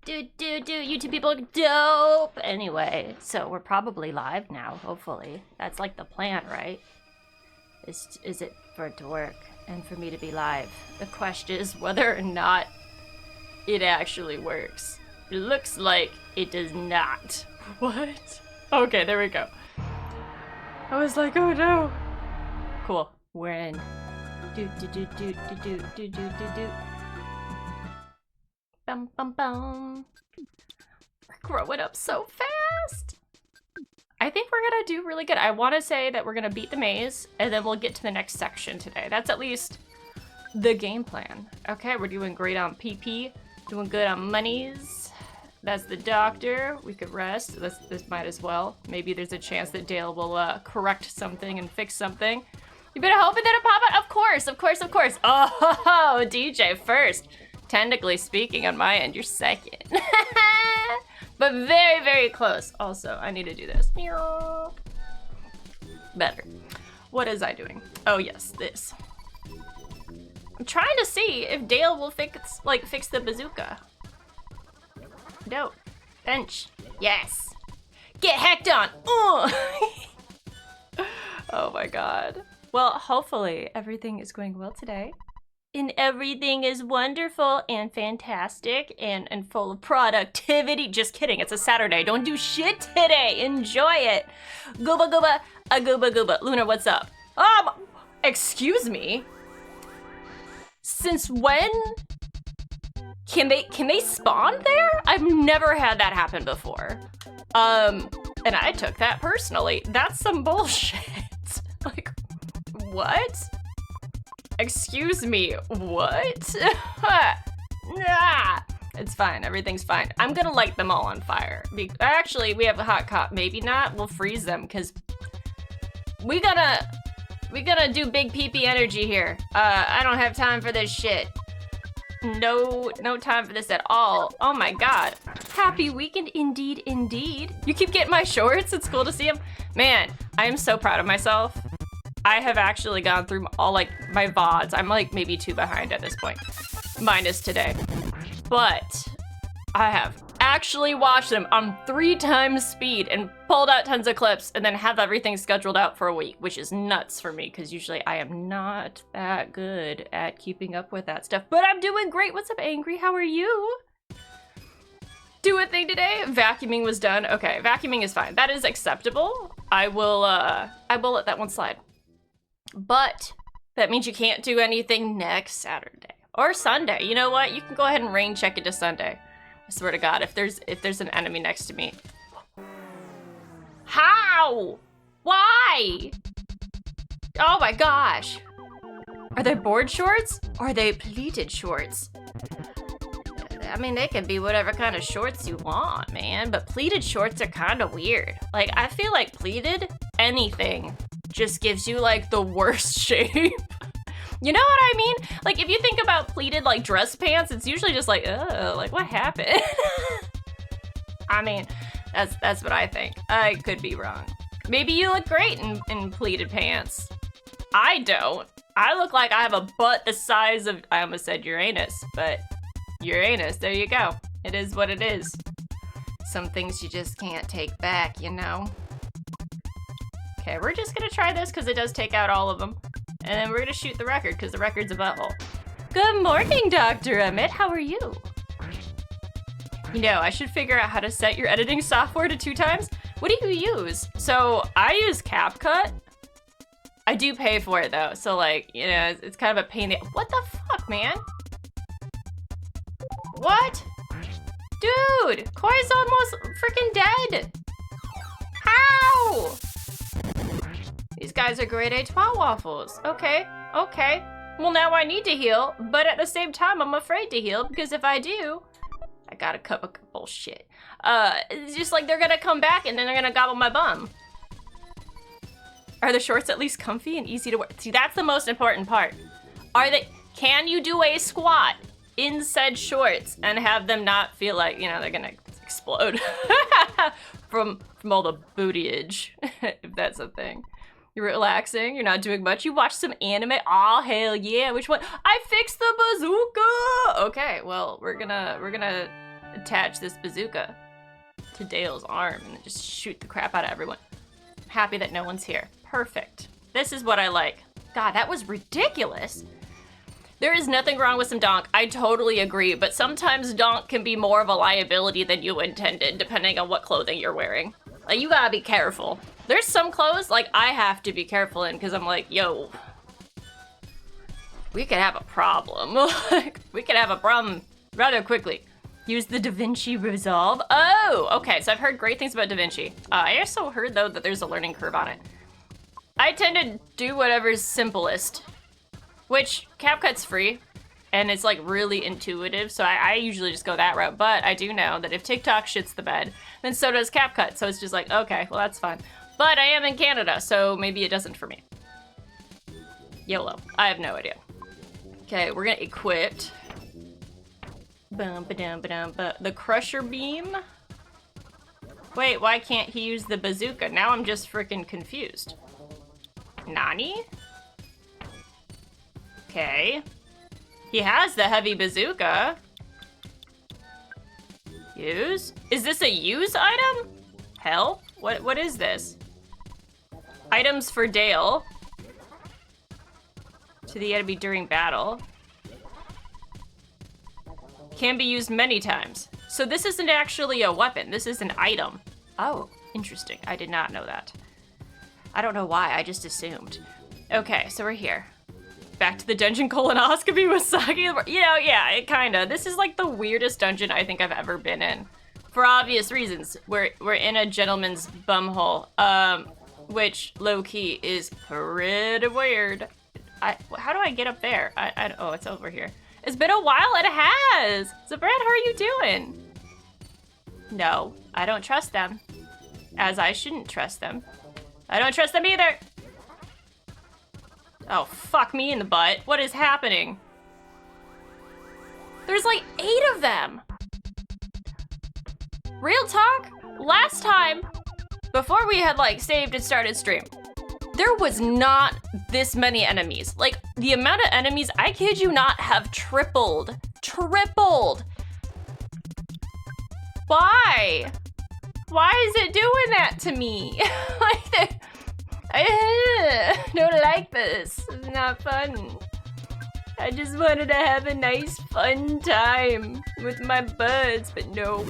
YouTube people are dope. Anyway, so we're probably live now, hopefully. That's like the plan, right? Is it for it to work and for me to be live? The question is whether or not it actually works. It looks like it does not. What? Okay, there we go. I was like, oh no. Cool, we're in. Do. Bum bum bum. We're growing up so fast. I think we're gonna do really good. I want to say that we're gonna beat the maze, and then we'll get to the next section today. That's at least the game plan. Okay, we're doing great on PP, doing good on monies. That's the doctor. We could rest. This might as well. Maybe there's a chance that Dale will correct something and fix something. You better hope that it'll pop out. Of course. Oh, DJ first. Technically speaking, on my end, you're second. But very, very close. Also, I need to do this. Better. What is I doing? Oh yes, this. I'm trying to see if Dale will fix the bazooka. Dope. Bench. Yes. Get hacked on. Oh my god. Well, hopefully everything is going well today. And everything is wonderful and fantastic and full of productivity. Just kidding, it's a Saturday. Don't do shit today. Enjoy it. Gooba gooba, a gooba gooba. Luna, what's up? Excuse me? Since when can they spawn there? I've never had that happen before. And I took that personally. That's some bullshit. Like, what? Excuse me, what? Nah, it's fine, everything's fine. I'm gonna light them all on fire. Actually, we have a hot cop, maybe not. We'll freeze them, cause we gotta do big pee-pee energy here. I don't have time for this shit. No time for this at all. Oh my god. Happy weekend, indeed. You keep getting my shorts, it's cool to see them. Man, I am so proud of myself. I have actually gone through all like my VODs. I'm like maybe 2 behind at this point, minus today. But I have actually watched them on 3 times speed and pulled out tons of clips and then have everything scheduled out for a week, which is nuts for me because usually I am not that good at keeping up with that stuff. But I'm doing great. What's up, Angry? How are you? Do a thing today. Vacuuming was done. Okay, vacuuming is fine. That is acceptable. I will let that one slide. But that means you can't do anything next Saturday or Sunday. You know what? You can go ahead and rain check it to Sunday. I swear to God, if there's an enemy next to me. How? Why? Oh my gosh. Are they board shorts? Or are they pleated shorts? I mean, they can be whatever kind of shorts you want, man. But pleated shorts are kind of weird. Like, I feel like pleated anything just gives you like the worst shape. You know what I mean? Like if you think about pleated like dress pants, it's usually just like, oh, like what happened? I mean, that's what I think. I could be wrong. Maybe you look great in pleated pants. I don't. I look like I have a butt the size of, I almost said Uranus, but Uranus, there you go. It is what it is. Some things you just can't take back, you know? Okay, we're just gonna try this because it does take out all of them. And then we're gonna shoot the record because the record's a butthole. Good morning, Dr. Emmett. How are you? You know, I should figure out how to set your editing software to 2 times. What do you use? So I use CapCut. I do pay for it though. So like, you know, it's kind of a pain in the, what the fuck, man? What? Dude, Corey's almost freaking dead. How? These guys are grade A twat waffles. Okay. Well, now I need to heal, but at the same time, I'm afraid to heal because if I do, I got a cup of bullshit. It's just like they're gonna come back and then they're gonna gobble my bum. Are the shorts at least comfy and easy to wear? See, that's the most important part. Can you do a squat in said shorts and have them not feel like, you know, they're gonna explode from all the bootyage, if that's a thing. You're relaxing, you're not doing much. You watch some anime. Oh, hell yeah. Which one? I fixed the bazooka. Okay, well, we're gonna attach this bazooka to Dale's arm and just shoot the crap out of everyone. Happy that no one's here. Perfect. This is what I like. God, that was ridiculous. There is nothing wrong with some donk. I totally agree, but sometimes donk can be more of a liability than you intended, depending on what clothing you're wearing. Like, you gotta be careful. There's some clothes, like, I have to be careful in, because I'm like, yo, we could have a problem. We could have a problem rather quickly. Use the DaVinci Resolve. Oh, okay, so I've heard great things about DaVinci. I also heard, though, that there's a learning curve on it. I tend to do whatever's simplest. Which, CapCut's free, and it's like really intuitive, so I usually just go that route, but I do know that if TikTok shits the bed, then so does CapCut, so it's just like, okay, well that's fine. But I am in Canada, so maybe it doesn't for me. YOLO, I have no idea. Okay, we're gonna equip the Crusher Beam. Wait, why can't he use the bazooka? Now I'm just freaking confused. Nani? Okay. He has the heavy bazooka. Use? Is this a use item? Hell? What is this? Items for Dale. To the enemy during battle. Can be used many times. So this isn't actually a weapon. This is an item. Oh, interesting. I did not know that. I don't know why. I just assumed. Okay, so we're here. Back to the dungeon colonoscopy with Saki. You know, yeah, it kinda. This is like the weirdest dungeon I think I've ever been in. For obvious reasons. We're in a gentleman's bumhole. Which, low-key, is pretty weird. How do I get up there? Oh, it's over here. It's been a while, it has! So, Brad, how are you doing? No, I don't trust them. As I shouldn't trust them. I don't trust them either! Oh, fuck me in the butt. What is happening? There's like 8 of them! Real talk? Last time, before we had like saved and started stream, there was not this many enemies. Like, the amount of enemies, I kid you not, have tripled. Tripled! Why? Why is it doing that to me? Like, I don't like this. It's not fun. I just wanted to have a nice, fun time with my buds, but no.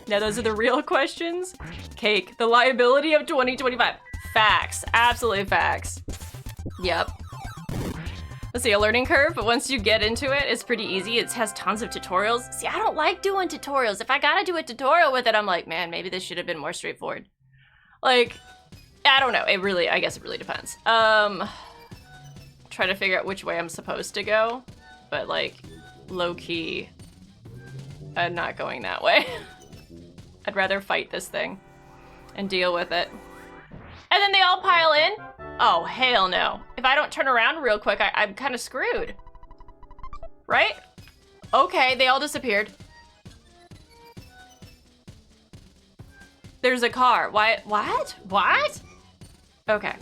Now those are the real questions. Cake. The liability of 2025. Facts. Absolutely facts. Yep. Let's see, a learning curve, but once you get into it, it's pretty easy. It has tons of tutorials. See, I don't like doing tutorials. If I gotta do a tutorial with it, I'm like, man, maybe this should have been more straightforward. Like, I don't know. I guess it really depends. Try to figure out which way I'm supposed to go, but like, low-key, I'm not going that way. I'd rather fight this thing and deal with it. And then they all pile in? Oh, hell no. If I don't turn around real quick, I'm kind of screwed. Right? Okay, they all disappeared. There's a car. Why? What? What? Okay.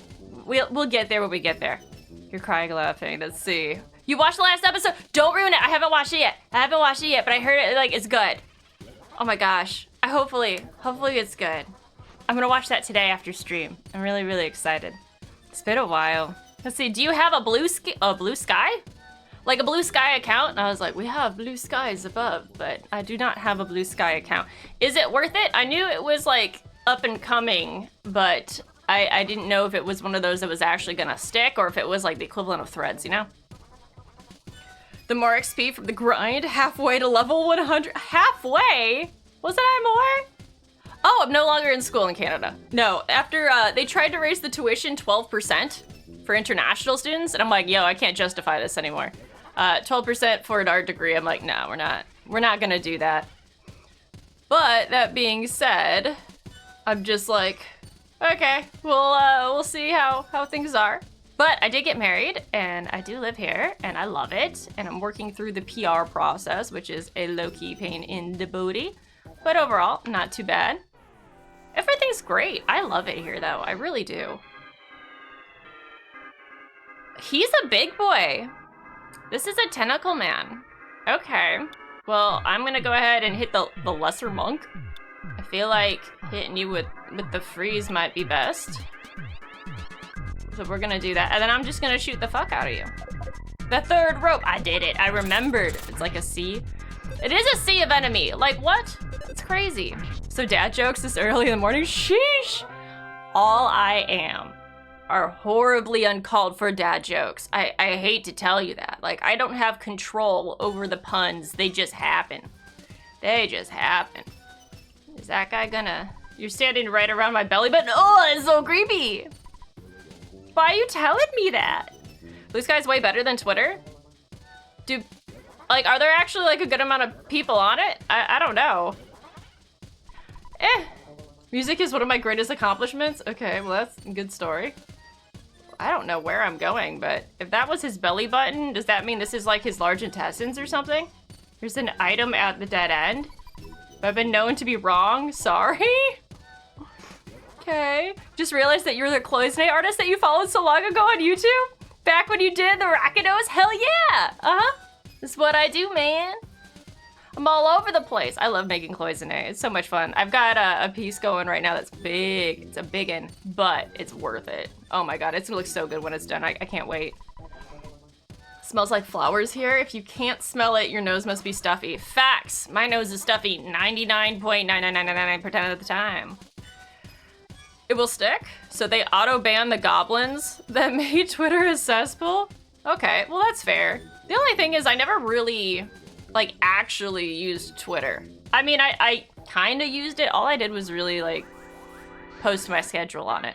We'll get there when we get there. You're crying laughing. Let's see. You watched the last episode? Don't ruin it. I haven't watched it yet. But I heard it, like, it's good. Oh my gosh. Hopefully it's good. I'm gonna watch that today after stream. I'm really, really excited. It's been a while. Let's see, do you have a blue sky? Like a blue sky account? And I was like, we have blue skies above, but I do not have a blue sky account. Is it worth it? I knew it was like up and coming, but I didn't know if it was one of those that was actually gonna stick or if it was like the equivalent of threads, you know? The more XP from the grind, halfway to level 100. Halfway? Wasn't I more? Oh, I'm no longer in school in Canada. No, after they tried to raise the tuition 12% for international students, and I'm like, yo, I can't justify this anymore. 12% for an art degree, I'm like, no, we're not gonna do that. But that being said, I'm just like, okay, we'll see how things are. But I did get married, and I do live here, and I love it, and I'm working through the PR process, which is a low-key pain in the booty. But overall, not too bad. Everything's great. I love it here, though. I really do. He's a big boy. This is a tentacle man. Okay. Well, I'm gonna go ahead and hit the lesser monk. I feel like hitting you with the freeze might be best. So we're gonna do that. And then I'm just gonna shoot the fuck out of you. The third rope. I did it. I remembered. It's like a sea. It is a sea of enemy. Like, what? It's crazy. So dad jokes this early in the morning. Sheesh. All I am are horribly uncalled for dad jokes. I hate to tell you that. Like, I don't have control over the puns. They just happen. They just happen. Is that guy gonna... You're standing right around my belly button? Oh, it's so creepy. Why are you telling me that? Blue Sky's way better than Twitter? Like, are there actually like a good amount of people on it? I don't know. Music is one of my greatest accomplishments. Okay, well that's a good story. I don't know where I'm going, but if that was his belly button, does that mean this is like his large intestines or something? There's an item at the dead end. I've been known to be wrong. Sorry. Okay. Just realized that you're the cloisonne artist that you followed so long ago on YouTube? Back when you did the Rockados? Hell yeah! That's what I do, man. I'm all over the place. I love making cloisonne. It's so much fun. I've got a piece going right now that's big. It's a biggin, but it's worth it. Oh my god, it's gonna look so good when it's done. I can't wait. Smells like flowers here. If you can't smell it, your nose must be stuffy. Facts. My nose is stuffy 99.99999% of the time. It will stick. So they auto-ban the goblins that made Twitter a cesspool? Okay, well that's fair. The only thing is I never really, like, actually used Twitter. I mean, I kind of used it. All I did was really, like, post my schedule on it.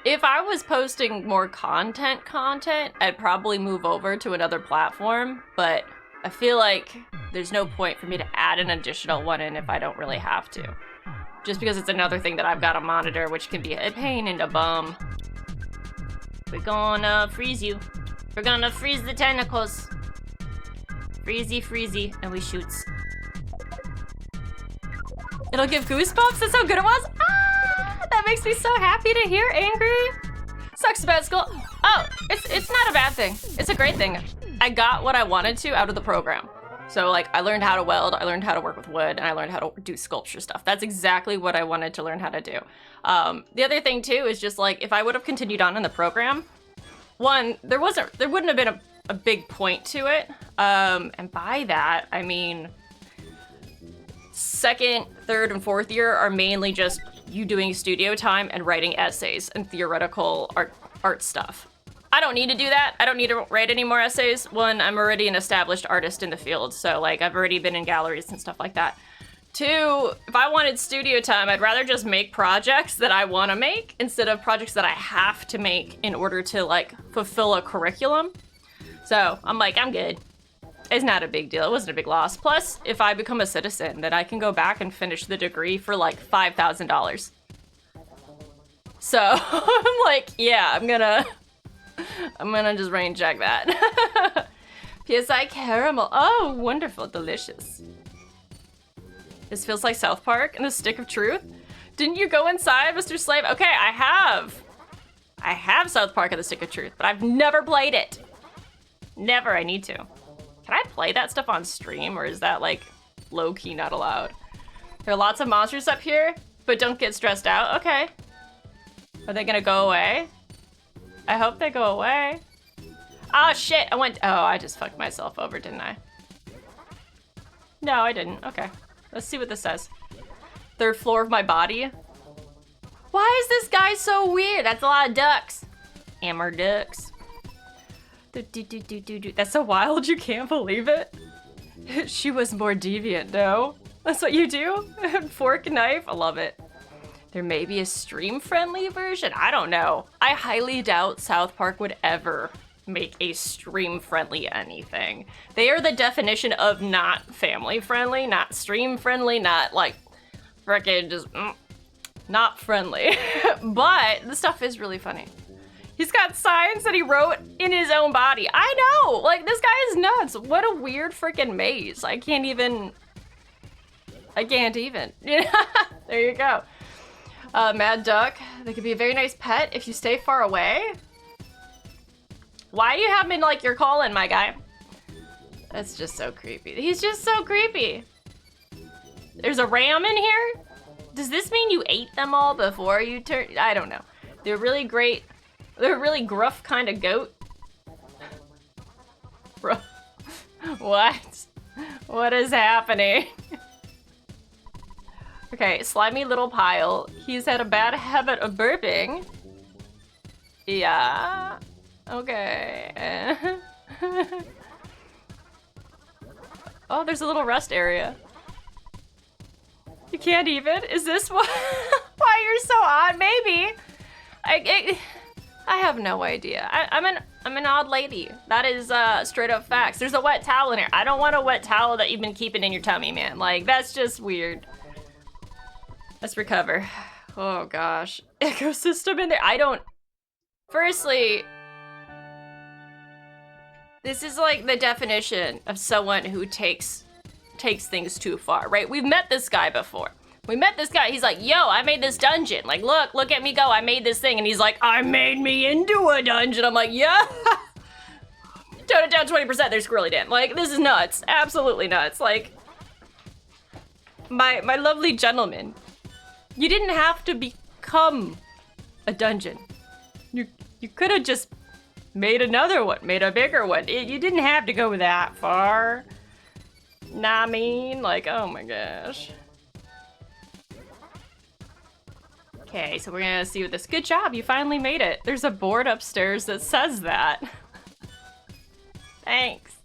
If I was posting more content, I'd probably move over to another platform, but I feel like there's no point for me to add an additional one in if I don't really have to. Just because it's another thing that I've got to monitor, which can be a pain in the bum. We're gonna freeze you. We're gonna freeze the tentacles. Freezy, freezy, and we shoots. It'll give goosebumps? That's how good it was? Ah, that makes me so happy to hear, Angry. Sucks about school. Oh, it's not a bad thing. It's a great thing. I got what I wanted to out of the program. So like, I learned how to weld, I learned how to work with wood, and I learned how to do sculpture stuff. That's exactly what I wanted to learn how to do. The other thing too is just like, if I would have continued on in the program, one, there wouldn't have been a big point to it. And by that, I mean, second, third, and fourth year are mainly just you doing studio time and writing essays and theoretical art stuff. I don't need to do that. I don't need to write any more essays. One, I'm already an established artist in the field, so like I've already been in galleries and stuff like that. Two, if I wanted studio time, I'd rather just make projects that I want to make instead of projects that I have to make in order to like fulfill a curriculum. So I'm like, I'm good. It's not a big deal. It wasn't a big loss. Plus, if I become a citizen, then I can go back and finish the degree for like $5,000. So I'm like, yeah, I'm gonna just rain check that. PSI caramel. Oh, wonderful, delicious. This feels like South Park and the Stick of Truth. Didn't you go inside, Mr. Slave? Okay, I have South Park and the Stick of Truth, but I've never played it. Never, I need to. Can I play that stuff on stream, or is that like low-key not allowed? There are lots of monsters up here, but don't get stressed out. Okay. Are they gonna go away? I hope they go away. Oh shit, I just fucked myself over, didn't I? No, I didn't. Okay. Let's see what this says. Third floor of my body. Why is this guy so weird? That's a lot of ducks. Hammer ducks. That's so wild, you can't believe it. She was more deviant, no? That's what you do? Fork, knife, I love it. There may be a stream-friendly version? I don't know. I highly doubt South Park would ever make a stream-friendly anything. They are the definition of not family-friendly, not stream-friendly, not like frickin' just not friendly. But the stuff is really funny. He's got signs that he wrote in his own body. I know, like this guy is nuts. What a weird freaking maze. I can't even. There you go. Mad Duck, they could be a very nice pet if you stay far away. Why do you have me like you're calling, my guy? That's just so creepy. He's just so creepy. There's a ram in here? Does this mean you ate them all before you turned? I don't know. They're really great. They're a really gruff kind of goat. Bro. What? What is happening? Okay, slimy little pile. He's had a bad habit of burping. Yeah. Okay. Oh, there's a little rest area. You can't even? Is this why you're so odd? Maybe. I have no idea. I'm an odd lady. That is straight up facts. There's a wet towel in here. I don't want a wet towel that you've been keeping in your tummy, man. Like, that's just weird. Let's recover. Oh gosh. Ecosystem in there. I don't... Firstly, this is like the definition of someone who takes things too far, right? We've met this guy before. We met this guy, he's like, yo, I made this dungeon. Like, look at me go, I made this thing. And he's like, I made me into a dungeon. I'm like, yeah. Tone it down 20%, there's Squirrely Dan. Like, this is nuts, absolutely nuts. Like, my lovely gentleman, you didn't have to become a dungeon. You could have just made another one, made a bigger one. You didn't have to go that far. Nah, I mean, like, oh my gosh. Okay, so we're gonna see what this. Good job, you finally made it. There's a board upstairs that says that. Thanks.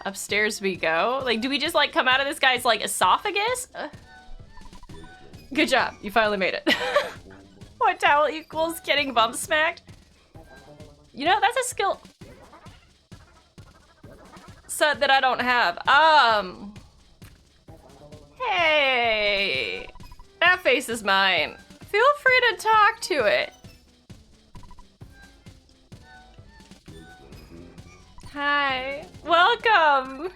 Upstairs we go. Like, do we just like come out of this guy's like esophagus? Good job, you finally made it. What towel equals getting bump smacked? You know, that's a skill set that I don't have. Hey, that face is mine. Feel free to talk to it. Hi, welcome.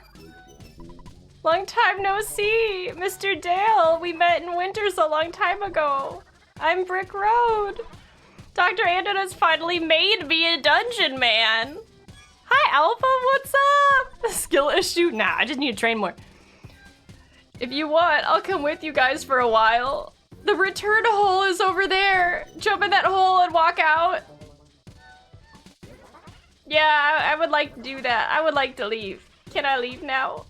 Long time no see, Mr. Dale. We met in Winters a long time ago. I'm Brick Road. Dr. Andon has finally made me a dungeon man. Hi, Alpha, what's up? Skill issue? Nah, I just need to train more. If you want, I'll come with you guys for a while. The return hole is over there. Jump in that hole and walk out. Yeah, I would like to do that. I would like to leave. Can I leave now?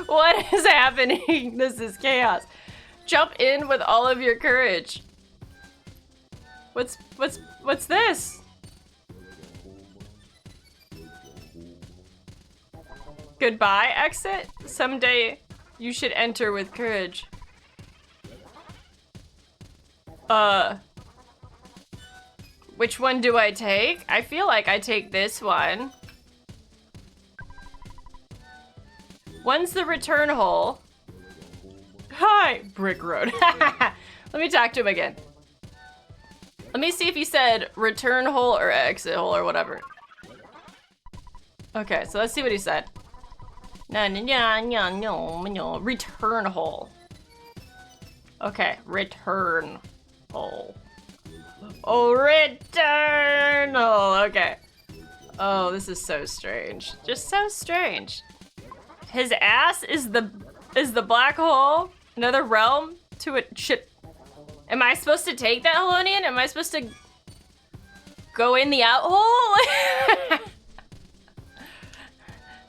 What is happening? This is chaos. Jump in with all of your courage. What's this? Goodbye, exit? Someday you should enter with courage. Which one do I take? I feel like I take this one. One's the return hole. Hi, Brick Road. Let me talk to him again. Let me see if he said return hole or exit hole or whatever. Okay, so let's see what he said. No. Return hole. Okay, return hole. Oh, return hole. Okay. Oh, this is so strange. Just so strange. His ass is the black hole. Another realm to a ship. Am I supposed to take that, Helonian? Am I supposed to go in the out hole?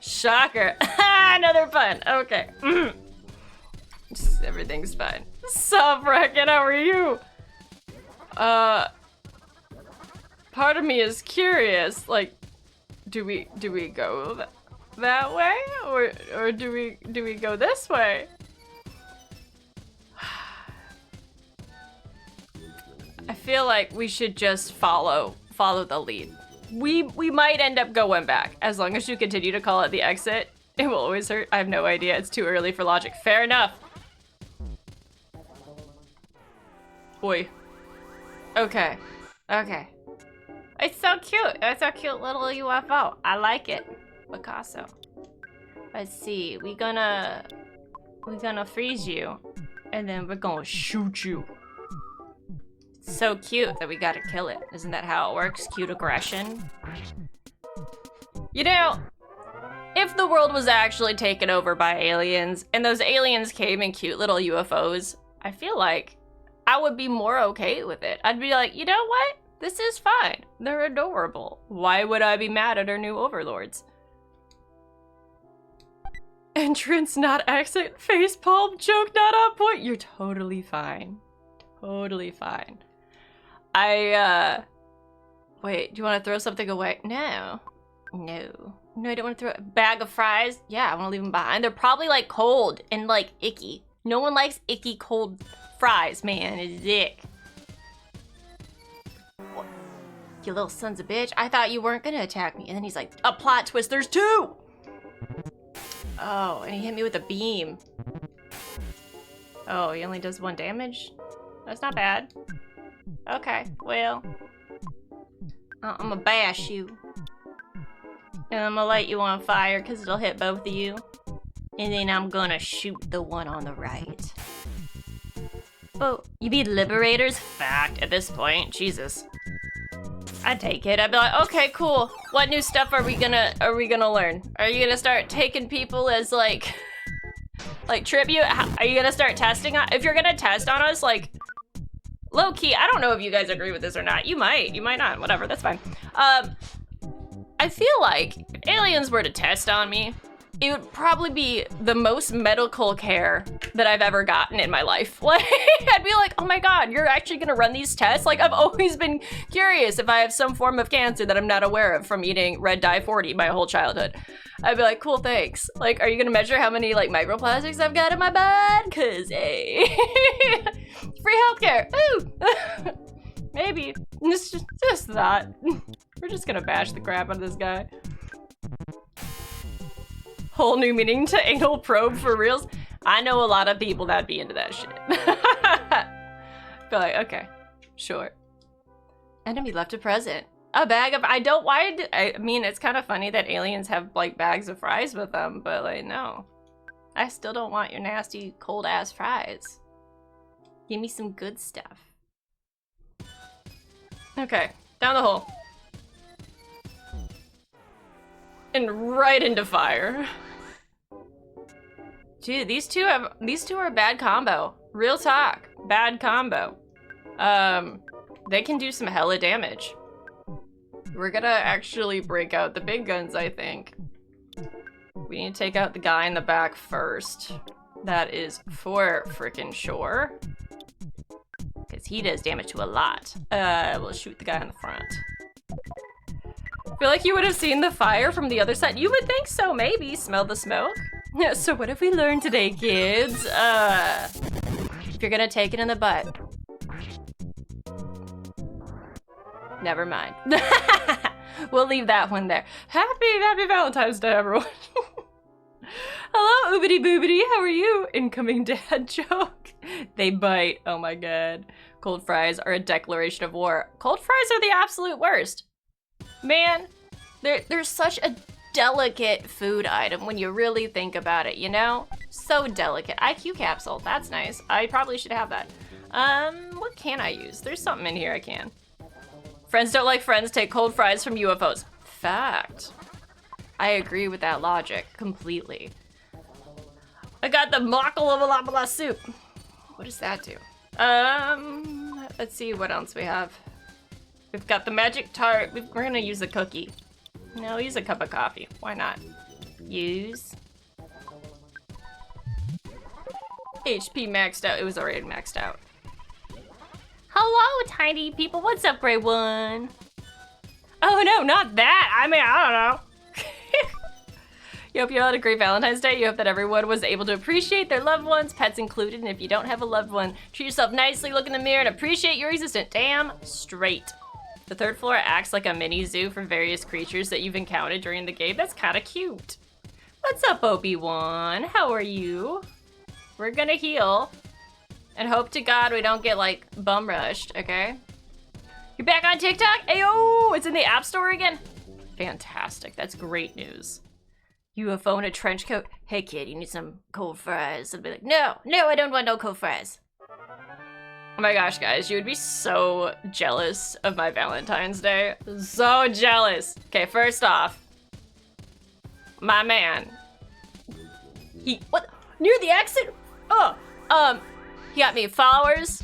Shocker. Another pun. Okay. Just, everything's fine. Sup, Reckon? How are you? Part of me is curious. Like, do we go that way, or do we go this way? I feel like we should just follow the lead. We might end up going back. As long as you continue to call it the exit, it will always hurt. I have no idea. It's too early for logic. Fair enough. Oi. Okay. Okay. It's so cute. It's a cute little UFO. I like it. Picasso. Let's see. We're gonna freeze you, and then we're gonna shoot you. So cute that we gotta kill it. Isn't that how it works? Cute aggression. You know, if the world was actually taken over by aliens and those aliens came in cute little UFOs, I feel like I would be more okay with it. I'd be like, you know what? This is fine. They're adorable. Why would I be mad at our new overlords? Entrance, not exit. Facepalm joke not on point. You're totally fine. Totally fine. Wait, do you want to throw something away? No. No. No, I don't want to throw a bag of fries. Yeah, I want to leave them behind. They're probably like cold and like icky. No one likes icky cold fries, man. It's ick. What? You little sons of bitch. I thought you weren't gonna attack me. And then he's like, a plot twist, there's two! Oh, and he hit me with a beam. Oh, he only does 1 damage? That's not bad. Okay, well. I'm gonna bash you. And I'm gonna light you on fire because it'll hit both of you. And then I'm gonna shoot the one on the right. Oh, you be liberators? Fact, at this point, Jesus. I'd take it. I'd be like, okay, cool. What new stuff are we gonna learn? Are you gonna start taking people as like tribute? Are you gonna start testing on? If you're gonna test on us, like low key, I don't know if you guys agree with this or not. You might not. Whatever, that's fine. I feel like if aliens were to test on me, it would probably be the most medical care that I've ever gotten in my life. Like, I'd be like, oh my God, you're actually gonna run these tests? Like, I've always been curious if I have some form of cancer that I'm not aware of from eating red dye 40 my whole childhood. I'd be like, cool, thanks. Like, are you gonna measure how many like microplastics I've got in my butt? Cause hey, free healthcare, ooh. Maybe, it's just that. We're just gonna bash the crap out of this guy. Whole new meaning to anal probe for reals. I know a lot of people that'd be into that shit. But like, okay, sure. Enemy left a present. A bag of, I mean, it's kind of funny that aliens have like bags of fries with them, but like, no. I still don't want your nasty cold ass fries. Give me some good stuff. Okay, down the hole. And right into fire. Dude, these two are a bad combo. Real talk, bad combo. They can do some hella damage. We're gonna actually break out the big guns, I think. We need to take out the guy in the back first. That is for frickin' sure. Because he does damage to a lot. We'll shoot the guy in the front. I feel like you would have seen the fire from the other side. You would think so, maybe. Smell the smoke? So what have we learned today, kids? If you're gonna take it in the butt. Never mind. We'll leave that one there. Happy Valentine's Day, everyone. Hello, oobity boobity. How are you? Incoming dad joke. They bite. Oh my God. Cold fries are a declaration of war. Cold fries are the absolute worst. Man, they're such a delicate food item when you really think about it, you know? So delicate. IQ capsule, that's nice. I probably should have that. What can I use? There's something in here I can. Friends don't like friends, take cold fries from UFOs. Fact. I agree with that logic completely. I got the makalabala soup. What does that do? Let's see what else we have. We've got the magic tart. We're gonna use the cookie. No, use a cup of coffee. Why not? Use. HP maxed out. It was already maxed out. Hello, tiny people. What's up, Gray One? Oh no, not that. I mean, I don't know. You hope you all had a great Valentine's Day. You hope that everyone was able to appreciate their loved ones, pets included. And if you don't have a loved one, treat yourself nicely, look in the mirror, and appreciate your existence. Damn straight. The third floor acts like a mini zoo for various creatures that you've encountered during the game. That's kind of cute. What's up, Obi-Wan? How are you? We're gonna heal. And hope to God we don't get, like, bum rushed, okay? You're back on TikTok? Ayo! It's in the App Store again? Fantastic. That's great news. UFO in a trench coat. Hey, kid, you need some cold fries. I'll be like, no, I don't want no cold fries. Oh my gosh, guys, you would be so jealous of my Valentine's Day. So jealous. Okay, first off, my man. What? Near the exit? He got me flowers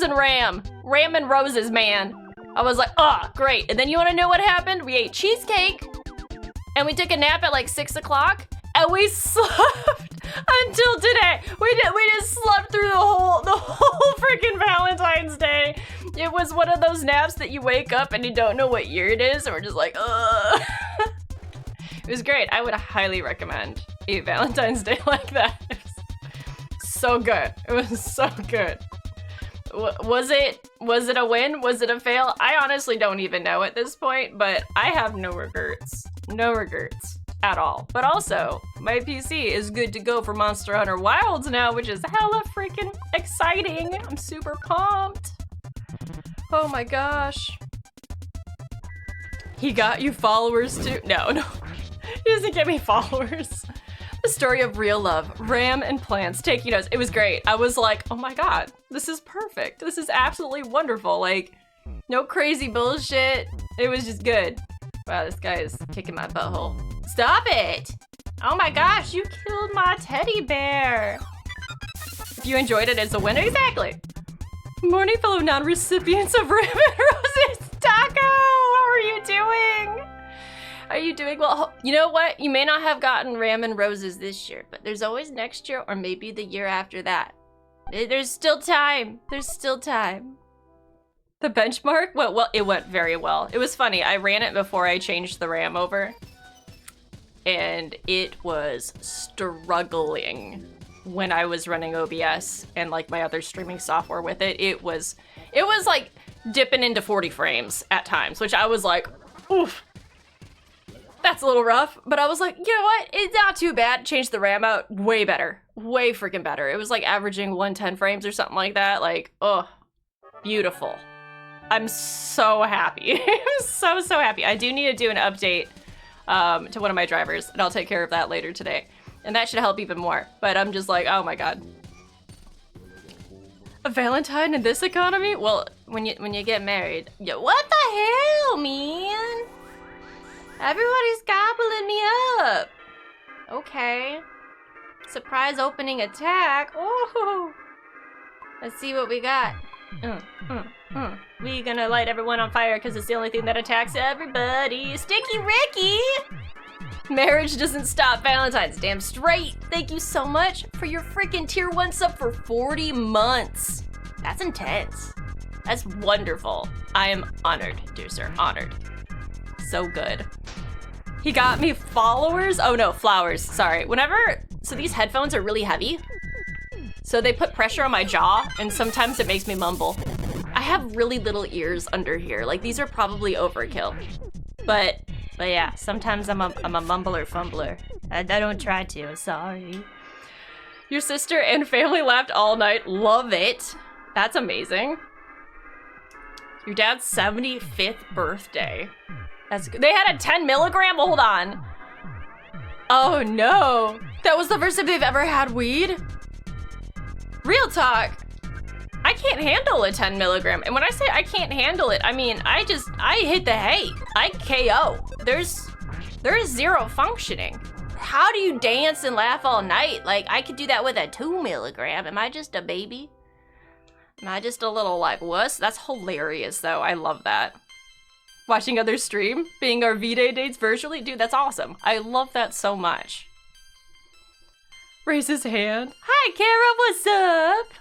and ram and roses, man. I was like, oh, great. And then you wanna know what happened? We ate cheesecake and we took a nap at like 6 o'clock and we slept until today. We just slept through the whole freaking Valentine's Day. It was one of those naps that you wake up and you don't know what year it is, and we're just like, ugh. It was great. I would highly recommend a Valentine's Day like that. It was so good. It was so good. Was it a win? Was it a fail? I honestly don't even know at this point, but I have no regrets. No regrets at all. But also, my PC is good to go for Monster Hunter Wilds now, which is hella freaking exciting. I'm super pumped. Oh my gosh. He got you followers too? No. He doesn't get me followers. The story of real love. Ram and plants. Taking notes. It was great. I was like, oh my god, this is perfect. This is absolutely wonderful. Like, no crazy bullshit. It was just good. Wow, this guy is kicking my butthole. Stop it! Oh my gosh, you killed my teddy bear. If you enjoyed it, it's a winner. Exactly. Morning, fellow non-recipients of Ram and Roses. Taco, how are you doing? Are you doing well? You know what? You may not have gotten Ram and Roses this year, but there's always next year or maybe the year after that. There's still time. There's still time. The benchmark? Well, it went very well. It was funny. I ran it before I changed the RAM over, and it was struggling when I was running OBS and like my other streaming software with it. It was like dipping into 40 frames at times, which I was like, oof. That's a little rough, but I was like, you know what? It's not too bad. Changed the RAM out, way better. Way freaking better. It was like averaging 110 frames or something like that. Like, oh, beautiful. I'm so happy. I'm so happy. I do need to do an update to one of my drivers, and I'll take care of that later today. And that should help even more. But I'm just like, oh my god. A Valentine in this economy? Well, when you get married, what the hell, man? Everybody's gobbling me up. Okay. Surprise opening attack. Oh. Let's see what we got. We gonna light everyone on fire because it's the only thing that attacks everybody. Sticky Ricky! Marriage doesn't stop Valentine's. Damn straight. Thank you so much for your freaking tier 1 sub for 40 months. That's intense. That's wonderful. I am honored, dear sir. Honored. So good. He got me followers? Oh no, flowers. Sorry. So these headphones are really heavy. So they put pressure on my jaw, and sometimes it makes me mumble. I have really little ears under here. Like, these are probably overkill. But yeah, sometimes I'm a mumbler fumbler. I don't try to, sorry. Your sister and family laughed all night. Love it. That's amazing. Your dad's 75th birthday. That's good. They had a 10 milligram? Hold on. Oh no. That was the first time they've ever had weed? Real talk. I can't handle a 10 milligram. And when I say I can't handle it, I mean, I hit the hay. I KO. There's zero functioning. How do you dance and laugh all night? Like, I could do that with a 2 milligram. Am I just a baby? Am I just a little like wuss? That's hilarious though. I love that. Watching others stream, being our V-Day dates virtually. Dude, that's awesome. I love that so much. Raise his hand. Hi, Kara, what's up?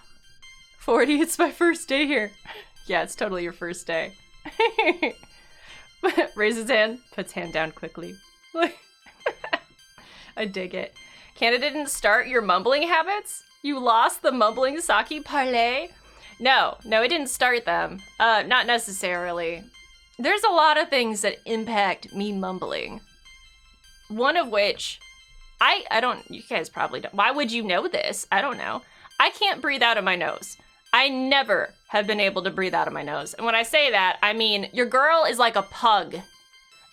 40, it's my first day here. Yeah, it's totally your first day. Raise his hand, puts hand down quickly. I dig it. Canada didn't start your mumbling habits? You lost the mumbling sake parlay? No, it didn't start them. Not necessarily. There's a lot of things that impact me mumbling. One of which, I don't, you guys probably don't. Why would you know this? I don't know. I can't breathe out of my nose. I never have been able to breathe out of my nose. And when I say that, I mean, your girl is like a pug.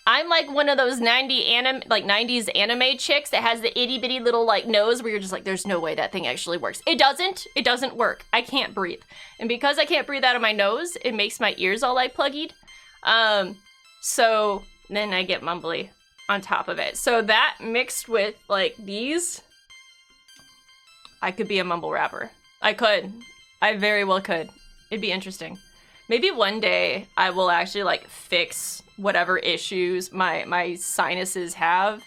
I'm like one of those 90s anime chicks that has the itty bitty little like nose where you're just like, there's no way that thing actually works. It doesn't work. I can't breathe. And because I can't breathe out of my nose, it makes my ears all like pluggied. So then I get mumbly. on top of it. So that mixed with like these, I could be a mumble rapper. I could. I very well could. It'd be interesting. Maybe one day I will actually like fix whatever issues my sinuses have.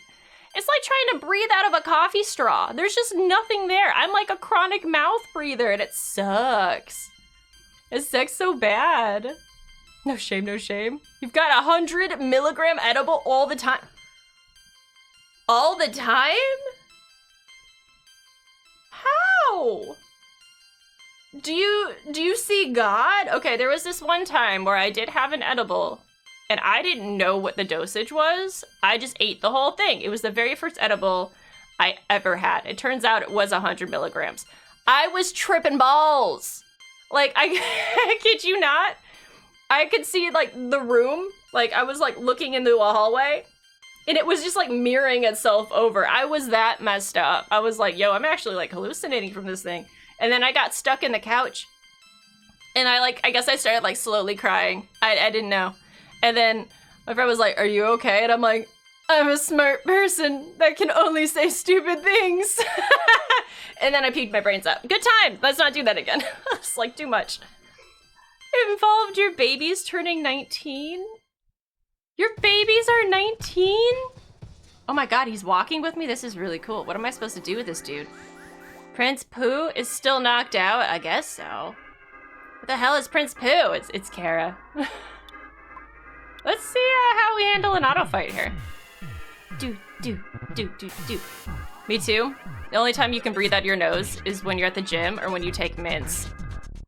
It's like trying to breathe out of a coffee straw. There's just nothing there. I'm like a chronic mouth breather and it sucks. It sucks so bad. No shame, no shame. You've got 100 milligram edible all the time. All the time? How? Do you see God? Okay, there was this one time where I did have an edible and I didn't know what the dosage was. I just ate the whole thing. It was the very first edible I ever had. It turns out it was 100 milligrams. I was tripping balls. Like, I kid you not. I could see like the room. Like I was like looking into a hallway and it was just like mirroring itself over. I was that messed up. I was like, yo, I'm actually like hallucinating from this thing. And then I got stuck in the couch and I guess I started like slowly crying. I didn't know. And then my friend was like, are you okay? And I'm like, I'm a smart person that can only say stupid things. And then I puked my brains out. Good time. Let's not do that again. It's like too much. It involved your babies turning 19? Your babies are 19? Oh my god, he's walking with me? This is really cool. What am I supposed to do with this dude? Prince Pooh is still knocked out? I guess so. What the hell is Prince Pooh? It's Kara. Let's see how we handle an auto fight here. Do. Me too. The only time you can breathe out your nose is when you're at the gym or when you take mints.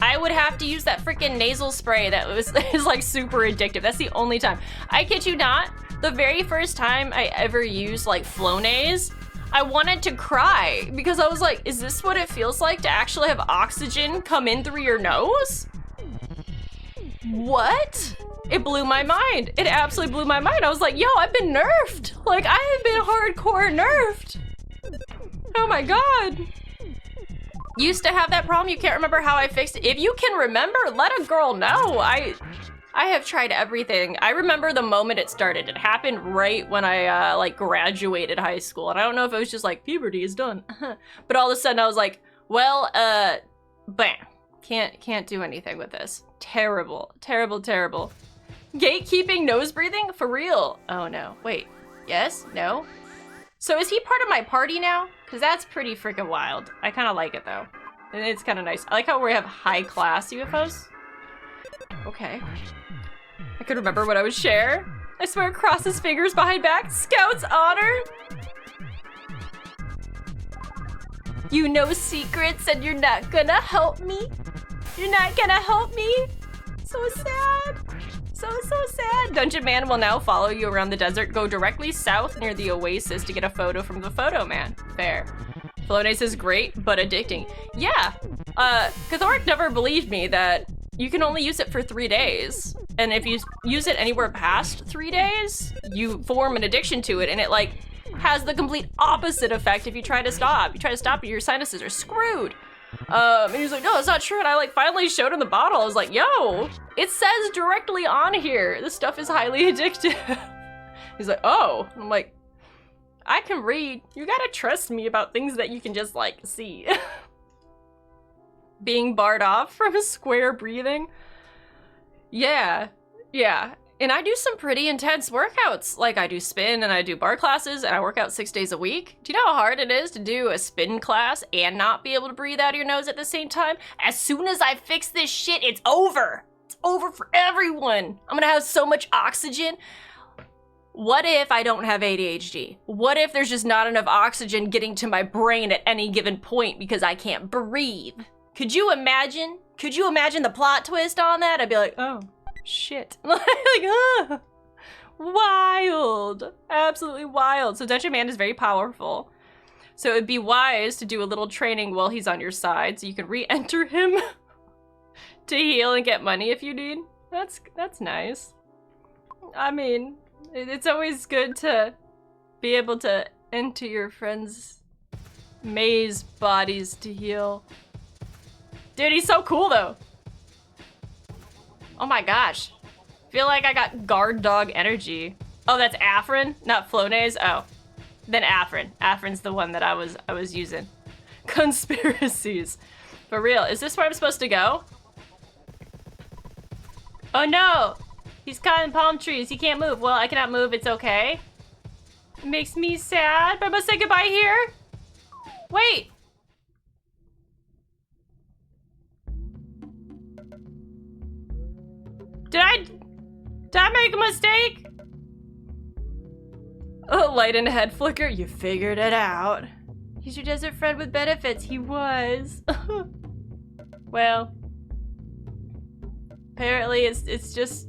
I would have to use that freaking nasal spray that is like super addictive. That's the only time. I kid you not, the very first time I ever used like Flonase, I wanted to cry because I was like, is this what it feels like to actually have oxygen come in through your nose? What? It blew my mind. It absolutely blew my mind. I was like, yo, I've been nerfed. Like, I have been hardcore nerfed. Oh my god. Used to have that problem. You can't remember how I fixed it. If you can remember, let a girl know. I have tried everything. I remember the moment it started. It happened right when I like graduated high school. And I don't know if it was just like puberty is done. But all of a sudden I was like, well, bam. Can't do anything with this. Terrible. Gatekeeping nose breathing? For real? Oh no. Wait. Yes? No? So is he part of my party now? Because that's pretty freaking wild. I kind of like it though. And it's kind of nice. I like how we have high class UFOs. Okay. I could remember what I would share. I swear, cross his fingers behind back. Scout's honor. You know secrets and you're not gonna help me. You're not gonna help me. So sad. So sad. Dungeon Man will now follow you around the desert. Go directly south near the oasis to get a photo from the photo man. Fair. Flonase is great, but addicting. Yeah. Cathoric never believed me that you can only use it for 3 days. And if you use it anywhere past 3 days, you form an addiction to it, and it like has the complete opposite effect if you try to stop. You try to stop it, your sinuses are screwed. And he's like, no, that's not true. And I like finally showed him the bottle. I was like, yo, it says directly on here, this stuff is highly addictive. He's like, oh. I'm like, I can read. You gotta trust me about things that you can just like see. Being barred off from a square breathing. Yeah. And I do some pretty intense workouts. Like I do spin and I do bar classes and I work out 6 days a week. Do you know how hard it is to do a spin class and not be able to breathe out of your nose at the same time? As soon as I fix this shit, it's over. It's over for everyone. I'm gonna have so much oxygen. What if I don't have ADHD? What if there's just not enough oxygen getting to my brain at any given point because I can't breathe? Could you imagine? Could you imagine the plot twist on that? I'd be like, oh. Shit. Like, wild. Absolutely wild. So Dungeon Man is very powerful. So it'd be wise to do a little training while he's on your side so you can re-enter him to heal and get money if you need. That's nice. I mean, it's always good to be able to enter your friends' maze bodies to heal. Dude, he's so cool though. Oh my gosh. Feel like I got guard dog energy. Oh, that's Afrin, not Flonase. Oh, then Afrin. Afrin's the one that I was using. Conspiracies. For real, is this where I'm supposed to go? Oh no! He's caught in palm trees, he can't move. Well, I cannot move, it's okay. It makes me sad, but I must say goodbye here? Wait! Did I make a mistake? Oh, light in the head flicker, you figured it out. He's your desert friend with benefits, he was. Well, apparently it's just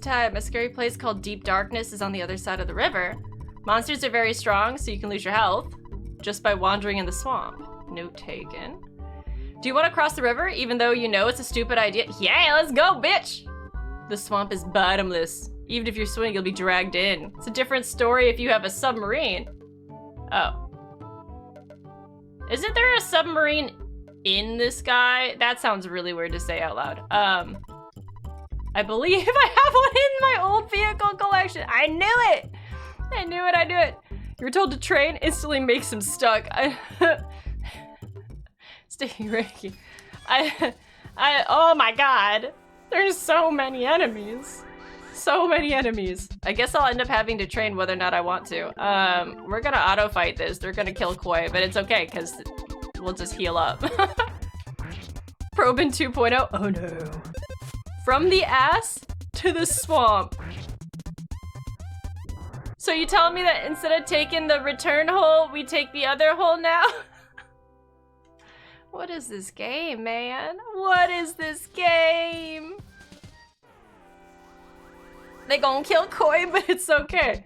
time. A scary place called Deep Darkness is on the other side of the river. Monsters are very strong, so you can lose your health just by wandering in the swamp. Note taken. Do you want to cross the river, even though you know it's a stupid idea? Yeah, let's go, bitch! The swamp is bottomless. Even if you're swimming, you'll be dragged in. It's a different story if you have a submarine. Oh. Isn't there a submarine in this guy? That sounds really weird to say out loud. I believe I have one in my old vehicle collection. I knew it! I knew it, I knew it. You were told to train, instantly makes him stuck. Sticky Ricky. Oh my god. There's so many enemies. So many enemies. I guess I'll end up having to train whether or not I want to. We're gonna auto fight this. They're gonna kill Koi, but it's okay, because we'll just heal up. Probin 2.0. Oh no. From the ass to the swamp. So you telling me that instead of taking the return hole, we take the other hole now? What is this game, man? What is this game? They gonna kill Koi, but it's okay.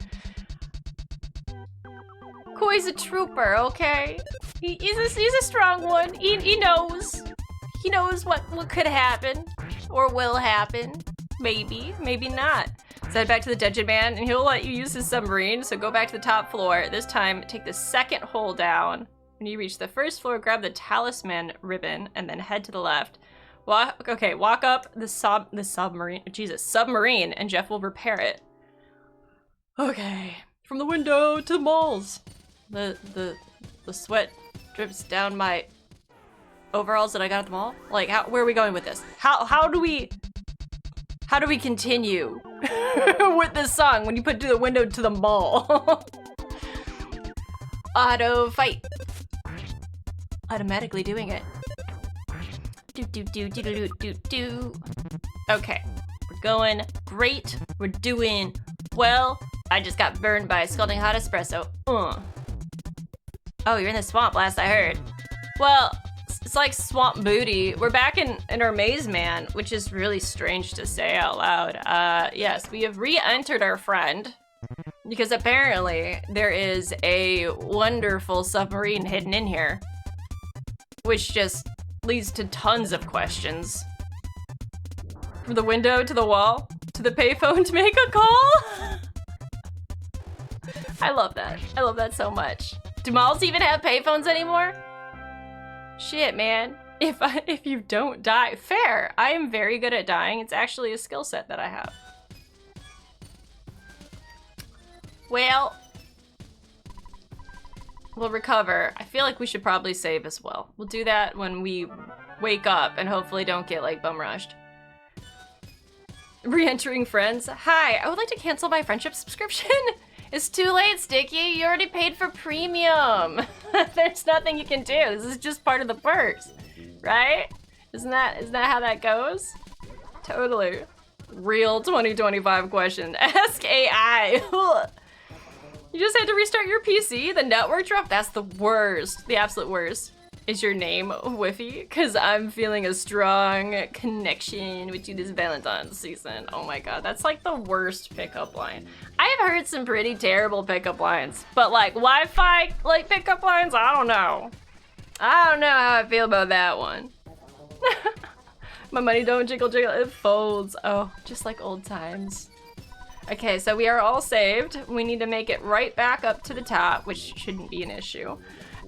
Koi's a trooper, okay? He's a strong one. He knows. He knows what could happen. Or will happen. Maybe, maybe not. So head back to the Dungeon Man, and he'll let you use his submarine, so go back to the top floor. This time, take the second hole down. When you reach the first floor, grab the talisman ribbon, and then head to the left. Walk up the submarine, and Jeff will repair it. Okay, from the window to the malls. The sweat drips down my overalls that I got at the mall. Like, where are we going with this? How do we continue with this song when you put to the window to the mall? Auto fight. Automatically doing it. Do. Okay, we're going great. We're doing well. I just got burned by a scalding hot espresso. Oh, you're in the swamp, last I heard. Well, it's like swamp booty. We're back in our maze man, which is really strange to say out loud. Yes, we have re-entered our friend because apparently there is a wonderful submarine hidden in here, which just leads to tons of questions. From the window to the wall, to the payphone to make a call. I love that. I love that so much. Do malls even have payphones anymore? Shit, man. If you don't die, fair. I am very good at dying. It's actually a skill set that I have. Well, we'll recover. I feel like we should probably save as well. We'll do that when we wake up and hopefully don't get like bum rushed. Re-entering friends. Hi, I would like to cancel my friendship subscription. It's too late, Sticky. You already paid for premium. There's nothing you can do. This is just part of the perks, right? Isn't that how that goes? Totally. Real 2025 question. Ask AI. You just had to restart your PC. The network drop. That's the worst. The absolute worst. Is your name Whiffy? Because I'm feeling a strong connection with you this Valentine's season. Oh my god, that's like the worst pickup line. I have heard some pretty terrible pickup lines, but like Wi-Fi like pickup lines, I don't know. I don't know how I feel about that one. My money don't jiggle jiggle, it folds. Oh, just like old times. Okay, so we are all saved. We need to make it right back up to the top, which shouldn't be an issue.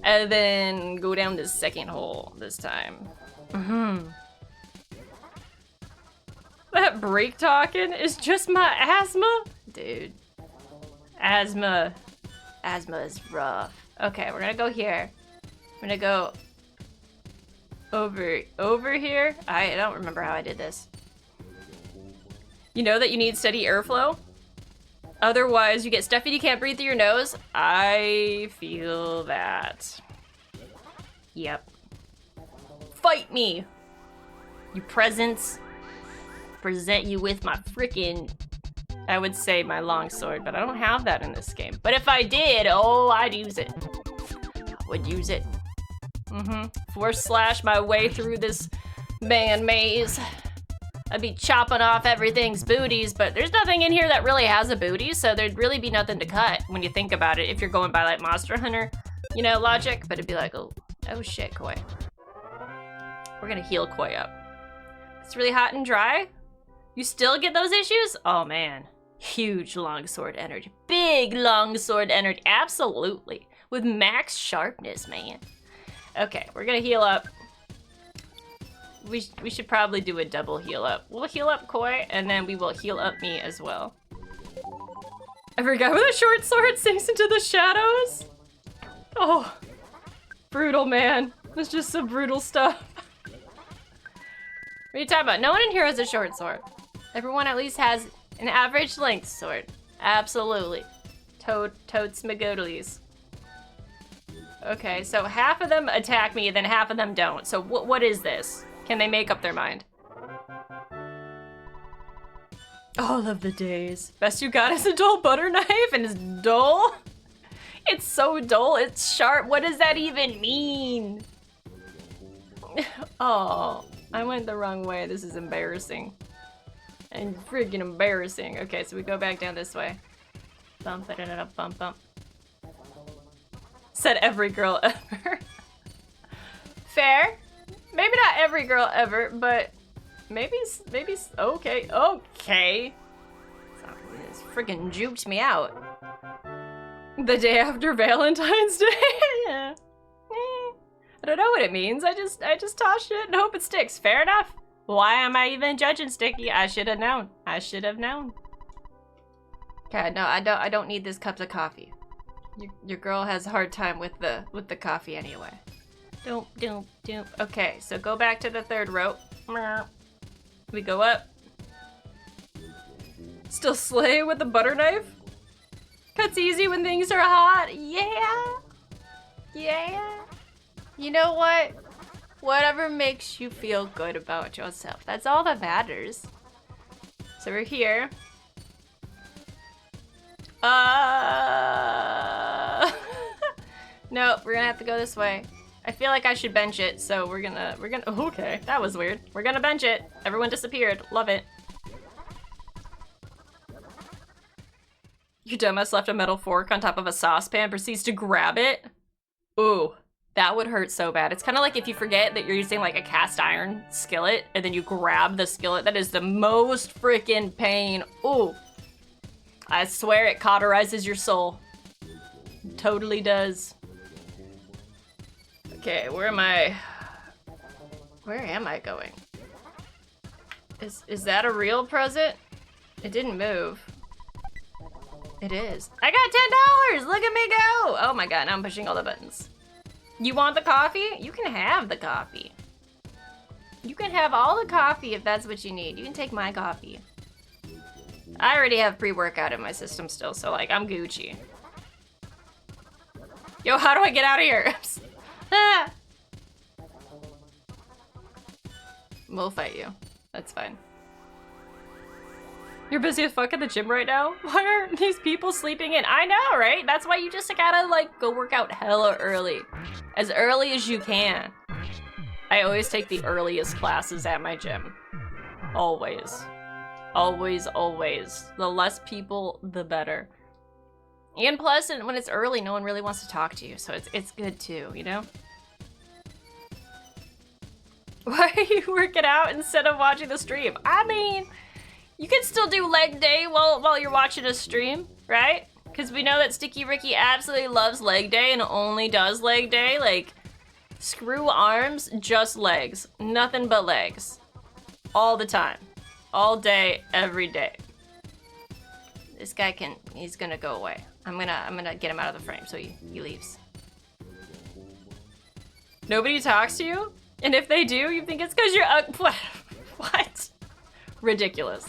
And then go down this second hole this time. That break talking is just my asthma? dude. Asthma. Asthma is rough. Okay, we're gonna go here. I'm gonna go over here. I don't remember how I did this. You know that you need steady airflow? Otherwise, you get stuffy and you can't breathe through your nose. I feel that. Yep. Fight me! You presents. Present you with my frickin', I would say my longsword, but I don't have that in this game. But if I did, oh, I'd use it. I would use it. Force slash my way through this man maze. I'd be chopping off everything's booties, but there's nothing in here that really has a booty, so there'd really be nothing to cut when you think about it if you're going by like Monster Hunter, you know, logic. But it'd be like, oh shit, Koi. We're gonna heal Koi up. It's really hot and dry. You still get those issues? Oh man, huge longsword energy. Big longsword energy, absolutely. With max sharpness, man. Okay, we're gonna heal up. We should probably do a double heal up. We'll heal up Koi, and then we will heal up me as well. Every guy with a short sword sinks into the shadows? Oh, brutal, man. It's just some brutal stuff. What are you talking about? No one in here has a short sword. Everyone at least has an average length sword. Absolutely. Totes magoodlies. Okay, so half of them attack me, and then half of them don't. So what is this? Can they make up their mind? All of the days. Best you got is a dull butter knife, and it's dull? It's so dull, it's sharp. What does that even mean? Oh, I went the wrong way. This is embarrassing. And freaking embarrassing. Okay, so we go back down this way. Bump it up, bump, bump. Said every girl ever. Fair. Maybe not every girl ever, but maybe, okay. This freaking juked me out. The day after Valentine's Day? Yeah. I don't know what it means. I just toss shit and hope it sticks. Fair enough. Why am I even judging Sticky? I should have known. I should have known. Okay, no, I don't need this cup of coffee. Your girl has a hard time with the coffee anyway. Don't. Okay, so go back to the third rope. We go up. Still slay with the butter knife? Cuts easy when things are hot. Yeah. You know what? Whatever makes you feel good about yourself. That's all that matters. So we're here. No, we're gonna have to go this way. I feel like I should bench it, so we're gonna, okay, that was weird. We're gonna bench it. Everyone disappeared. Love it. You dumbass left a metal fork on top of a saucepan, proceeds to grab it. Ooh, that would hurt so bad. It's kind of like if you forget that you're using like a cast iron skillet and then you grab the skillet. That is the most freaking pain. Ooh, I swear it cauterizes your soul. It totally does. Okay, where am I? Where am I going? Is that a real present? It didn't move. It is. I got $10! Look at me go! Oh my god, now I'm pushing all the buttons. You want the coffee? You can have the coffee. You can have all the coffee if that's what you need. You can take my coffee. I already have pre-workout in my system still, so like, I'm Gucci. Yo, how do I get out of here? Ah! We'll fight you. That's fine. You're busy as fuck at the gym right now? Why aren't these people sleeping in? I know, right? That's why you just gotta like go work out hella early. As early as you can. I always take the earliest classes at my gym. Always. Always, always. The less people, the better. And plus, when it's early, no one really wants to talk to you, so it's good too, you know? Why are you working out instead of watching the stream? I mean, you can still do leg day while you're watching a stream, right? Because we know that Sticky Ricky absolutely loves leg day and only does leg day. Like, screw arms, just legs. Nothing but legs. All the time. All day, every day. This guy he's gonna go away. I'm gonna get him out of the frame so he leaves. Nobody talks to you? And if they do, you think it's because you're what? Ridiculous.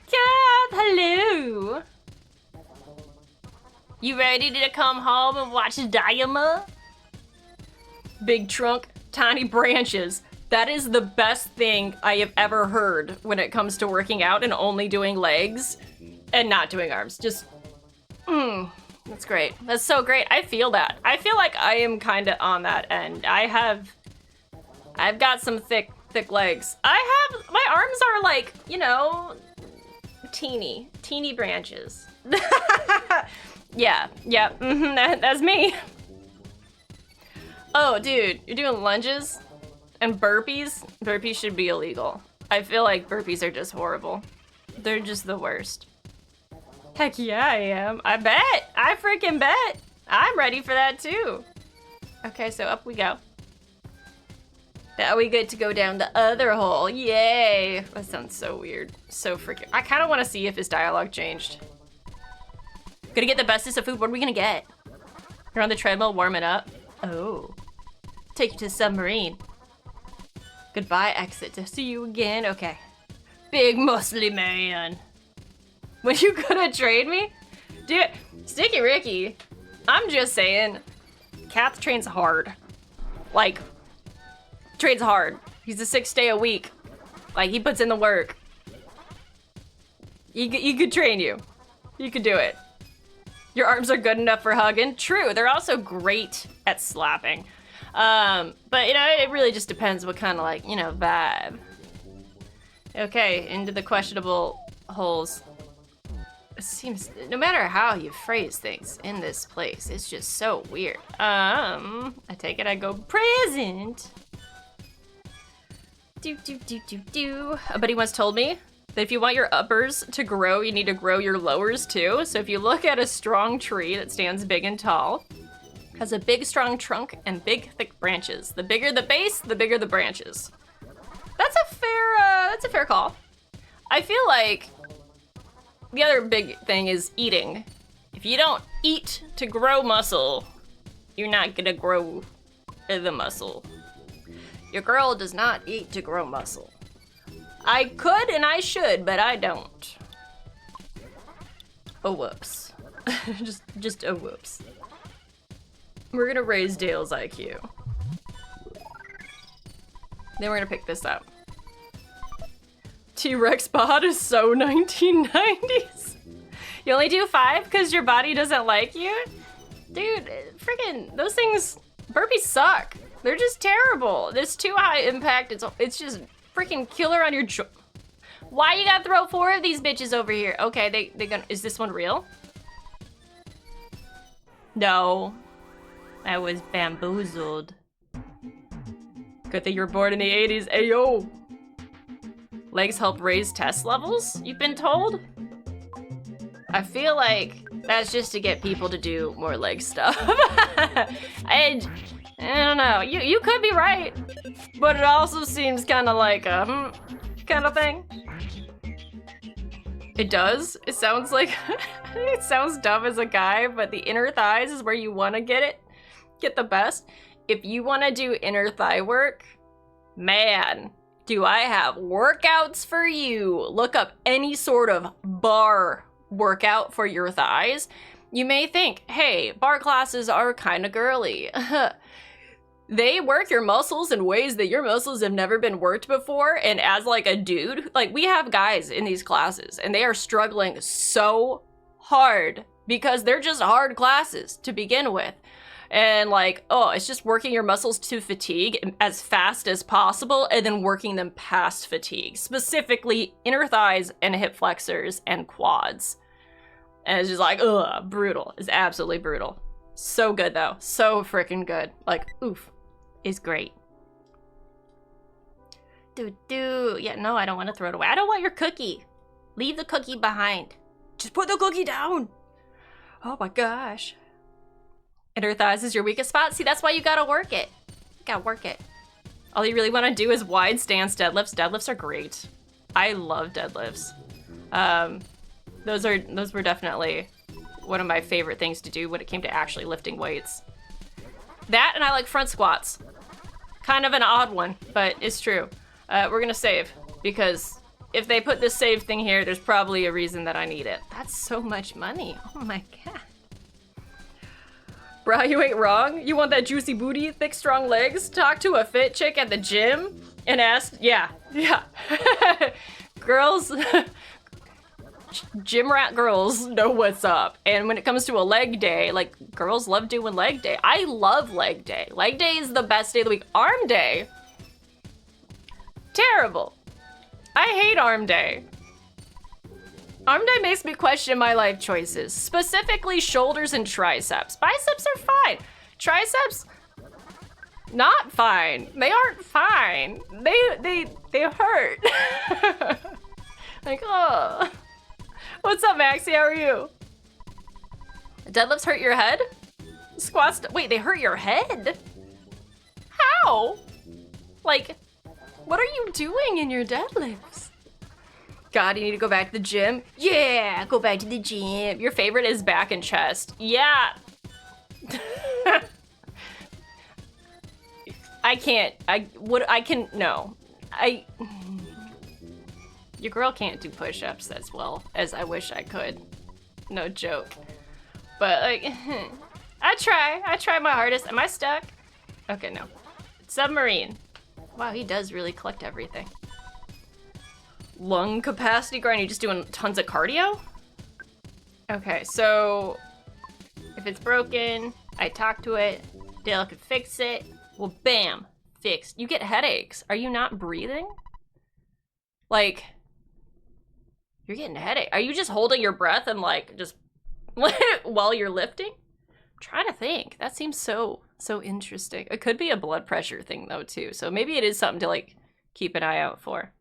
Cat, hello. You ready to come home and watch Diama? Big trunk, tiny branches. That is the best thing I have ever heard when it comes to working out and only doing legs and not doing arms. Just, that's great. That's so great. I feel that. I feel like I am kind of on that end. I've got some thick legs. My arms are like, you know, teeny branches. Yeah, that's me. Oh, dude, you're doing lunges and burpees? Burpees should be illegal. I feel like burpees are just horrible. They're just the worst. Heck yeah, I am. I bet. I freaking bet. I'm ready for that too. Okay, so up we go. Now we get to go down the other hole. Yay. That sounds so weird. So freaking... I kind of want to see if his dialogue changed. Gonna get the bestest of food. What are we gonna get? You're on the treadmill warming up. Oh. Take you to the submarine. Goodbye, exit. To see you again. Okay. Big muscly man. When you gonna trade me? Dude, Sticky Ricky, I'm just saying, Kath trains hard. Like, trains hard. He's a 6-day a week. Like, he puts in the work. He could train you. You could do it. Your arms are good enough for hugging. True, they're also great at slapping. But, you know, it really just depends what kind of, like, you know, vibe. Okay, into the questionable holes. It seems, no matter how you phrase things in this place, it's just so weird. I take it I go present. A buddy once told me that if you want your uppers to grow, you need to grow your lowers too. So if you look at a strong tree that stands big and tall, has a big strong trunk and big thick branches. The bigger the base, the bigger the branches. That's a fair call. I feel like the other big thing is eating. If you don't eat to grow muscle, you're not gonna grow the muscle. Your girl does not eat to grow muscle. I could and I should, but I don't. Oh, whoops. just a whoops. We're gonna raise Dale's IQ. Then we're gonna pick this up. T-Rex bod is so 1990s. You only do 5 because your body doesn't like you? Dude, freaking, those things, burpees suck. They're just terrible. It's too high impact. It's just freaking killer on your jaw. Why you gotta throw 4 of these bitches over here? Okay, they gonna, is this one real? No. I was bamboozled. Good thing you were born in the 80s. Ayo! Legs help raise test levels, you've been told? I feel like that's just to get people to do more leg stuff. I don't know. You could be right, but it also seems kind of like a kind of thing. It does. It sounds like it sounds dumb as a guy, but the inner thighs is where you want to get the best. If you want to do inner thigh work, man, do I have workouts for you. Look up any sort of bar workout for your thighs. You may think, hey, bar classes are kind of girly. They work your muscles in ways that your muscles have never been worked before. And as like a dude, like we have guys in these classes and they are struggling so hard because they're just hard classes to begin with. And like, oh, it's just working your muscles to fatigue as fast as possible and then working them past fatigue, specifically inner thighs and hip flexors and quads. And it's just like, ugh, brutal. It's absolutely brutal. So good though. So freaking good. Like, oof, is great. Yeah, no, I don't want to throw it away. I don't want your cookie. Leave the cookie behind. Just put the cookie down. Oh my gosh. Inner thighs is your weakest spot? See, that's why you gotta work it. You gotta work it. All you really want to do is wide stance deadlifts. Deadlifts are great. I love deadlifts. Those were definitely one of my favorite things to do when it came to actually lifting weights. That, and I like front squats. Kind of an odd one, but it's true. We're gonna save, because if they put this save thing here, there's probably a reason that I need it. That's so much money. Oh my god. Bro, you ain't wrong. You want that juicy booty, thick, strong legs? Talk to a fit chick at the gym and ask, yeah. Girls, gym rat girls know what's up. And when it comes to a leg day, like, girls love doing leg day. I love leg day. Leg day is the best day of the week. Arm day, terrible. I hate arm day. Arm day makes me question my life choices, specifically shoulders and triceps. Biceps are fine. Triceps, not fine. They aren't fine. They hurt. Like, oh. What's up, Maxie? How are you? Deadlifts hurt your head? Squats, wait, they hurt your head? How? Like, what are you doing in your deadlifts? God, you need to go back to the gym? Yeah, go back to the gym. Your favorite is back and chest. Yeah. Your girl can't do push-ups as well as I wish I could. No joke. But like, I try my hardest. Am I stuck? Okay, no. Submarine. Wow, he does really collect everything. Lung capacity grind, you're just doing tons of cardio? Okay, so if it's broken, I talk to it, Dale could fix it. Well, bam, fixed. You get headaches. Are you not breathing? Like, you're getting a headache. Are you just holding your breath and like just while you're lifting? I'm trying to think. That seems so interesting. It could be a blood pressure thing though too. So maybe it is something to like keep an eye out for.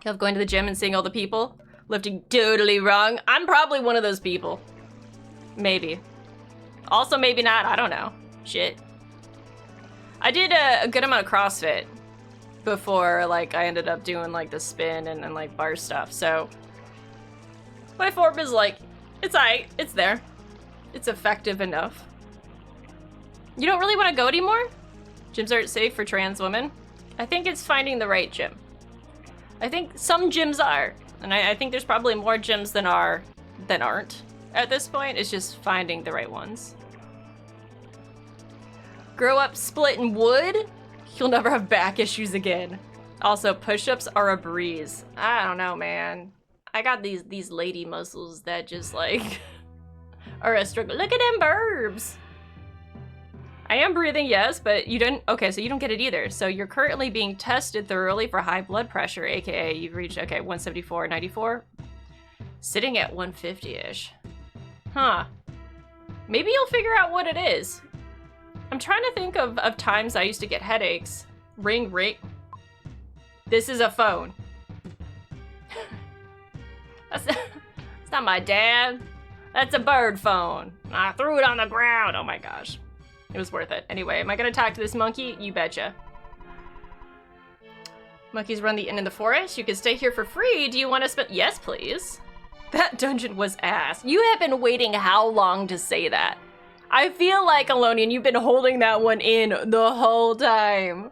Of going to the gym and seeing all the people lifting totally wrong. I'm probably one of those people. Maybe. Also, maybe not. I don't know. Shit. I did a good amount of CrossFit before, like, I ended up doing, like, the spin and like, bar stuff. So, my form is, like, it's aight. It's there. It's effective enough. You don't really want to go anymore? Gyms aren't safe for trans women? I think it's finding the right gym. I think some gyms are, and I think there's probably more gyms than aren't at this point. It's just finding the right ones. Grow up splitting wood? You'll never have back issues again. Also, push-ups are a breeze. I don't know, man. I got these lady muscles that just like are a struggle. Look at them burbs. I am breathing, yes, but you didn't. Okay, so you don't get it either. So you're currently being tested thoroughly for high blood pressure, aka you've reached, okay, 174/94. Sitting at 150-ish. Huh. Maybe you'll figure out what it is. I'm trying to think of times I used to get headaches. Ring. This is a phone. That's not my dad. That's a bird phone. I threw it on the ground. Oh my gosh. It was worth it. Anyway, am I gonna talk to this monkey? You betcha. Monkeys run the inn in the forest. You can stay here for free. Do you want to spend? Yes, please. That dungeon was ass. You have been waiting how long to say that? I feel like, Alonian, you've been holding that one in the whole time.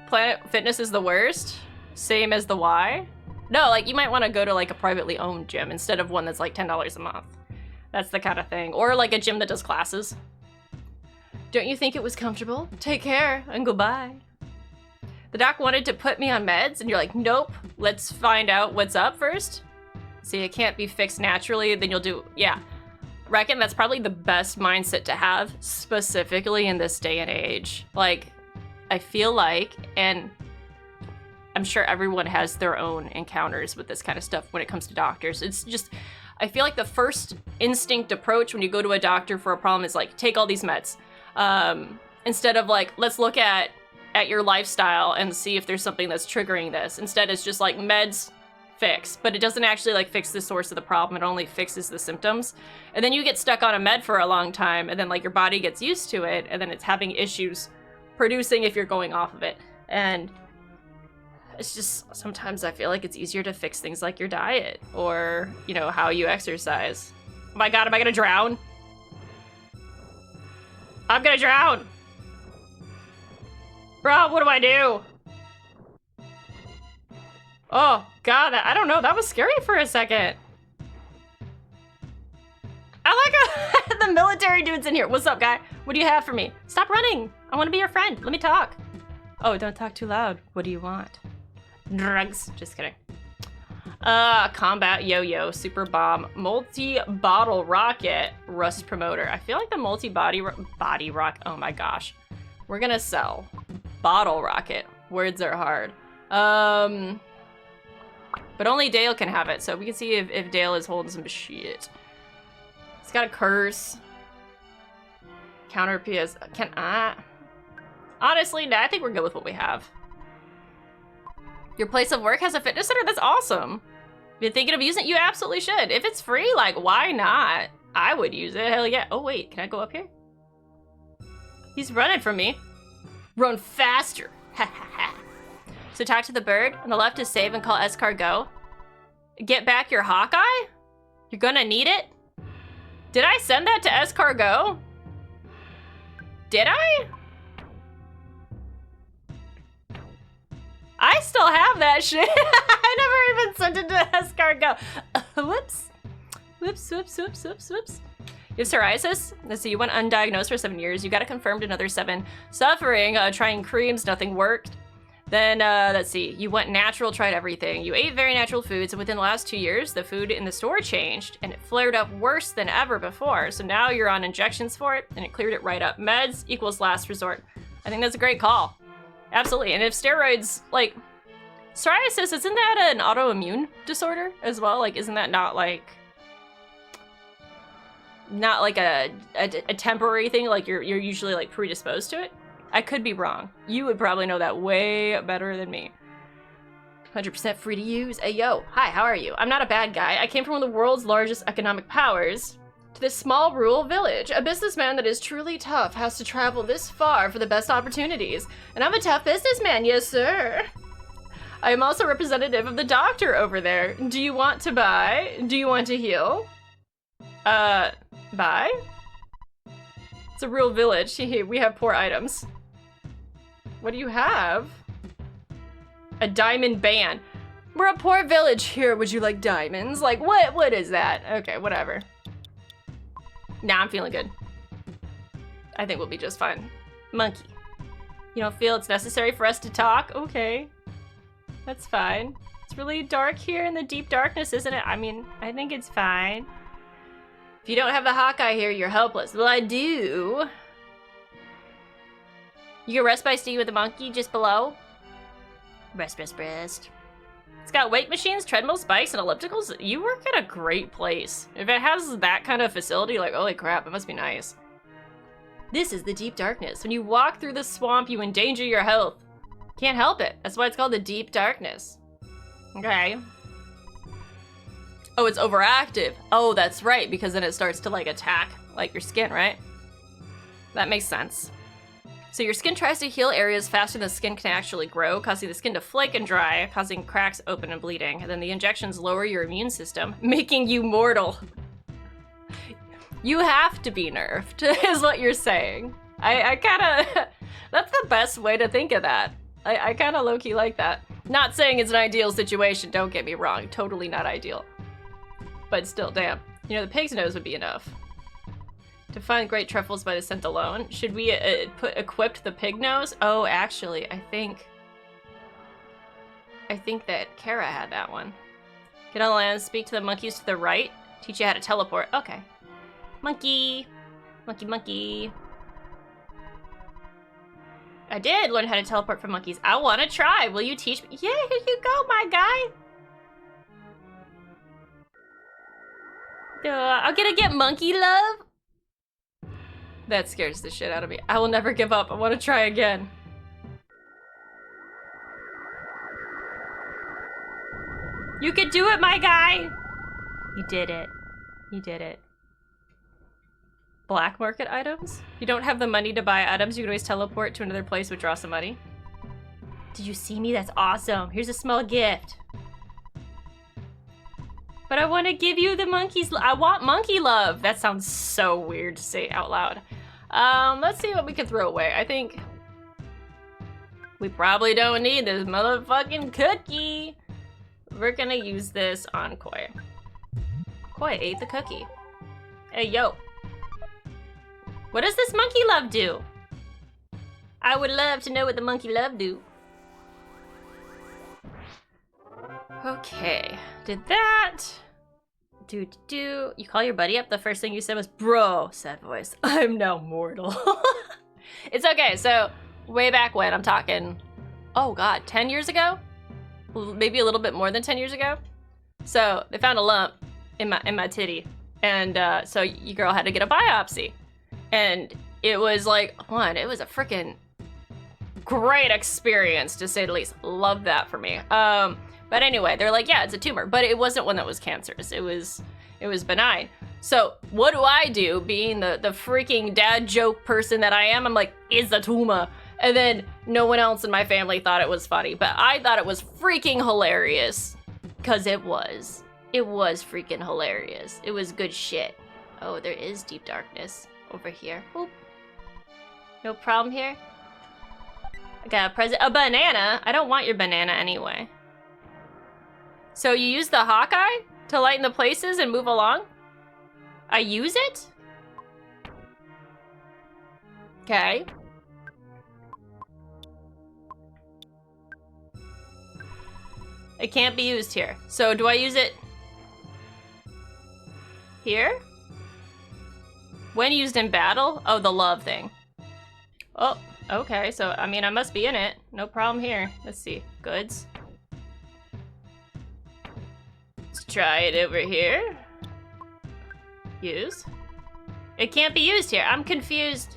Planet Fitness is the worst? Same as the Y? No, like, you might want to go to, like, a privately owned gym instead of one that's, like, $10 a month. That's the kind of thing. Or, like, a gym that does classes. Don't you think it was comfortable? Take care, and goodbye. The doc wanted to put me on meds, and you're like, nope, let's find out what's up first. See, it can't be fixed naturally, then you'll do, yeah. Reckon that's probably the best mindset to have, specifically in this day and age. Like, I feel like, and I'm sure everyone has their own encounters with this kind of stuff when it comes to doctors. It's just, I feel like the first instinct approach when you go to a doctor for a problem is like, take all these meds. Instead of like, let's look at your lifestyle and see if there's something that's triggering this. Instead, it's just like meds, fix, but it doesn't actually like fix the source of the problem. It only fixes the symptoms. And then you get stuck on a med for a long time, and then like your body gets used to it, and then it's having issues producing if you're going off of it. And It's just, sometimes I feel like it's easier to fix things like your diet or, you know, how you exercise. Oh my god, am I gonna drown? I'm gonna drown! Bro, what do I do? Oh god, I don't know, that was scary for a second. I like the military dude's in here. What's up, guy? What do you have for me? Stop running. I want to be your friend. Let me talk. Oh, don't talk too loud. What do you want? Drugs. Just kidding. Combat yo-yo, super bomb, multi-bottle rocket, rust promoter. I feel like the multi-body rock. Oh my gosh. We're gonna sell bottle rocket. Words are hard. But only Dale can have it, so we can see if Dale is holding some shit. It's got a curse. Counter PS. Can I? Honestly, no, I think we're good with what we have. Your place of work has a fitness center? That's awesome. If you're thinking of using it, you absolutely should. If it's free, like, why not? I would use it. Hell yeah. Oh, wait. Can I go up here? He's running from me. Run faster. Ha ha ha. So talk to the bird. On the left is save and call escargot. Get back your Hawkeye? You're gonna need it? Did I send that to escargot? Did I? I still have that shit. I never even sent it to escargot. Whoops. Whoops, whoops, whoops, whoops, whoops. You have psoriasis? Let's see, you went undiagnosed for 7 years. You got it confirmed another 7. Suffering, trying creams, nothing worked. Then, let's see, you went natural, tried everything. You ate very natural foods, and within the last 2 years, the food in the store changed, and it flared up worse than ever before. So now you're on injections for it, and it cleared it right up. Meds equals last resort. I think that's a great call. Absolutely, and if steroids, like, psoriasis, isn't that an autoimmune disorder as well? Like, isn't that not like a temporary thing? Like, you're usually, like, predisposed to it? I could be wrong. You would probably know that way better than me. 100% free to use. Hey, yo. Hi, how are you? I'm not a bad guy. I came from one of the world's largest economic powers to this small rural village. A businessman that is truly tough has to travel this far for the best opportunities. And I'm a tough businessman, yes, sir. I am also representative of the doctor over there. Do you want to buy? Do you want to heal? Buy? It's a rural village. We have poor items. What do you have? A diamond band. We're a poor village here. Would you like diamonds? Like, what is that? Okay, whatever. Nah, I'm feeling good. I think we'll be just fine. Monkey. You don't feel it's necessary for us to talk? Okay. That's fine. It's really dark here in the deep darkness, isn't it? I mean, I think it's fine. If you don't have the Hawkeye here, you're helpless. Well, I do. You can rest by staying with the monkey just below. Rest, rest, rest. It's got weight machines, treadmills, bikes, and ellipticals. You work at a great place. If it has that kind of facility, like, holy crap, it must be nice. This is the deep darkness. When you walk through the swamp, you endanger your health. Can't help it. That's why it's called the deep darkness. Okay. Oh, it's overactive. Oh, that's right, because then it starts to, like, attack, like, your skin, right? That makes sense. So your skin tries to heal areas faster than the skin can actually grow, causing the skin to flake and dry, causing cracks open and bleeding. And then the injections lower your immune system, making you mortal. You have to be nerfed, is what you're saying. I kinda... That's the best way to think of that. I kinda low-key like that. Not saying it's an ideal situation, don't get me wrong. Totally not ideal. But still, damn. You know, the pig's nose would be enough. To find great truffles by the scent alone. Should we equip the pig nose? Oh, actually, I think that Kara had that one. Get on land, speak to the monkeys to the right. Teach you how to teleport. Okay. Monkey. Monkey, monkey. I did learn how to teleport from monkeys. I want to try. Will you teach me? Yeah, here you go, my guy. I'm gonna get monkey love. That scares the shit out of me. I will never give up. I want to try again. You could do it, my guy! You did it. You did it. Black market items? You don't have the money to buy items, you can always teleport to another place, withdraw some money. Did you see me? That's awesome. Here's a small gift. But I want to give you the monkeys. I want monkey love. That sounds so weird to say out loud. Let's see what we can throw away. I think we probably don't need this motherfucking cookie. We're gonna use this on Koi. Koi ate the cookie. Hey, yo. What does this monkey love do? I would love to know what the monkey love do. Okay, did that. You call your buddy up? The first thing you said was, bro, sad voice. I'm now mortal. It's okay, so way back when, I'm talking, oh God, 10 years ago? Maybe a little bit more than 10 years ago. So they found a lump in my titty. And so your girl had to get a biopsy. And it was like, it was a freaking great experience, to say the least. Love that for me. But anyway, they're like, yeah, it's a tumor, but it wasn't one that was cancerous. It was benign. So what do I do, being the freaking dad joke person that I am? I'm like, it's a tumor. And then no one else in my family thought it was funny, but I thought it was freaking hilarious. Cause it was. It was freaking hilarious. It was good shit. Oh, there is deep darkness over here. Oop. No problem here. I got a present. A banana? I don't want your banana anyway. So you use the Hawkeye to lighten the places and move along? I use it? Okay. It can't be used here. So do I use it here? When used in battle? Oh, the love thing. Oh, okay. So, I mean, I must be in it. No problem here. Let's see. Goods. Let's try it over here. Use. It can't be used here. I'm confused.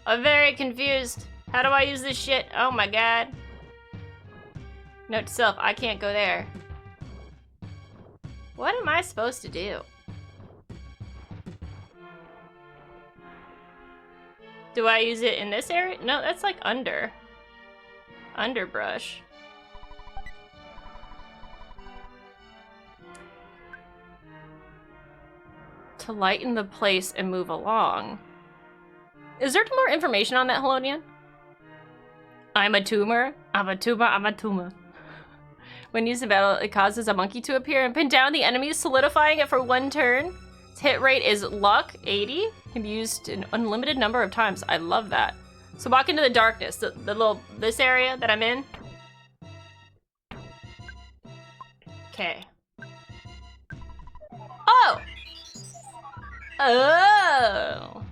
I'm very confused. How do I use this shit? Oh my god. Note to self, I can't go there. What am I supposed to do? Do I use it in this area? No, that's like under. Underbrush. To lighten the place and move along. Is there more information on that, Helonian? I'm a tumor. I'm a tumor. I'm a tumor. When used in battle, it causes a monkey to appear and pin down the enemy, solidifying it for 1 turn. Its hit rate is luck 80. Can be used an unlimited number of times. I love that. So walk into the darkness. The little, this area that I'm in. Okay. Oh! Oh!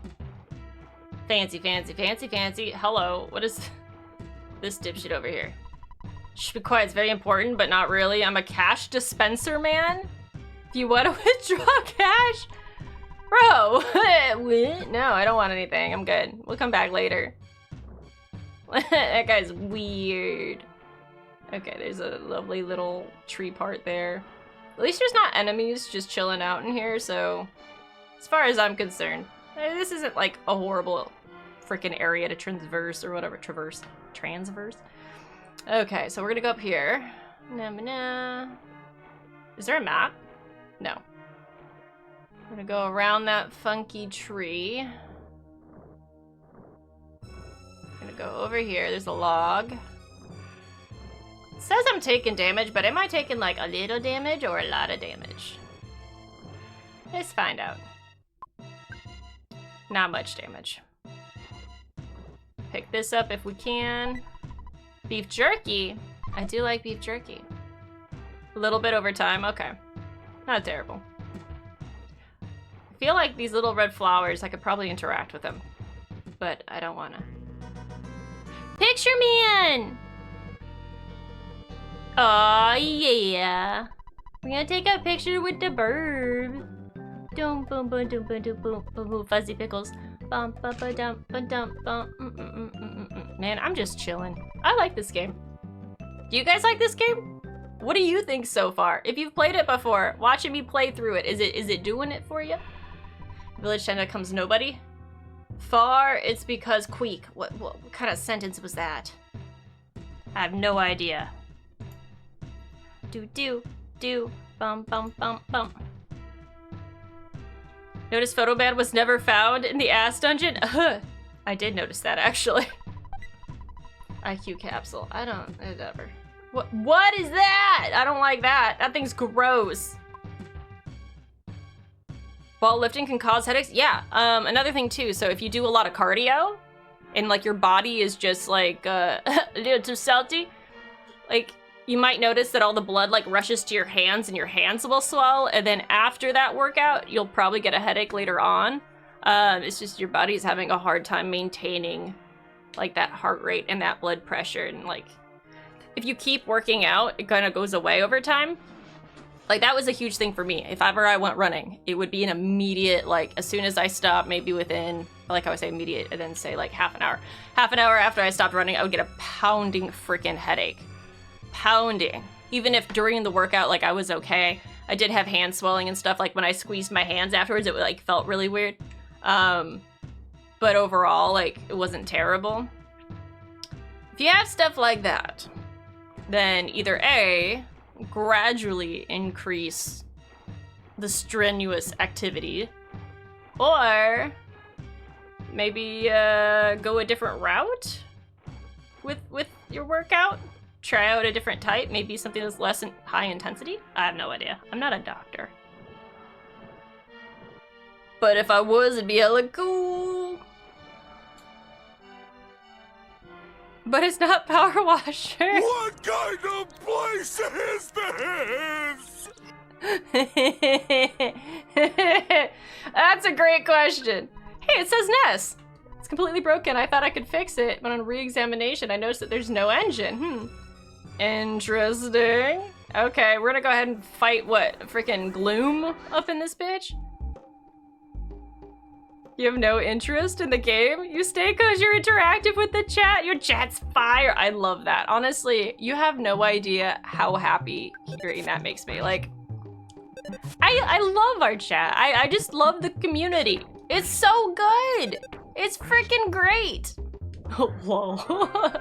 Fancy, fancy, fancy, fancy. Hello, what is this dipshit over here? Shh, be quiet, it's very important, but not really. I'm a cash dispenser man. If you want to withdraw cash, bro. No, I don't want anything. I'm good. We'll come back later. That guy's weird. Okay, there's a lovely little tree part there. At least there's not enemies just chilling out in here, so as far as I'm concerned, this isn't like a horrible freaking area to transverse or whatever. Transverse? Okay, so we're gonna go up here. Is there a map? No. We're gonna go around that funky tree. Gonna go over here. There's a log. It says I'm taking damage, but am I taking like a little damage or a lot of damage? Let's find out. Not much damage. Pick this up if we can. Beef jerky. I do like beef jerky. A little bit over time. Okay. Not terrible. I feel like these little red flowers, I could probably interact with them. But I don't want to. Picture man! Aw, yeah. We're gonna take a picture with the bird. Boom, boom, boom, boom, boom, boom, boom, boom, fuzzy pickles. Bum, bum, ba, dum, ba, dum, bum. Man, I'm just chilling. I like this game. Do you guys like this game? What do you think so far? If you've played it before, watching me play through it, is it doing it for you? Village Tenda comes nobody. Far, it's because queek. What kind of sentence was that? I have no idea. Do, bum, bum, bum, bum. Notice photoband was never found in the ass dungeon? I did notice that, actually. IQ capsule. I don't, whatever. What is that? I don't like that. That thing's gross. Ball lifting can cause headaches? Yeah, another thing too, so if you do a lot of cardio, and like your body is just like, a little too salty, like, you might notice that all the blood like rushes to your hands and your hands will swell, and then after that workout, you'll probably get a headache later on. It's just your body's having a hard time maintaining like that heart rate and that blood pressure, and like, if you keep working out, it kind of goes away over time. Like, that was a huge thing for me. If ever I went running, it would be an immediate, like, as soon as I stopped, maybe within, like I would say immediate, and then say like half an hour. Half an hour after I stopped running, I would get a pounding freaking headache. Pounding. Even if during the workout, like, I was okay. I did have hand swelling and stuff. Like, when I squeezed my hands afterwards, it like felt really weird. But overall, like, it wasn't terrible. If you have stuff like that, then either A, gradually increase the strenuous activity, or maybe go a different route with your workout. Try out a different type, maybe something that's less high intensity. I have no idea. I'm not a doctor. But if I was, it'd be hella cool. But it's not power washer. What kind of place is this? That's a great question. Hey, it says Ness. It's completely broken. I thought I could fix it, but on re-examination, I noticed that there's no engine. Interesting. Okay, we're gonna go ahead and fight what? Freaking Gloom up in this bitch? You have no interest in the game? You stay because you're interactive with the chat. Your chat's fire. I love that. Honestly, you have no idea how happy hearing that makes me. Like, I love our chat. I just love the community. It's so good. It's freaking great. Oh, whoa.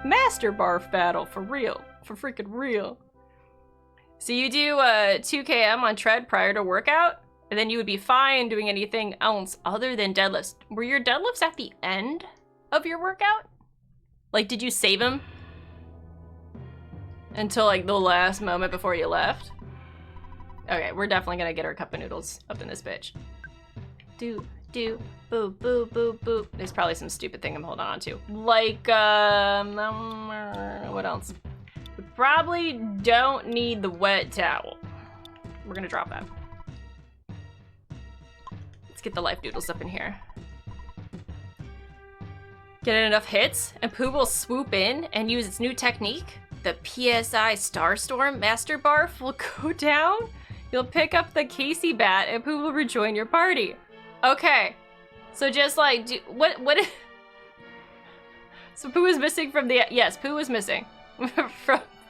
Master barf battle, for real. For freaking real. So you do 2 km on tread prior to workout? And then you would be fine doing anything else other than deadlifts. Were your deadlifts at the end of your workout? Like, did you save them until like the last moment before you left? Okay, we're definitely gonna get our cup of noodles up in this bitch. Do, boop, boop, boop, boop. There's probably some stupid thing I'm holding on to. Like, what else? We probably don't need the wet towel. We're gonna drop that. Let's get the life noodles up in here. Get enough hits, and Pooh will swoop in and use its new technique. The PSI Starstorm Master Barf will go down. You'll pick up the Casey bat, and Pooh will rejoin your party. Okay, so just like, what? So Pooh is missing from the, yes, Pooh is missing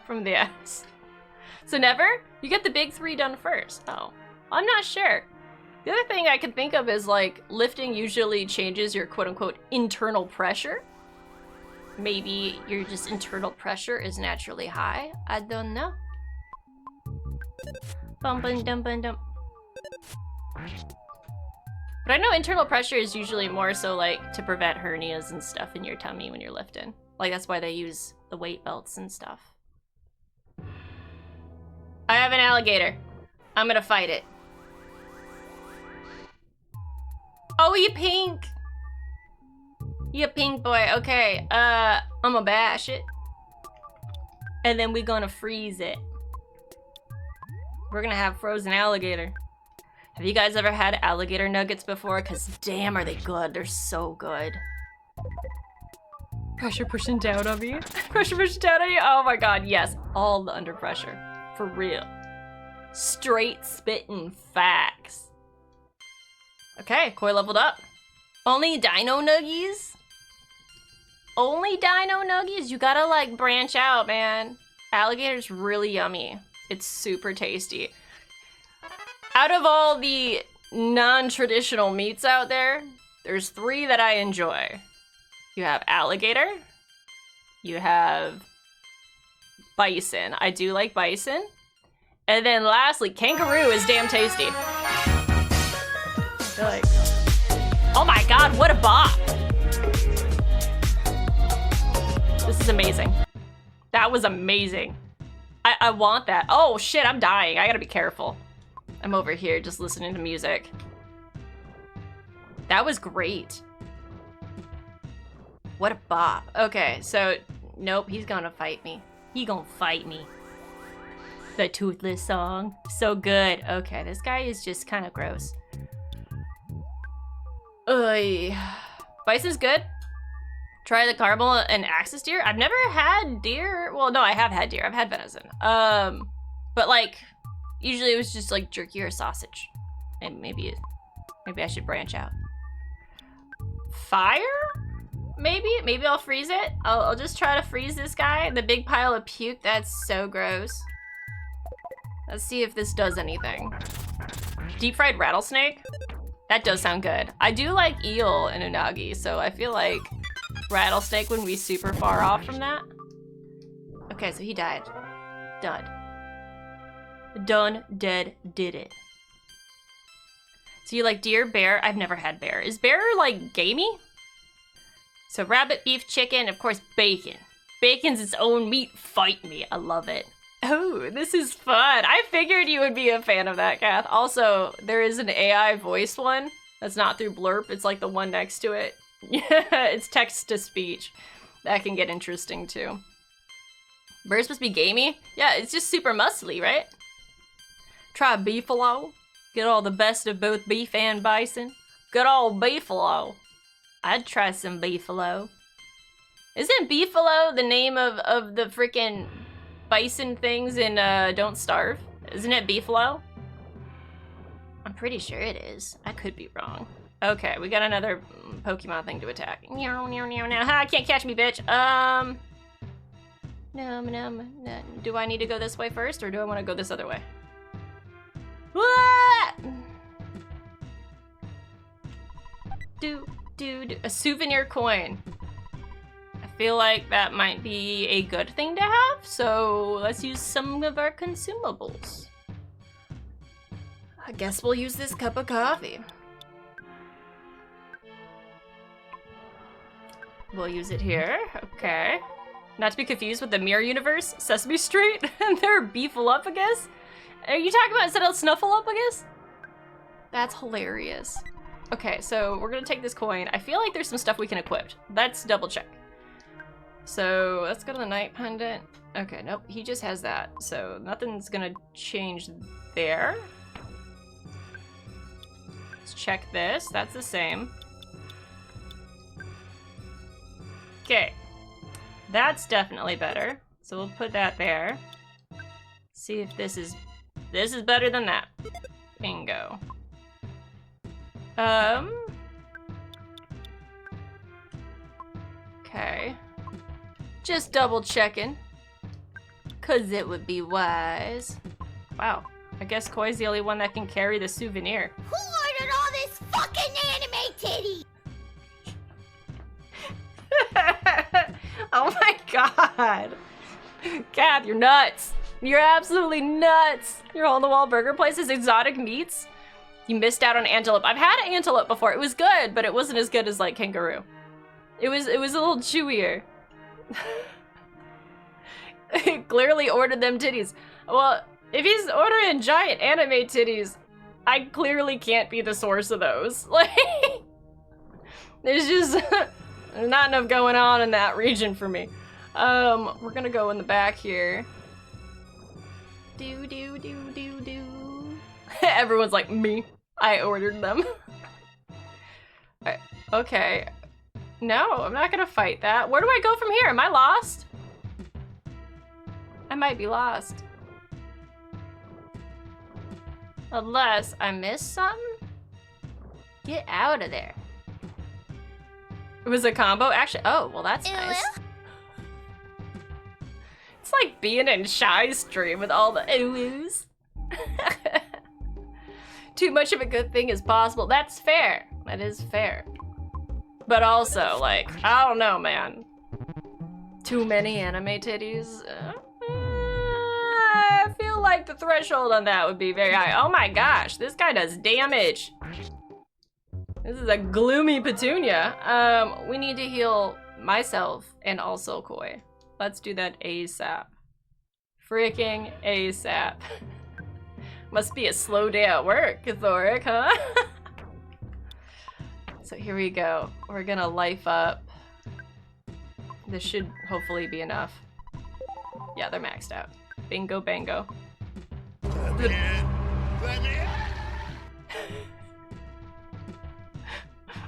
from the ass. So never? You get the big 3 done first. Oh, I'm not sure. The other thing I could think of is like lifting usually changes your quote unquote internal pressure. Maybe your just internal pressure is naturally high. I don't know. Bum bum dum bum dum. But I know internal pressure is usually more so like to prevent hernias and stuff in your tummy when you're lifting. Like that's why they use the weight belts and stuff. I have an alligator. I'm gonna fight it. Oh, you pink. You pink boy. Okay, I'ma bash it. And then we're gonna freeze it. We're gonna have frozen alligator. Have you guys ever had alligator nuggets before? Cause damn, are they good. They're so good. Pressure pushing down on me. Pressure pushing down on you. Oh my god, yes. All the under pressure. For real. Straight spitting facts. Okay, Koi leveled up. Only dino nuggies? Only dino nuggies? You gotta like branch out, man. Alligator's really yummy. It's super tasty. Out of all the non-traditional meats out there, There's 3 that I enjoy. You have alligator. You have bison. I do like bison. And then lastly, kangaroo is damn tasty. I feel like... Oh my god, what a bop! This is amazing. That was amazing. I want that. Oh shit, I'm dying. I gotta be careful. I'm over here just listening to music. That was great. What a bop. Okay, so, nope, he's gonna fight me. He gonna fight me. The Toothless song. So good. Okay, this guy is just kind of gross. Ugh. Bison's good. Try the caramel and axis deer. I've never had deer. Well, no, I have had deer. I've had venison. But like, usually it was just like jerky or sausage. And maybe I should branch out. Fire? Maybe I'll freeze it. I'll just try to freeze this guy. The big pile of puke. That's so gross. Let's see if this does anything. Deep fried rattlesnake? That does sound good. I do like eel in unagi, so I feel like rattlesnake wouldn't be super far off from that. Okay, so he died. Done. Done, dead, did it. So you like deer, bear? I've never had bear. Is bear like gamey? So rabbit, beef, chicken, of course bacon. Bacon's its own meat. Fight me. I love it. Oh, this is fun. I figured you would be a fan of that, Kath. Also, there is an AI voice one that's not through Blurp. It's like the one next to it. Yeah, it's text to speech. That can get interesting too. Bear's supposed to be gamey? Yeah, it's just super muscly, right? Try beefalo. Get all the best of both beef and bison. Good old beefalo. I'd try some beefalo. Isn't beefalo the name of the freaking bison things in Don't Starve? Isn't it beefalo? I'm pretty sure it is. I could be wrong. Okay, we got another Pokemon thing to attack. Meow, meow, meow, meow. Ha, can't catch me, bitch. No. Do I need to go this way first, or do I want to go this other way? What? A souvenir coin. I feel like that might be a good thing to have, so let's use some of our consumables. I guess we'll use this cup of coffee. We'll use it here, okay. Not to be confused with the Mirror Universe, Sesame Street, and their Beefalophagus? Are you talking about instead of Snuffleupagus? That's hilarious. Okay, so we're gonna take this coin. I feel like there's some stuff we can equip. Let's double check. So let's go to the Night Pendant. Okay, nope, he just has that. So nothing's gonna change there. Let's check this, that's the same. Okay, that's definitely better. So we'll put that there. See if this is better than that. Bingo. Okay. Just double checking. 'Cause it would be wise. Wow, I guess Koi's the only one that can carry the souvenir. Who ordered all this fucking anime titty? Oh my god. Kath, you're nuts. You're absolutely nuts. Your hole-in-the-wall burger places, exotic meats. You missed out on antelope. I've had antelope before. It was good, but it wasn't as good as like kangaroo. It was a little chewier. He clearly ordered them titties. Well, if he's ordering giant anime titties, I clearly can't be the source of those. Like, there's just not enough going on in that region for me. We're gonna go in the back here. Do. Everyone's like, me. I ordered them. Okay. No, I'm not gonna fight that. Where do I go from here? Am I lost? I might be lost. Unless I missed something? Get out of there. It was a combo? Actually, oh, well that's nice. It's like being in Shy's stream with all the oohs. Too much of a good thing is possible. That's fair. That is fair. But also, like, I don't know, man. Too many anime titties? I feel like the threshold on that would be very high. Oh my gosh, this guy does damage. This is a gloomy petunia. We need to heal myself and also Koi. Let's do that ASAP. Freaking ASAP. Must be a slow day at work, Thoric, huh? So here we go. We're gonna life up. This should hopefully be enough. Yeah, they're maxed out. Bingo bango. Let me in.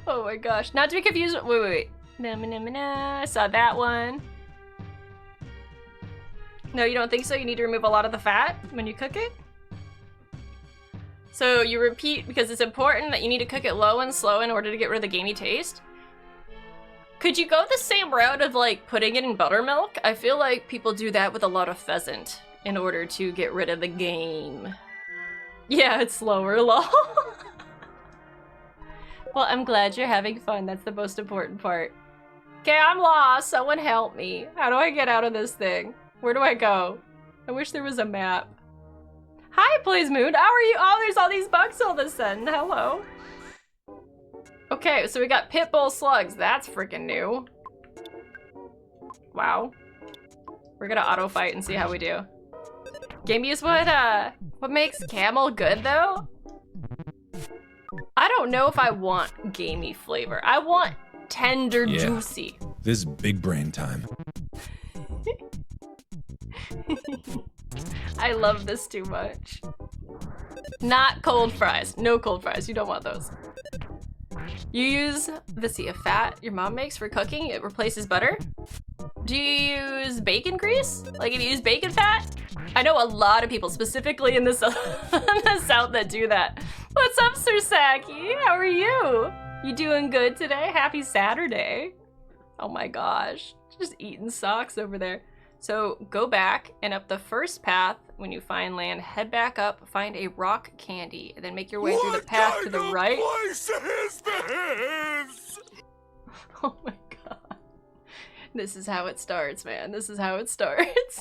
Oh my gosh. Not to be confused. Wait. I saw that one. No, you don't think so? You need to remove a lot of the fat when you cook it? So you repeat because it's important that you need to cook it low and slow in order to get rid of the gamey taste? Could you go the same route of like putting it in buttermilk? I feel like people do that with a lot of pheasant in order to get rid of the game. Yeah, it's slower, lol. Well, I'm glad you're having fun. That's the most important part. Okay, I'm lost. Someone help me. How do I get out of this thing? Where do I go? I wish there was a map. Hi, Blaze Moon. How are you? Oh, there's all these bugs all of a sudden. Hello. Okay, so we got Pitbull slugs. That's freaking new. Wow. We're gonna auto fight and see how we do. Gamey is what makes camel good though? I don't know if I want gamey flavor. I want tender, juicy. This is big brain time. I love this too much. Not cold fries. No cold fries. You don't want those. You use the sea of fat your mom makes for cooking. It replaces butter. Do you use bacon grease? Like if you use bacon fat? I know a lot of people, specifically in the South, that do that. What's up, Sir Saki? How are you? You doing good today? Happy Saturday. Oh my gosh. Just eating socks over there. So go back and up the first path. When you find land, head back up, find a rock candy, and then make your way through the path to the right. What place is this? Oh my god. This is how it starts, man. This is how it starts.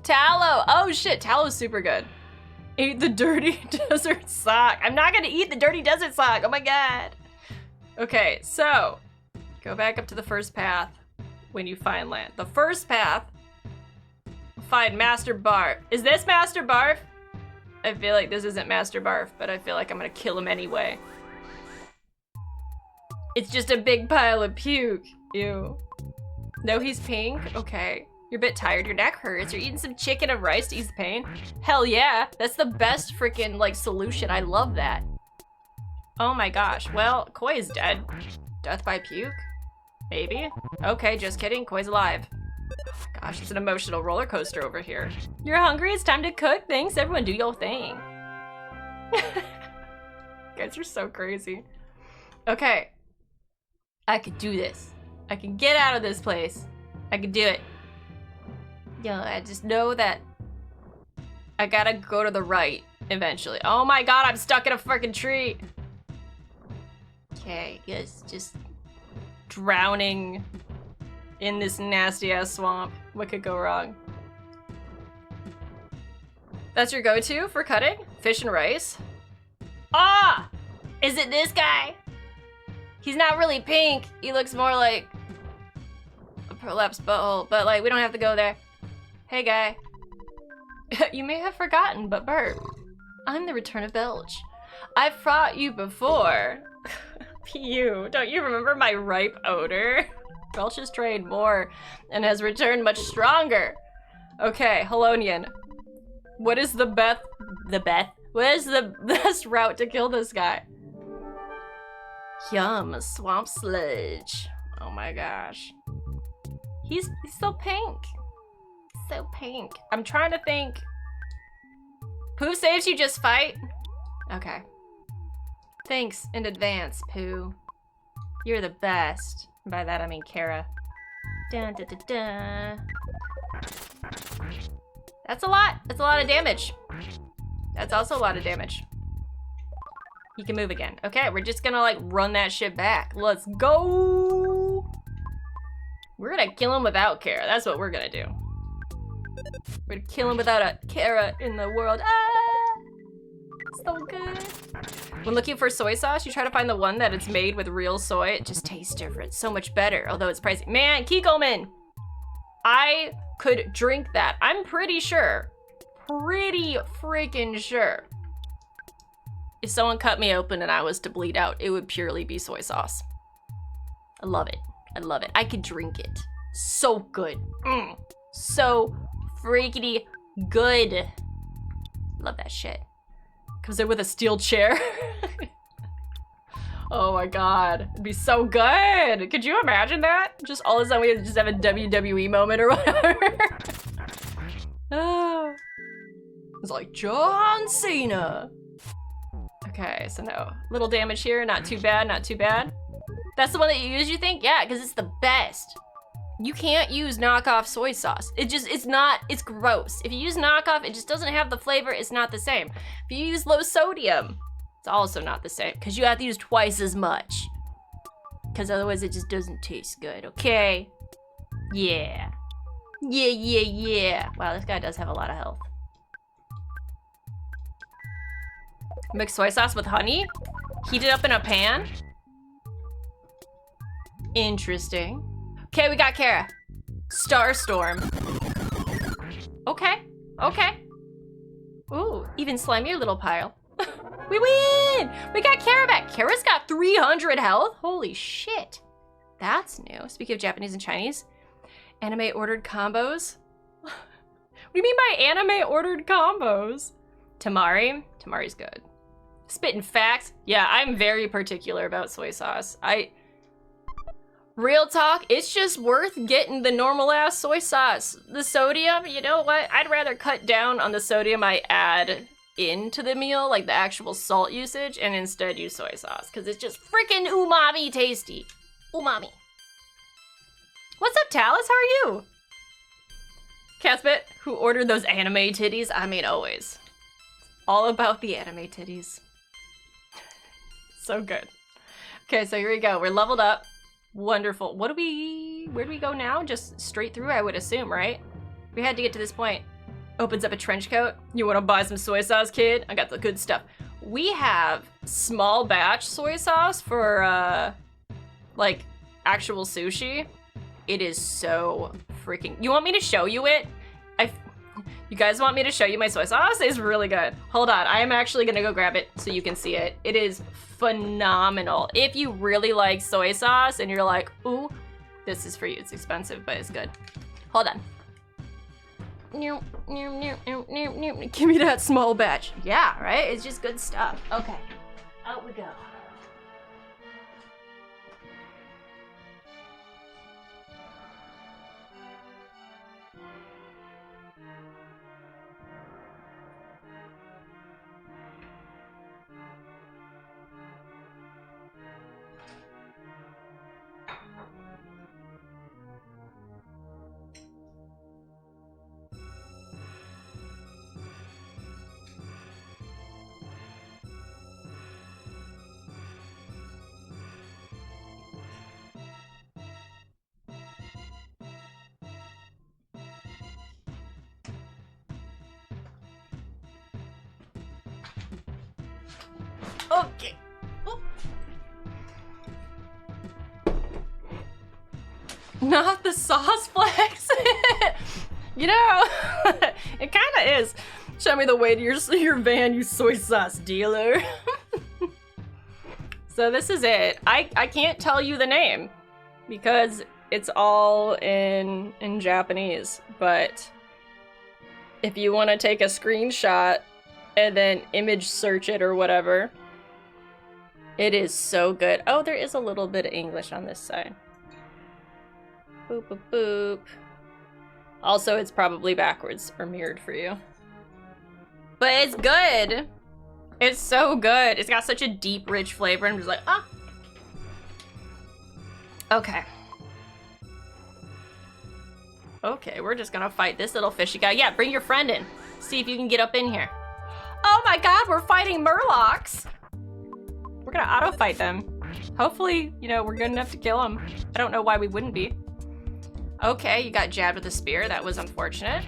Tallow! Oh shit, tallow's super good. Eat the dirty desert sock. I'm not gonna eat the dirty desert sock. Oh my god. Okay, so go back up to the first path when you find land. The first path, find Master Barf. Is this Master Barf? I feel like this isn't Master Barf, but I feel like I'm gonna kill him anyway. It's just a big pile of puke. Ew. No, he's pink? Okay. You're a bit tired, your neck hurts, you're eating some chicken and rice to ease the pain? Hell yeah, that's the best freaking like solution. I love that. Oh my gosh, well, Koi is dead. Death by puke? Maybe? Okay, just kidding, Koi's alive. Oh my gosh, it's an emotional roller coaster over here. You're hungry, it's time to cook. Thanks, everyone do your thing. You guys are so crazy. Okay. I could do this. I can get out of this place. I can do it. Yo, I just know that I gotta go to the right eventually. Oh my god, I'm stuck in a freaking tree. Okay, guess just drowning in this nasty ass swamp. What could go wrong? That's your go-to for cutting? Fish and rice? Ah! Is it this guy? He's not really pink. He looks more like a prolapsed butthole, but like we don't have to go there. Hey guy. You may have forgotten, but Bert, I'm the return of Belch. I've fought you before. Pew, don't you remember my ripe odor? Belch has trained more and has returned much stronger. Okay, Helonian. What is what is the best route to kill this guy? Yum, swamp sludge. Oh my gosh. He's so pink. So pink. I'm trying to think. Pooh saves you, just fight? Okay. Thanks in advance, Pooh. You're the best. By that I mean Kara. Dun, dun, dun, dun. That's a lot. That's a lot of damage. That's also a lot of damage. He can move again. Okay, we're just gonna like run that shit back. Let's go. We're gonna kill him without Kara. That's what we're gonna do. We're gonna kill him without a Kara in the world. Ah! So good. When looking for soy sauce, you try to find the one that it's made with real soy. It just tastes different. So much better, although it's pricey. Man, Kikoman! I could drink that. I'm pretty sure. Pretty freaking sure. If someone cut me open and I was to bleed out, it would purely be soy sauce. I love it. I love it. I could drink it. So good. So freaking good. Love that shit. Comes in with a steel chair. Oh my god. It'd be so good. Could you imagine that? Just all of a sudden we just have a WWE moment or whatever. It's like John Cena. Okay, so no. Little damage here. Not too bad, not too bad. That's the one that you use, you think? Yeah, because it's the best. You can't use knockoff soy sauce. It's gross. If you use knockoff, it just doesn't have the flavor. It's not the same. If you use low sodium, it's also not the same because you have to use twice as much. Because otherwise it just doesn't taste good, okay? Yeah. Yeah. Wow, this guy does have a lot of health. Mix soy sauce with honey? Heat it up in a pan? Interesting. Okay, we got Kara. Starstorm. Okay. Ooh, even slimier little pile. We win! We got Kara back. Kara's got 300 health? Holy shit. That's new. Speaking of Japanese and Chinese, anime ordered combos? What do you mean by anime ordered combos? Tamari? Tamari's good. Spitting facts? Yeah, I'm very particular about soy sauce. Real talk, it's just worth getting the normal ass soy sauce. The sodium, you know what? I'd rather cut down on the sodium I add into the meal, like the actual salt usage, and instead use soy sauce, because it's just freaking umami tasty. Umami. What's up, Talus? How are you? Catspit, who ordered those anime titties? I mean, always. All about the anime titties. So good. Okay, so here we go. We're leveled up. Wonderful. Where do we go now? Just straight through, I would assume, right? We had to get to this point. Opens up a trench coat. You want to buy some soy sauce, kid? I got the good stuff. We have small batch soy sauce for, like, actual sushi. It is so freaking... You want me to show you it? You guys want me to show you my soy sauce? It's really good. Hold on, I am actually gonna go grab it so you can see it. It is phenomenal. If you really like soy sauce and you're like, ooh, this is for you. It's expensive, but it's good. Hold on. Give me that small batch. Yeah, right? It's just good stuff. Okay, out we go. Okay. Oh. Not the sauce flex. You know, it kind of is. Show me the way to your van, you soy sauce dealer. So this is it. I can't tell you the name because it's all in Japanese, but if you want to take a screenshot and then image search it or whatever, it is so good. Oh, there is a little bit of English on this side. Boop, boop, boop. Also, it's probably backwards or mirrored for you. But it's good. It's so good. It's got such a deep, rich flavor. I'm just like, ah. Okay. Okay, we're just gonna fight this little fishy guy. Yeah, bring your friend in. See if you can get up in here. Oh my god, we're fighting Murlocs. We're gonna auto fight them. Hopefully, you know, we're good enough to kill them. I don't know why we wouldn't be. Okay, you got jabbed with a spear. That was unfortunate.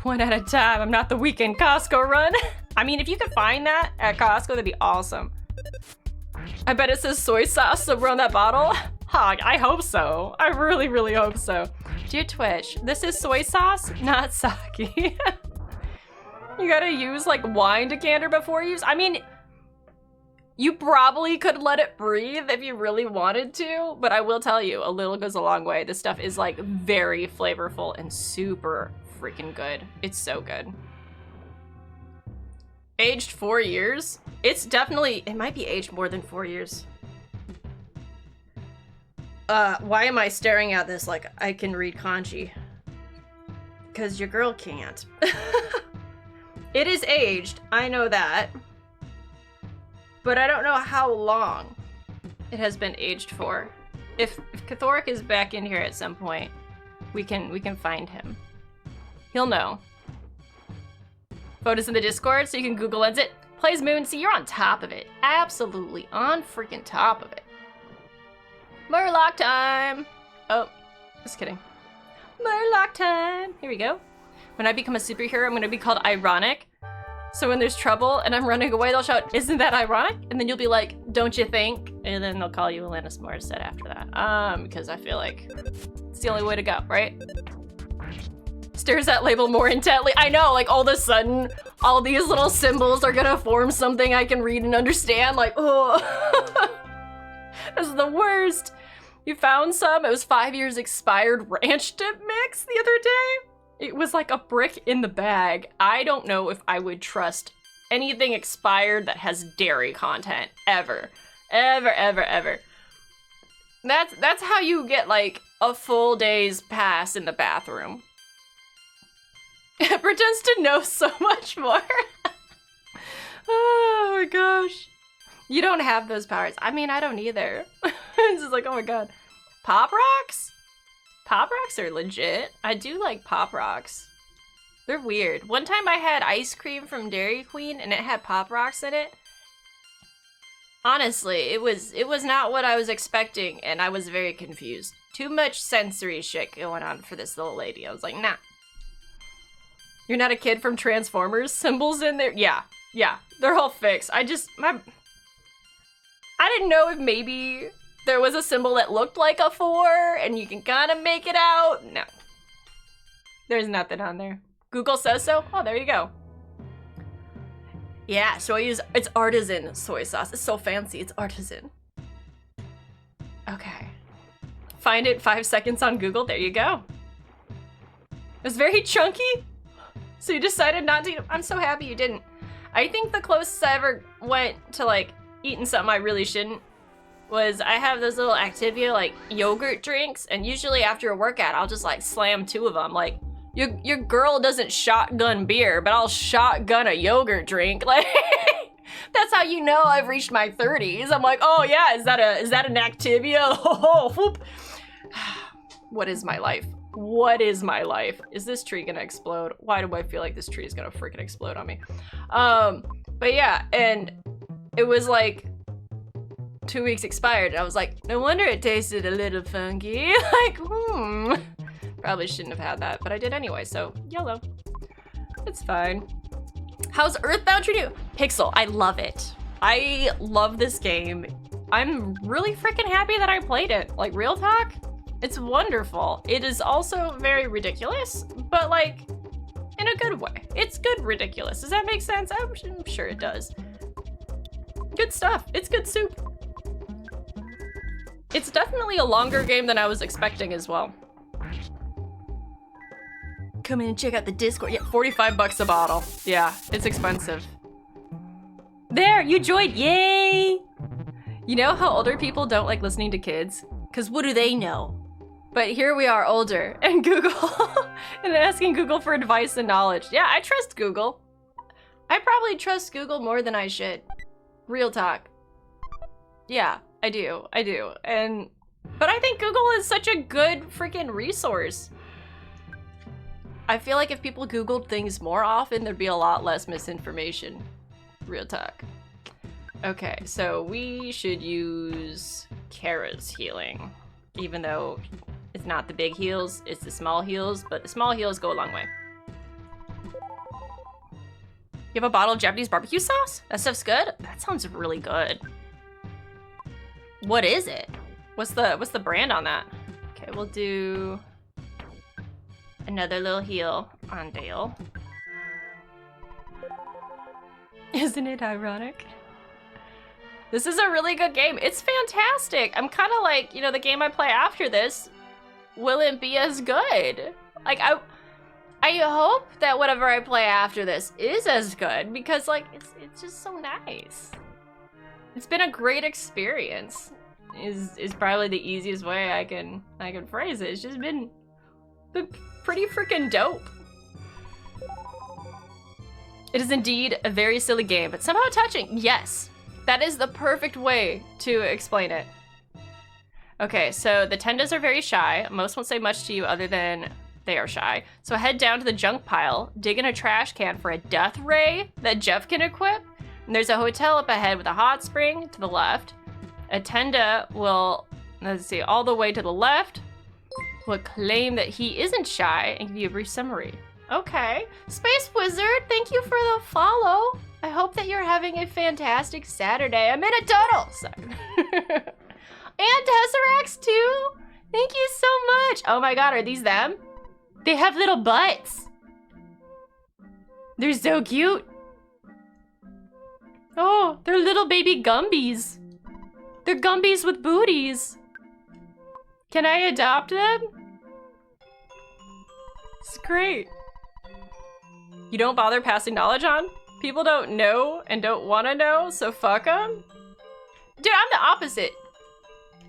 One at a time. I'm not the weekend Costco run. I mean, if you could find that at Costco, that'd be awesome. I bet it says soy sauce somewhere on that bottle. Hog, I hope so. I really, really hope so. Dear Twitch, this is soy sauce, not sake. You gotta use like wine decanter before use. I mean, you probably could let it breathe if you really wanted to, but I will tell you, a little goes a long way. This stuff is like very flavorful and super freaking good. It's so good. Aged 4 years? It's definitely, it might be aged more than 4 years. Why am I staring at this like I can read kanji? Because your girl can't. It is aged, I know that. But I don't know how long it has been aged for. If Cathoric is back in here at some point, we can find him. He'll know. Photos in the Discord so you can Google Lens it. Plays Moon, see, you're on top of it. Absolutely on freaking top of it. Murloc time! Oh, just kidding. Murloc time! Here we go. When I become a superhero, I'm gonna be called Ironic. So when there's trouble and I'm running away, they'll shout, "Isn't that ironic?" And then you'll be like, "Don't you think?" And then they'll call you Alanis Morissette after that. Because I feel like it's the only way to go, right? Stares at label more intently. I know, like all of a sudden, all these little symbols are gonna form something I can read and understand. Like, oh, this is the worst. You found some. It was 5 years expired ranch dip mix the other day. It was like a brick in the bag. I don't know if I would trust anything expired that has dairy content ever. Ever, ever, ever. That's how you get like a full day's pass in the bathroom. It pretends to know so much more. Oh my gosh. You don't have those powers. I mean, I don't either. It's just like, oh my god. Pop Rocks? Pop Rocks are legit. I do like Pop Rocks. They're weird. One time I had ice cream from Dairy Queen and it had Pop Rocks in it. Honestly, it was not what I was expecting and I was very confused. Too much sensory shit going on for this little lady. I was like, nah. You're not a kid from Transformers? Symbols in there? Yeah, they're all fixed. I didn't know if maybe there was a symbol that looked like a 4 and you can kind of make it out. No. There's nothing on there. Google says so? Oh, there you go. Yeah, so I use, it's artisan soy sauce. It's so fancy, it's artisan. Okay. Find it 5 seconds on Google, there you go. It was very chunky, so you decided not to eat it. I'm so happy you didn't. I think the closest I ever went to like eating something I really shouldn't was I have those little Activia like yogurt drinks, and usually after a workout I'll just like slam 2 of them. Like your girl doesn't shotgun beer, but I'll shotgun a yogurt drink. Like that's how you know I've reached my 30s. I'm like, oh yeah, is that an Activia? Oh, whoop. What is my life? What is my life? Is this tree gonna explode? Why do I feel like this tree is gonna freaking explode on me? But yeah, and it was like 2 weeks expired. I was like, no wonder it tasted a little funky. Like, probably shouldn't have had that, but I did anyway, so YOLO. It's fine. How's EarthBound treating you? Pixel, I love it. I love this game. I'm really freaking happy that I played it. Like, real talk, it's wonderful. It is also very ridiculous, but like, in a good way. It's good ridiculous. Does that make sense? I'm sure it does. Good stuff. It's good soup. It's definitely a longer game than I was expecting as well. Come in and check out the Discord. Yeah, 45 bucks a bottle. Yeah, it's expensive. There, you joined, yay! You know how older people don't like listening to kids? Cause what do they know? But here we are older and Google, and asking Google for advice and knowledge. Yeah, I trust Google. I probably trust Google more than I should. Real talk. Yeah, I do. But I think Google is such a good freaking resource. I feel like if people Googled things more often, there'd be a lot less misinformation. Real talk. Okay, so we should use Kara's healing. Even though it's not the big heals, it's the small heals, but the small heals go a long way. You have a bottle of Japanese barbecue sauce? That stuff's good? That sounds really good. What is it? What's the brand on that? Okay, we'll do another little heal on Dale. Isn't it ironic? This is a really good game. It's fantastic. I'm kind of like, you know, the game I play after this, will it be as good? Like, I hope that whatever I play after this is as good because, like, it's just so nice. It's been a great experience. Is probably the easiest way I can phrase it. It's just been pretty freaking dope. It is indeed a very silly game, but somehow touching. Yes, that is the perfect way to explain it. Okay, so the Tendas are very shy. Most won't say much to you other than they are shy. So head down to the junk pile, dig in a trash can for a death ray that Jeff can equip. And there's a hotel up ahead with a hot spring to the left. A Tenda will, let's see, all the way to the left, will claim that he isn't shy and give you a brief summary. Okay. Space Wizard, thank you for the follow. I hope that you're having a fantastic Saturday. I'm in a tunnel. And Tesseract too. Thank you so much. Oh my god, are these them? They have little butts. They're so cute. Oh, they're little baby Gumbies. They're Gumbies with booties. Can I adopt them? It's great. You don't bother passing knowledge on? People don't know and don't want to know, so fuck them? Dude, I'm the opposite.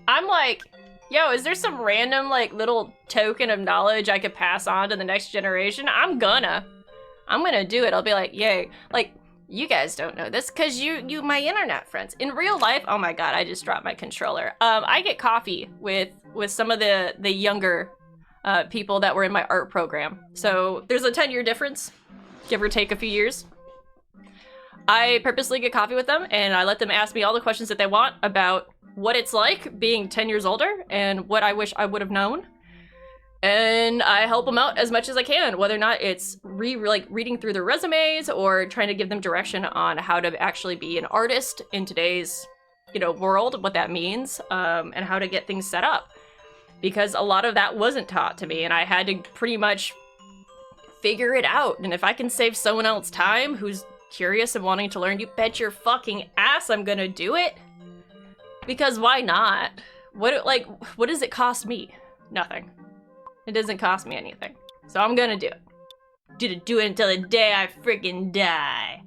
I'm like, yo, is there some random, like, little token of knowledge I could pass on to the next generation? I'm gonna do it. I'll be like, yay. Like, you guys don't know this because you my internet friends. In real life, oh my god, I just dropped my controller. I get coffee with some of the younger people that were in my art program. So there's a 10-year difference, give or take a few years. I purposely get coffee with them and I let them ask me all the questions that they want about what it's like being 10 years older and what I wish I would have known. And I help them out as much as I can, whether or not it's reading through their resumes or trying to give them direction on how to actually be an artist in today's, you know, world, what that means, and how to get things set up. Because a lot of that wasn't taught to me and I had to pretty much figure it out. And if I can save someone else time who's curious and wanting to learn, you bet your fucking ass I'm gonna do it. Because why not? What does it cost me? Nothing. It doesn't cost me anything. So I'm gonna do it. Do it until the day I freaking die.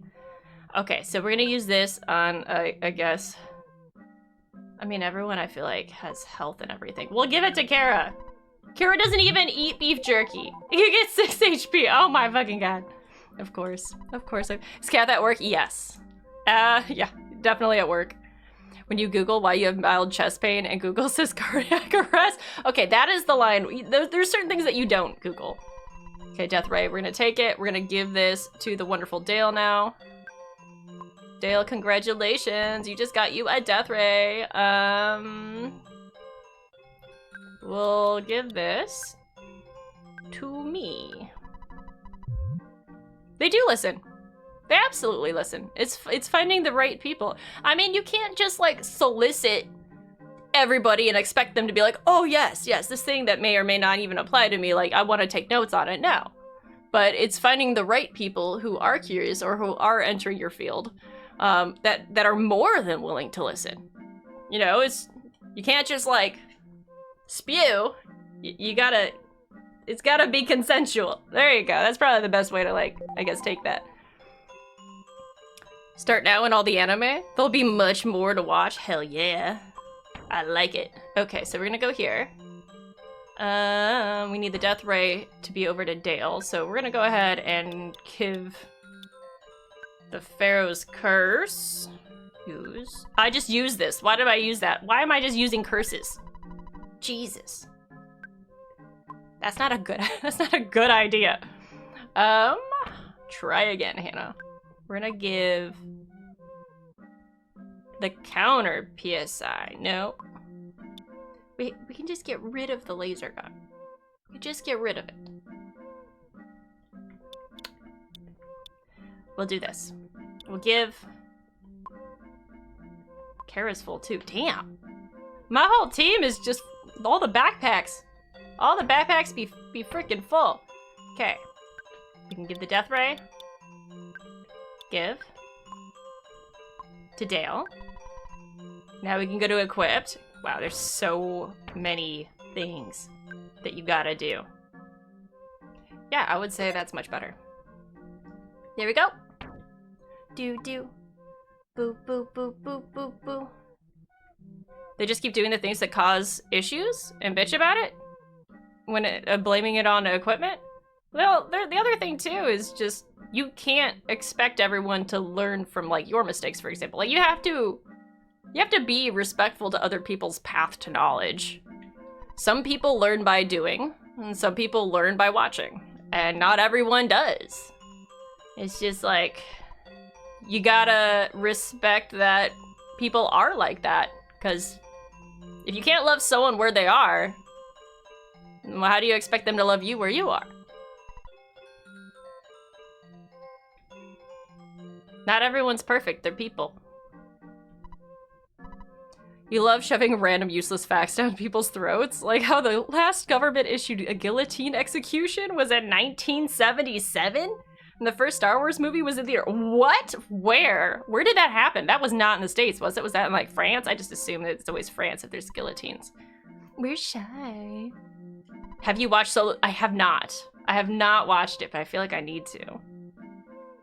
Okay, so we're gonna use this on, I guess. I mean, everyone I feel like has health and everything. We'll give it to Kara. Kara doesn't even eat beef jerky. You get 6 HP. Oh my fucking god. Of course. Of course. Is Kat at work? Yes. Yeah, definitely at work. When you Google why you have mild chest pain and Google says cardiac arrest. Okay, that is the line. There's certain things that you don't Google. Okay, Death Ray, we're gonna take it. We're gonna give this to the wonderful Dale now. Dale, congratulations. You just got you a Death Ray. We'll give this to me. They do listen. They absolutely listen. It's finding the right people. I mean, you can't just like solicit everybody and expect them to be like, oh yes, this thing that may or may not even apply to me, like I want to take notes on it now. But it's finding the right people who are curious or who are entering your field that are more than willing to listen. You know, you can't just like spew. It's gotta be consensual. There you go. That's probably the best way to like, I guess, take that. Start now in all the anime. There'll be much more to watch. Hell yeah. I like it. Okay, so we're gonna go here. We need the Death Ray to be over to Dale, so we're gonna go ahead and give the Pharaoh's Curse. Use. I just used this. Why did I use that? Why am I just using curses? Jesus. That's not a good idea. Try again, Hannah. We're gonna give the counter PSI. No. We can just get rid of the laser gun. We just get rid of it. We'll do this. We'll give... Kara's full too. Damn. My whole team is just all the backpacks. All the backpacks be freaking full. Okay. We can give the death ray. Give. To Dale. Now we can go to equipped. Wow, there's so many things that you gotta do. Yeah, I would say that's much better. There we go. Do do. Boo boo boo boo boo boo. They just keep doing the things that cause issues and bitch about it when blaming it on equipment. Well, the other thing too is just you can't expect everyone to learn from like your mistakes, for example. Like you have to be respectful to other people's path to knowledge. Some people learn by doing, and some people learn by watching, and not everyone does. It's just like you gotta respect that people are like that, because if you can't love someone where they are, well, how do you expect them to love you where you are? Not everyone's perfect, they're people. You love shoving random useless facts down people's throats, like how the last government-issued a guillotine execution was in 1977? And the first Star Wars movie was in the... What? Where? Where did that happen? That was not in the States, was it? Was that in, like, France? I just assume that it's always France if there's guillotines. We're shy. Have you watched Solo? I have not. I have not watched it, but I feel like I need to.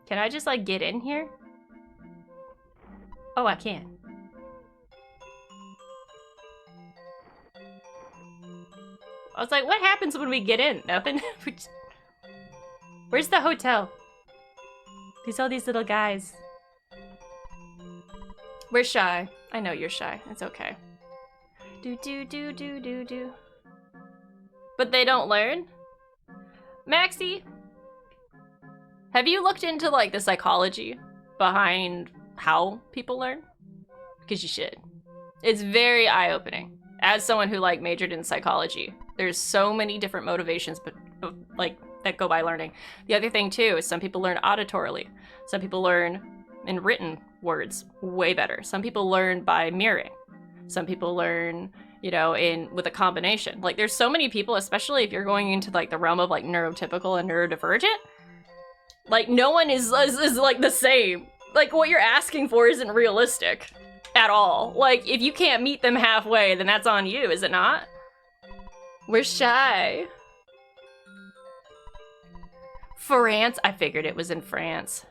Can I just, like, get in here? Oh, I can. I was like, what happens when we get in? Nothing? Where's the hotel? There's all these little guys. We're shy. I know you're shy. It's okay. Do do do do do do. But they don't learn? Maxie, have you looked into like the psychology behind how people learn? Because you should. It's very eye-opening. As someone who like majored in psychology, there's so many different motivations, but like that go by learning. The other thing too is some people learn auditorily. Some people learn in written words way better. Some people learn by mirroring. Some people learn, you know, with a combination. Like there's so many people, especially if you're going into like the realm of like neurotypical and neurodivergent, like no one is like the same. Like what you're asking for isn't realistic at all. Like if you can't meet them halfway, then that's on you, is it not? We're shy. France? I figured it was in France.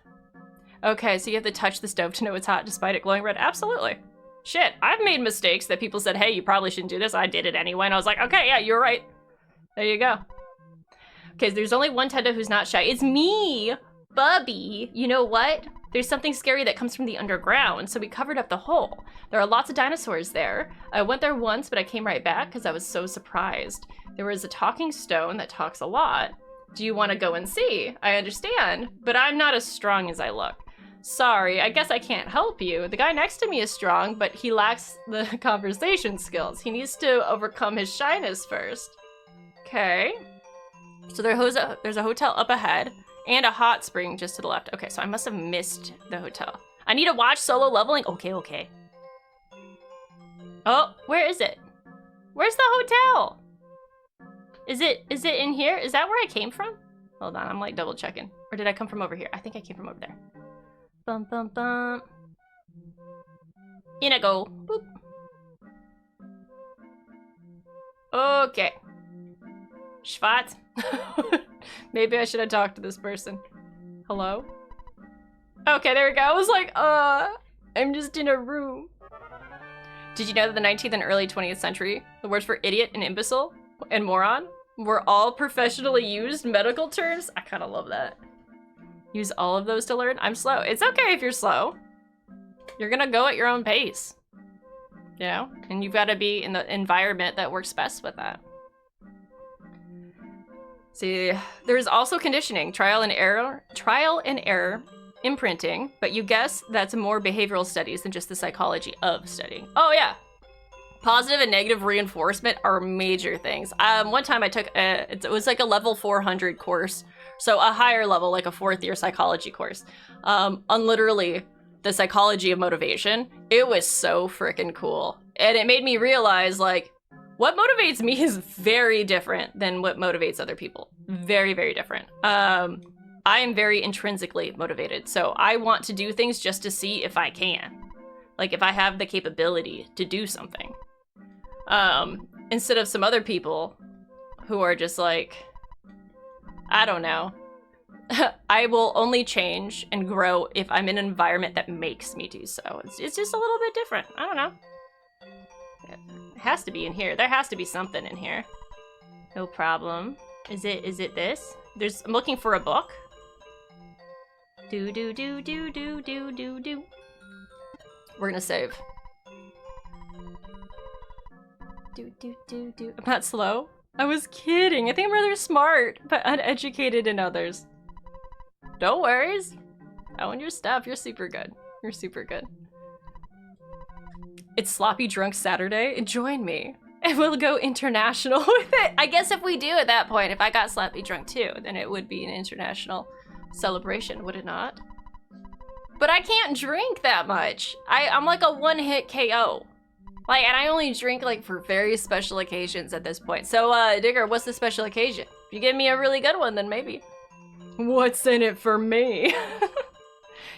Okay, so you have to touch the stove to know it's hot despite it glowing red? Absolutely. Shit, I've made mistakes that people said, hey, you probably shouldn't do this. I did it anyway, and I was like, okay, yeah, you're right. There you go. Okay, there's only one Tenda who's not shy. It's me, Bubby. You know what? There's something scary that comes from the underground, so we covered up the hole. There are lots of dinosaurs there. I went there once, but I came right back because I was so surprised. There was a talking stone that talks a lot. Do you want to go and see? I understand, but I'm not as strong as I look. Sorry, I guess I can't help you. The guy next to me is strong, but he lacks the conversation skills. He needs to overcome his shyness first. Okay. So there's a hotel up ahead. And a hot spring just to the left. Okay, so I must have missed the hotel. I need to watch Solo Leveling? Okay. Oh, where is it? Where's the hotel? Is it in here? Is that where I came from? Hold on, I'm like double checking. Or did I come from over here? I think I came from over there. Bum, bum, bum. In I go. Boop. Okay. Schwarz. Maybe I should have talked to this person. Hello? Okay, there we go. I was like, I'm just in a room. Did you know that the 19th and early 20th century, the words for idiot and imbecile and moron were all professionally used medical terms? I kind of love that. Use all of those to learn. I'm slow. It's okay if you're slow. You're gonna go at your own pace. You know? And you've got to be in the environment that works best with that. See, there is also conditioning, trial and error, imprinting, but you guess that's more behavioral studies than just the psychology of studying. Oh yeah. Positive and negative reinforcement are major things. One time I took it was like a level 400 course, so a higher level, like a 4th year psychology course, on literally the psychology of motivation. It was so freaking cool, and it made me realize like what motivates me is very different than what motivates other people. Very, very different. I am very intrinsically motivated, so I want to do things just to see if I can, like if I have the capability to do something. Instead of some other people who are just like, I don't know. I will only change and grow if I'm in an environment that makes me do so. It's just a little bit different. I don't know. It has to be in here. There has to be something in here. No problem. Is it this? I'm looking for a book. Do. We're gonna save. Do. I'm not slow. I was kidding. I think I'm rather smart, but uneducated in others. No worries. Own your stuff. You're super good. You're super good. It's Sloppy Drunk Saturday. Join me. And we'll go international with it. I guess if we do at that point, if I got sloppy drunk too, then it would be an international celebration, would it not? But I can't drink that much. I'm like a one-hit KO. Like, and I only drink like for very special occasions at this point. So, Digger, what's the special occasion? If you give me a really good one, then maybe. What's in it for me?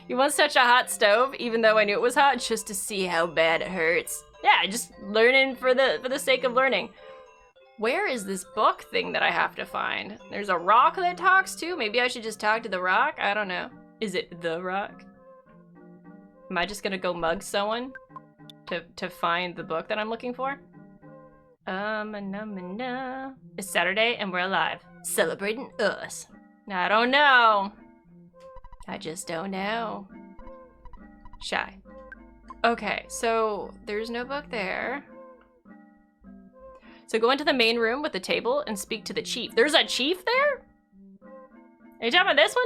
You once touched a hot stove, even though I knew it was hot, just to see how bad it hurts. Yeah, just learning for the sake of learning. Where is this book thing that I have to find? There's a rock that talks too. Maybe I should just talk to the rock? I don't know. Is it the rock? Am I just gonna go mug someone to find the book that I'm looking for? It's Saturday and we're alive. Celebrating us. I don't know. I just don't know. Shy. Okay, so there's no book there. So go into the main room with the table and speak to the chief. There's a chief there? Are you talking about this one?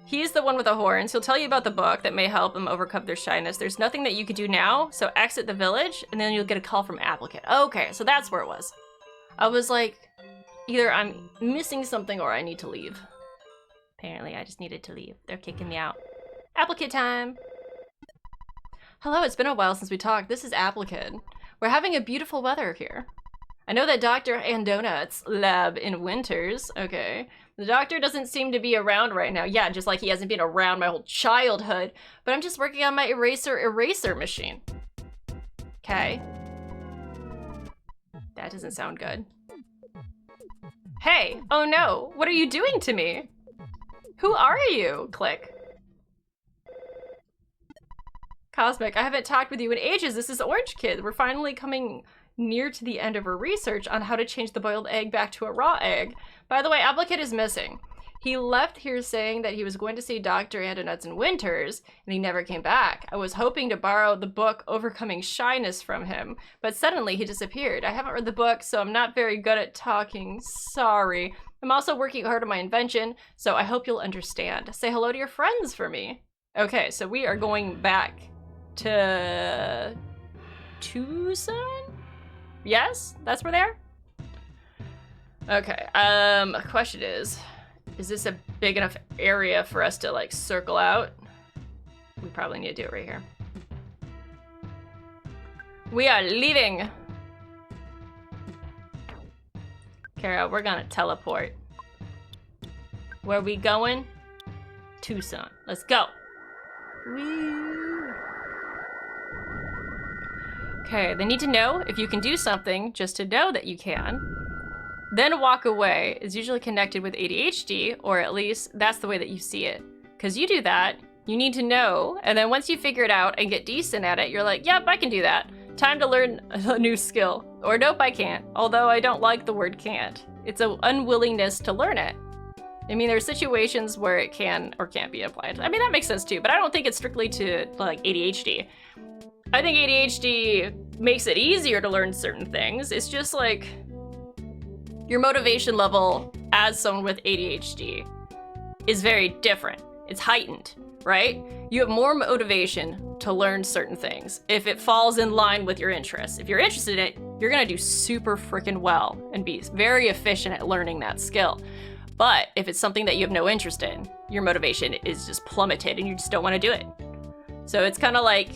He's the one with the horns. He'll tell you about the book that may help them overcome their shyness. There's nothing that you could do now, so exit the village, and then you'll get a call from applicant. Okay, so that's where it was. I was like, either I'm missing something or I need to leave. Apparently, I just needed to leave. They're kicking me out. Applicant time! Hello, it's been a while since we talked. This is applicant. We're having a beautiful weather here. I know that Dr. Andonut's lab in Winters. Okay. The doctor doesn't seem to be around right now. Yeah, just like he hasn't been around my whole childhood. But I'm just working on my eraser machine. Okay. That doesn't sound good. Hey! Oh no! What are you doing to me? Who are you? Click. Cosmic, I haven't talked with you in ages. This is Orange Kid. We're finally coming near to the end of her research on how to change the boiled egg back to a raw egg. By the way, Applicant is missing. He left here saying that he was going to see Dr. Andonuts in Winters, and he never came back. I was hoping to borrow the book Overcoming Shyness from him, but suddenly he disappeared. I haven't read the book, so I'm not very good at talking. Sorry. I'm also working hard on my invention, so I hope you'll understand. Say hello to your friends for me. Okay, so we are going back to Tucson? Yes? That's where they are? Okay, the question is this a big enough area for us to like circle out? We probably need to do it right here. We are leaving. Kara, we're gonna teleport. Where are we going? Tucson. Let's go. Woo. Okay, they need to know if you can do something just to know that you can. Then walk away is usually connected with ADHD, or at least that's the way that you see it. Because you do that, you need to know, and then once you figure it out and get decent at it, you're like, yep, I can do that. Time to learn a new skill. Or nope, I can't. Although I don't like the word can't. It's an unwillingness to learn it. I mean, there's situations where it can or can't be applied. I mean, that makes sense too, but I don't think it's strictly to like ADHD. I think ADHD makes it easier to learn certain things. It's just like, your motivation level as someone with ADHD is very different. It's heightened, right? You have more motivation to learn certain things if it falls in line with your interests. If you're interested in it, you're gonna do super freaking well and be very efficient at learning that skill. But if it's something that you have no interest in, your motivation is just plummeted and you just don't wanna do it. So it's kind of like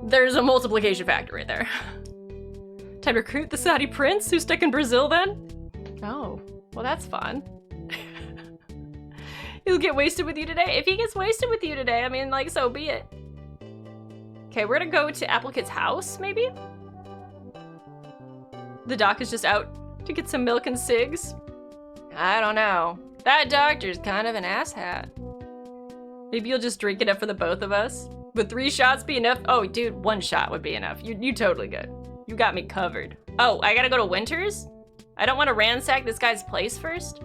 there's a multiplication factor right there. Time to recruit the Saudi prince who's stuck in Brazil then? Oh, well that's fun. He'll get wasted with you today. If he gets wasted with you today, I mean, like, so be it. Okay, we're gonna go to Applicant's house, maybe? The doc is just out to get some milk and cigs. I don't know. That doctor's kind of an asshat. Maybe you'll just drink it up for the both of us? Would 3 shots be enough? Oh, dude, 1 shot would be enough. You totally good. You got me covered. Oh, I gotta go to Winters? I don't want to ransack this guy's place first?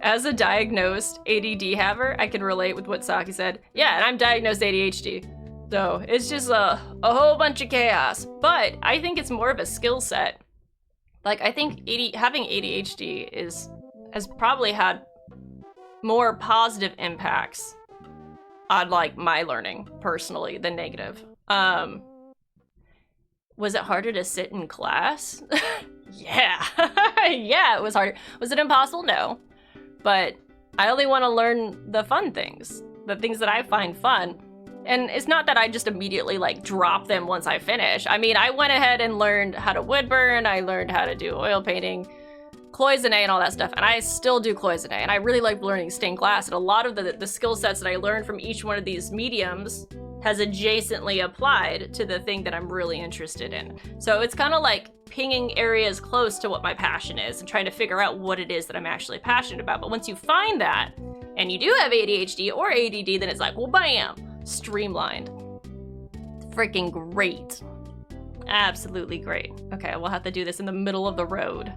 As a diagnosed ADD haver, I can relate with what Saki said. Yeah, and I'm diagnosed ADHD. So it's just a whole bunch of chaos. But I think it's more of a skill set. Like, I think having ADHD has probably had more positive impacts on, like, my learning, personally, than negative. Was it harder to sit in class? Yeah. Yeah, it was harder. Was it impossible? No. But I only want to learn the fun things, the things that I find fun. And it's not that I just immediately, like, drop them once I finish. I mean, I went ahead and learned how to wood burn, I learned how to do oil painting, cloisonne and all that stuff, and I still do cloisonne. And I really like learning stained glass, and a lot of the skill sets that I learned from each one of these mediums has adjacently applied to the thing that I'm really interested in. So it's kind of like pinging areas close to what my passion is and trying to figure out what it is that I'm actually passionate about. But once you find that, and you do have ADHD or ADD, then it's like, well, bam, streamlined. Freaking great. Absolutely great. Okay, we'll have to do this in the middle of the road.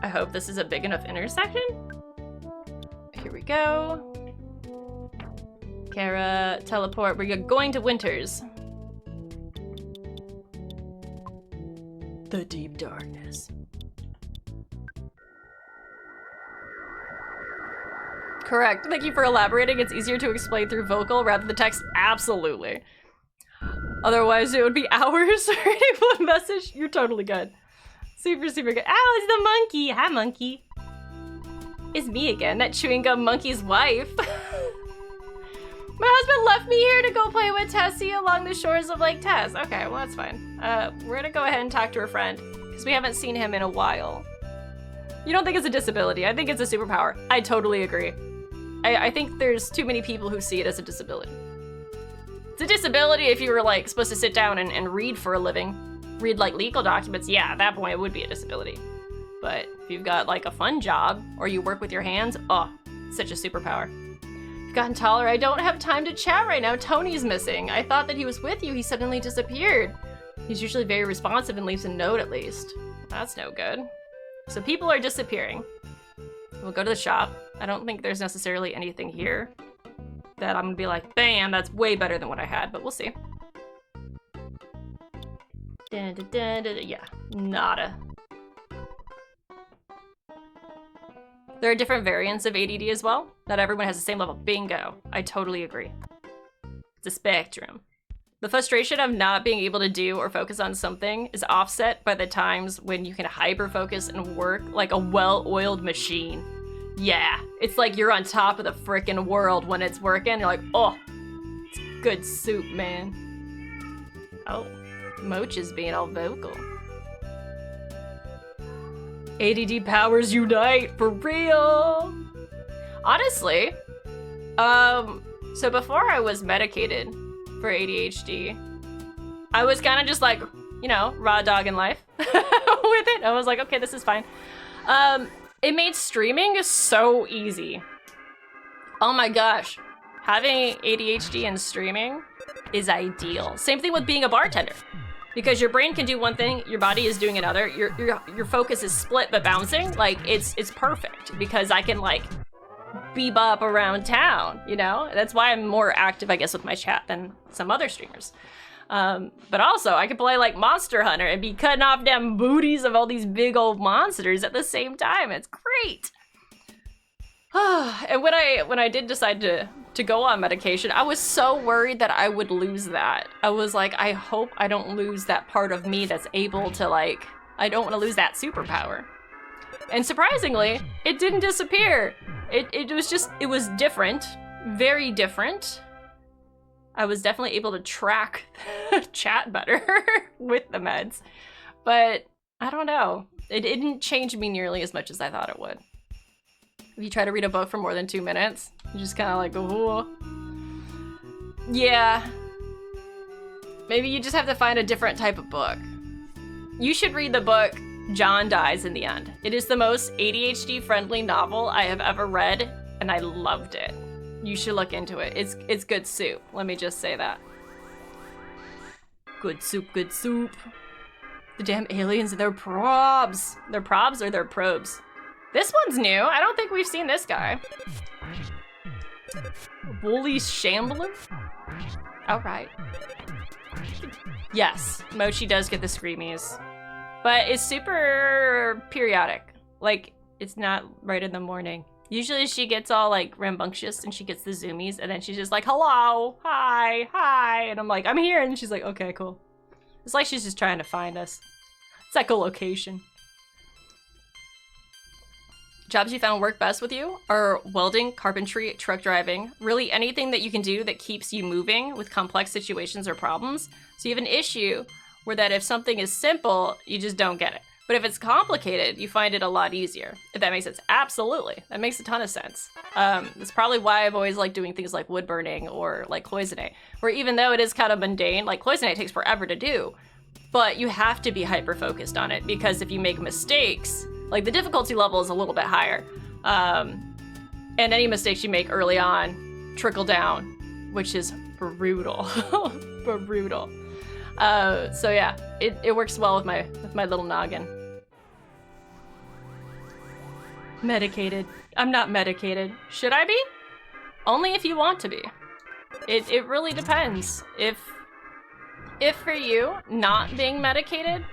I hope this is a big enough intersection. Here we go. Kara, teleport. We're going to Winters. The deep darkness. Correct. Thank you for elaborating. It's easier to explain through vocal rather than text. Absolutely. Otherwise, it would be hours reading one message. You're totally good. Super, super good. Ow, it's the monkey. Hi, monkey. It's me again, that chewing gum monkey's wife. My husband left me here to go play with Tessie along the shores of Lake Tess. Okay, well, that's fine. We're gonna go ahead and talk to her friend, because we haven't seen him in a while. You don't think it's a disability. I think it's a superpower. I totally agree. I think there's too many people who see it as a disability. It's a disability if you were, like, supposed to sit down and read for a living. Read, like, legal documents. Yeah, at that point, it would be a disability. But if you've got, like, a fun job, or you work with your hands, oh, such a superpower. You've gotten taller. I don't have time to chat right now. Tony's missing. I thought that he was with you. He suddenly disappeared. He's usually very responsive and leaves a note, at least. That's no good. So people are disappearing. We'll go to the shop. I don't think there's necessarily anything here that I'm gonna be like, bam, that's way better than what I had, but we'll see. Dun, dun, dun, dun, dun. Yeah, nada. There are different variants of ADD as well. Not everyone has the same level. Bingo. I totally agree. It's a spectrum. The frustration of not being able to do or focus on something is offset by the times when you can hyper-focus and work like a well-oiled machine. Yeah, it's like you're on top of the frickin' world when it's working. You're like, oh, it's good soup, man. Oh, Moch is being all vocal. ADD powers unite, for real! Honestly, so before I was medicated for ADHD, I was kind of just like, you know, raw dog in life with it. I was like, okay, this is fine. It made streaming so easy. Oh my gosh. Having ADHD and streaming is ideal. Same thing with being a bartender. Because your brain can do one thing, your body is doing another. Your focus is split but bouncing. Like, it's perfect because I can, like, bebop around town, you know? That's why I'm more active, I guess, with my chat than some other streamers. But also, I could play like Monster Hunter and be cutting off them booties of all these big old monsters at the same time. It's great. And when I did decide to go on medication, I was so worried that I would lose that. I was like, I hope I don't lose that part of me that's able to like, I don't want to lose that superpower. And surprisingly, it didn't disappear. It was different, very different. I was definitely able to track chat better with the meds, but I don't know. It didn't change me nearly as much as I thought it would. If you try to read a book for more than 2 minutes, you just kind of like, oh. Yeah. Maybe you just have to find a different type of book. You should read the book John Dies in the End. It is the most ADHD-friendly novel I have ever read, and I loved it. You should look into it. It's good soup. Let me just say that. Good soup, good soup. The damn aliens and their probs. Their probs or their probes? This one's new. I don't think we've seen this guy. Woolly Shambler? Alright. Yes, Mochi does get the screamies. But it's super periodic. Like, it's not right in the morning. Usually she gets all like rambunctious and she gets the zoomies and then she's just like, hello, hi, hi. And I'm like, I'm here. And she's like, okay, cool. It's like she's just trying to find us. It's echolocation. Jobs you found work best with you are welding, carpentry, truck driving, really anything that you can do that keeps you moving with complex situations or problems. So you have an issue where that if something is simple, you just don't get it. But if it's complicated, you find it a lot easier. If that makes sense. Absolutely. That makes a ton of sense. That's probably why I've always liked doing things like wood burning or like cloisonne, where even though it is kind of mundane, like cloisonne takes forever to do, but you have to be hyper-focused on it because if you make mistakes, like the difficulty level is a little bit higher. And any mistakes you make early on trickle down, which is brutal. Brutal. So yeah, it works well with my little noggin. Medicated. I'm not medicated. Should I be? Only if you want to be. It really depends. If for you, not being medicated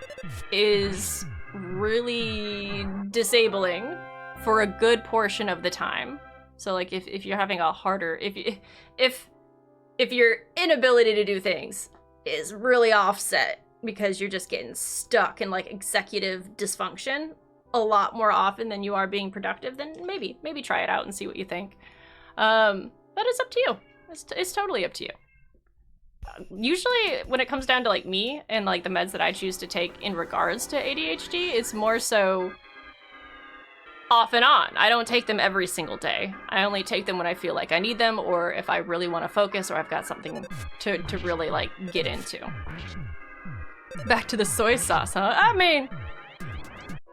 is really disabling for a good portion of the time. So like if you're having a harder, if your inability to do things is really offset because you're just getting stuck in like executive dysfunction a lot more often than you are being productive, then maybe try it out and see what you think. But it's up to you. It's totally up to you. Usually when it comes down to like me and like the meds that I choose to take in regards to ADHD, it's more so off and on. I don't take them every single day. I only take them when I feel like I need them or if I really want to focus or I've got something to really like get into. Back to the soy sauce, huh? I mean,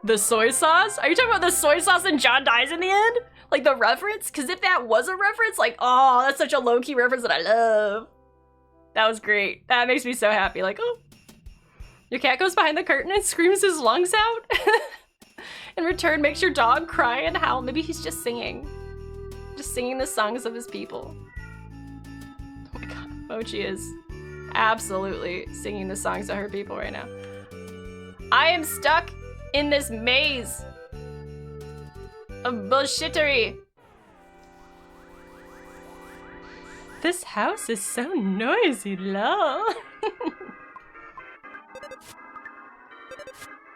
the soy sauce? Are you talking about the soy sauce and John Dies in the End? Like the reference? Because if that was a reference, like, oh, that's such a low-key reference that I love. That was great. That makes me so happy. Like, oh, your cat goes behind the curtain and screams his lungs out. In return, makes your dog cry and howl. Maybe he's just singing the songs of his people. Oh my god, Mochi is absolutely singing the songs of her people right now. I am stuck in this maze of bullshittery. This house is so noisy, lol.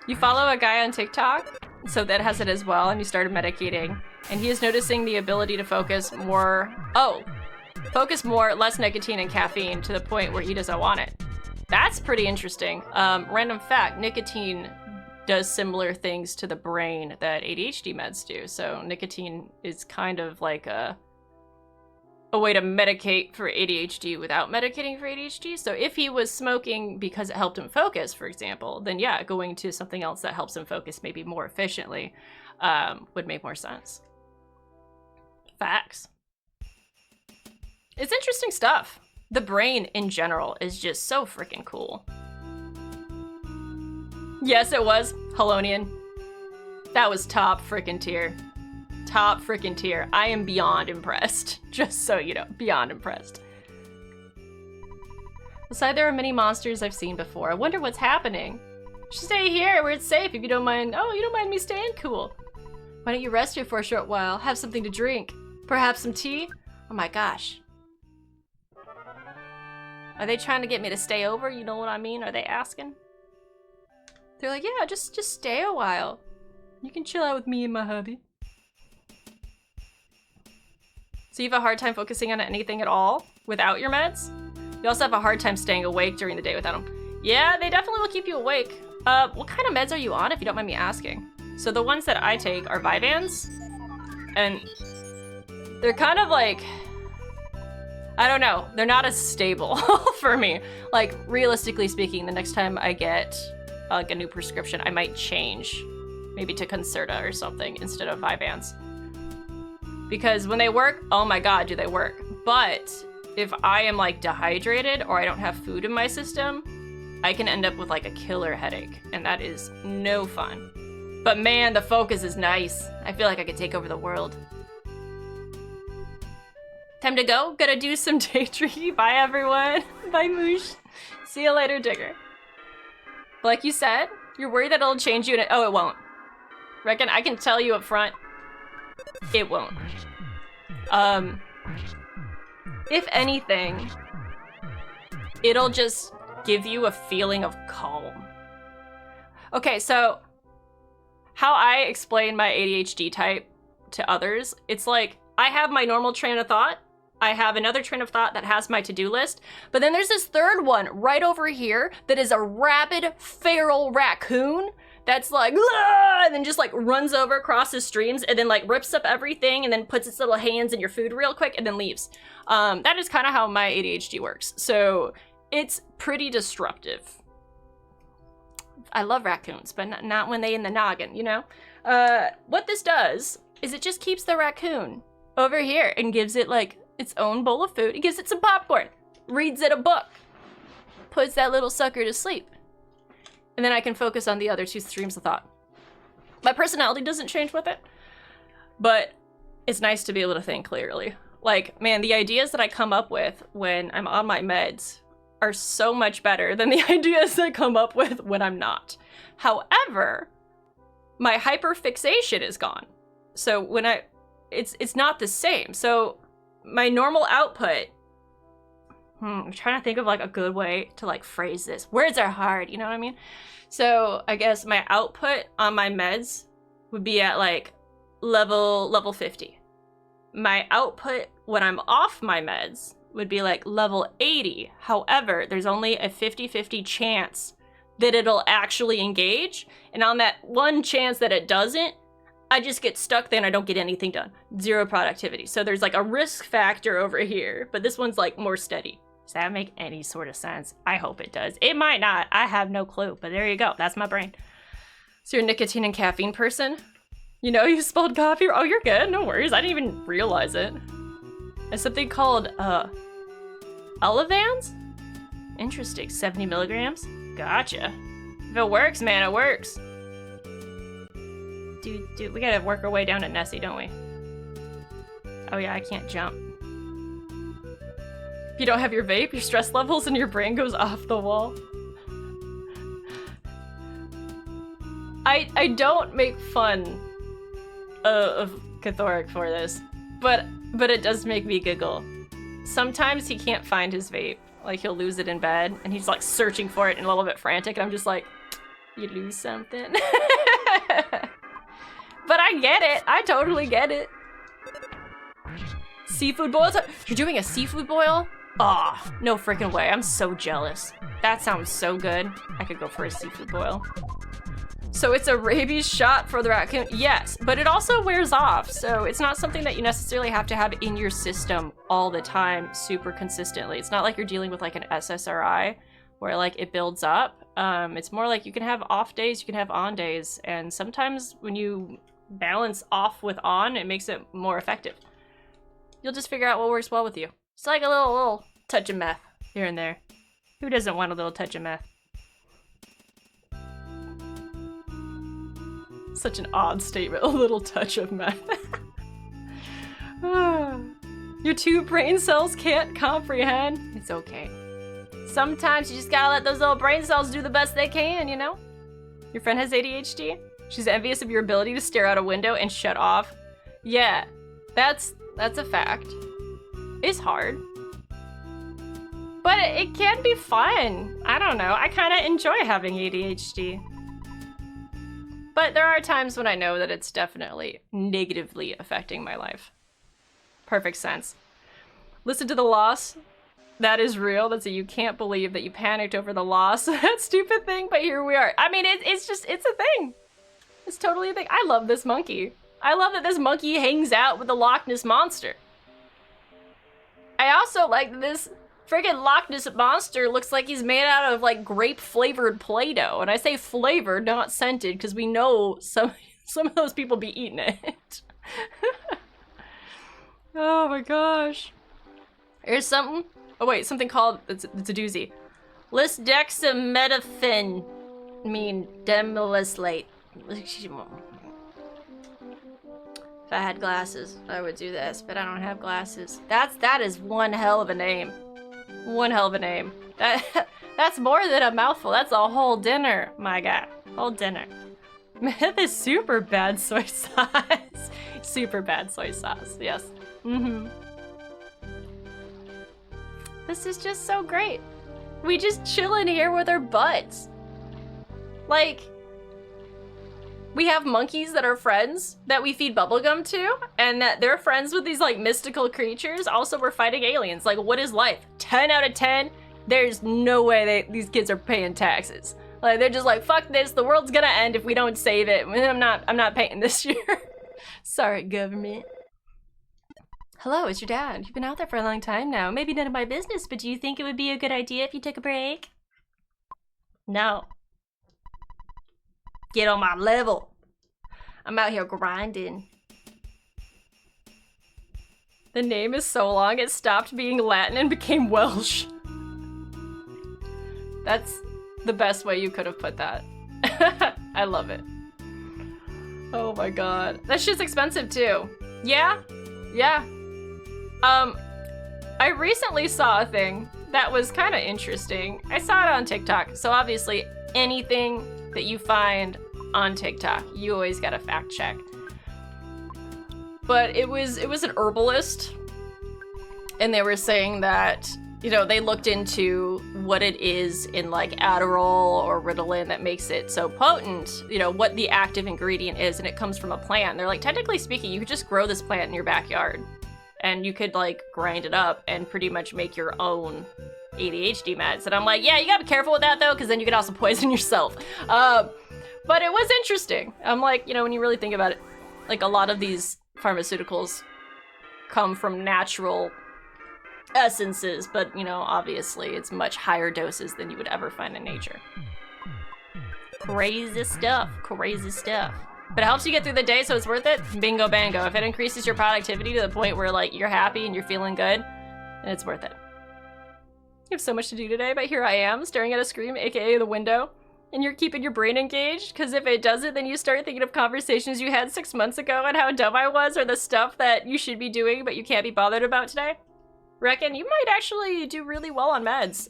You follow a guy on TikTok, so that has it as well, and you started medicating, and he is noticing the ability to focus more, less nicotine and caffeine to the point where he doesn't want it. That's pretty interesting. Random fact, nicotine does similar things to the brain that ADHD meds do, so nicotine is kind of like a way to medicate for ADHD without medicating for ADHD. So if he was smoking because it helped him focus, for example, then yeah, going to something else that helps him focus maybe more efficiently would make more sense. Facts. It's interesting stuff. The brain in general is just so freaking cool. Yes, it was. Helonian. That was top freaking tier. Top freaking tier. I am beyond impressed. Just so you know, beyond impressed. Aside, there are many monsters I've seen before. I wonder what's happening. Stay here where it's safe if you don't mind. Oh, you don't mind me staying? Cool. Why don't you rest here for a short while? Have something to drink. Perhaps some tea? Oh my gosh. Are they trying to get me to stay over? You know what I mean? Are they asking? They're like, yeah, just stay a while. You can chill out with me and my hubby. So you have a hard time focusing on anything at all without your meds? You also have a hard time staying awake during the day without them. Yeah, they definitely will keep you awake. What kind of meds are you on, if you don't mind me asking? So the ones that I take are Vyvanse, and they're kind of like, I don't know, they're not as stable for me. Like, realistically speaking, the next time I get like a new prescription, I might change, maybe to Concerta or something instead of Vyvanse. Because when they work, oh my god, do they work. But if I am like dehydrated or I don't have food in my system, I can end up with like a killer headache, and that is no fun. But man, the focus is nice. I feel like I could take over the world. Time to go. Gotta do some day drinking. Bye, everyone. Bye, Moosh. See you later, Digger. But like you said, you're worried that it'll change you. Oh, it won't. Reckon I can tell you up front, it won't. If anything, it'll just give you a feeling of calm. Okay, so how I explain my ADHD type to others, it's like I have my normal train of thought. I have another train of thought that has my to-do list, but then there's this third one right over here that is a rabid feral raccoon that's like, "Aah!" and then just like runs over, crosses streams, and then like rips up everything and then puts its little hands in your food real quick and then leaves. That is kind of how my ADHD works. So it's pretty disruptive. I love raccoons, but not when they in the noggin, you know? What this does is it just keeps the raccoon over here and gives it like its own bowl of food. It gives it some popcorn, reads it a book, puts that little sucker to sleep. And then I can focus on the other two streams of thought. My personality doesn't change with it, but it's nice to be able to think clearly. Like, man, the ideas that I come up with when I'm on my meds are so much better than the ideas I come up with when I'm not. However, my hyperfixation is gone. So when it's not the same. So my normal output, I'm trying to think of like a good way to like phrase this. Words are hard, you know what I mean? So I guess my output on my meds would be at like level 50. My output when I'm off my meds would be like level 80. However, there's only a 50-50 chance that it'll actually engage. And on that one chance that it doesn't, I just get stuck there and I don't get anything done. Zero productivity. So there's like a risk factor over here, but this one's like more steady. Does that make any sort of sense? I hope it does. It might not. I have no clue, but there you go. That's my brain. So you're a nicotine and caffeine person? You know, you spilled coffee. Oh, you're good. No worries. I didn't even realize it. It's something called, Elevans? Interesting. 70 milligrams? Gotcha. If it works, man, it works. Dude, we gotta work our way down to Nessie, don't we? Oh yeah, I can't jump. If you don't have your vape, your stress levels and your brain goes off the wall. I don't make fun of Cathoric for this, but it does make me giggle. Sometimes he can't find his vape. Like, he'll lose it in bed, and he's like searching for it and a little bit frantic, and I'm just like, you lose something? But I get it. I totally get it. Seafood boils? You're doing a seafood boil? Aw, oh, no freaking way. I'm so jealous. That sounds so good. I could go for a seafood boil. So it's a rabies shot for the raccoon? Yes, but it also wears off. So it's not something that you necessarily have to have in your system all the time, super consistently. It's not like you're dealing with like an SSRI where like it builds up. It's more like you can have off days, you can have on days. And sometimes when you balance off with on, it makes it more effective. You'll just figure out what works well with you. It's like a little touch of meth here and there. Who doesn't want a little touch of meth? Such an odd statement, a little touch of meth. Your two brain cells can't comprehend. It's okay. Sometimes you just gotta let those little brain cells do the best they can, you know? Your friend has ADHD? She's envious of your ability to stare out a window and shut off. Yeah, that's a fact. It's hard. But it can be fun. I don't know, I kinda enjoy having ADHD. But there are times when I know that it's definitely negatively affecting my life. Perfect sense. Listen to the loss. That is real. That's a you can't believe that you panicked over the loss. That stupid thing, but here we are. I mean, it's a thing. It's totally a thing. I love this monkey. I love that this monkey hangs out with the Loch Ness Monster. I also like that this friggin' Loch Ness Monster looks like he's made out of like grape-flavored Play-Doh. And I say flavored, not scented, because we know some of those people be eating it. Oh my gosh. Here's something. Oh wait, something called, it's a doozy. Lisdexametaphene, demolislate. If I had glasses, I would do this, but I don't have glasses. That is one hell of a name. One hell of a name. That's more than a mouthful. That's a whole dinner, my guy. Whole dinner. Man, this super bad soy sauce. Super bad soy sauce. Yes. Mm-hmm. This is just so great. We just chillin' here with our butts. Like, we have monkeys that are friends that we feed bubblegum to, and that they're friends with these like mystical creatures. Also, we're fighting aliens. Like, what is life? 10 out of 10. There's no way these kids are paying taxes. Like, they're just like, fuck this. The world's gonna end if we don't save it. I'm not paying this year. Sorry, government. Hello, it's your dad. You've been out there for a long time now. Maybe none of my business, but do you think it would be a good idea if you took a break? No. Get on my level. I'm out here grinding. The name is so long it stopped being Latin and became Welsh. That's the best way you could have put that. I love it. Oh my god. That shit's expensive too. Yeah? Yeah. I recently saw a thing that was kind of interesting. I saw it on TikTok, so obviously anything that you find on TikTok, you always gotta fact check. But it was an herbalist, and they were saying that, you know, they looked into what it is in like Adderall or Ritalin that makes it so potent, you know, what the active ingredient is, and it comes from a plant. They're like, technically speaking, you could just grow this plant in your backyard. And you could like grind it up and pretty much make your own ADHD meds. And I'm like, yeah, you gotta be careful with that though, because then you could also poison yourself. But it was interesting. I'm like, you know, when you really think about it, like a lot of these pharmaceuticals come from natural essences, but you know, obviously it's much higher doses than you would ever find in nature. Crazy stuff, crazy stuff. But it helps you get through the day, so it's worth it. Bingo bango. If it increases your productivity to the point where like you're happy and you're feeling good, then it's worth it. You have so much to do today, but here I am, staring at a screen, aka the window, and you're keeping your brain engaged, because if it doesn't, then you start thinking of conversations you had 6 months ago and how dumb I was, or the stuff that you should be doing but you can't be bothered about today. Reckon you might actually do really well on meds.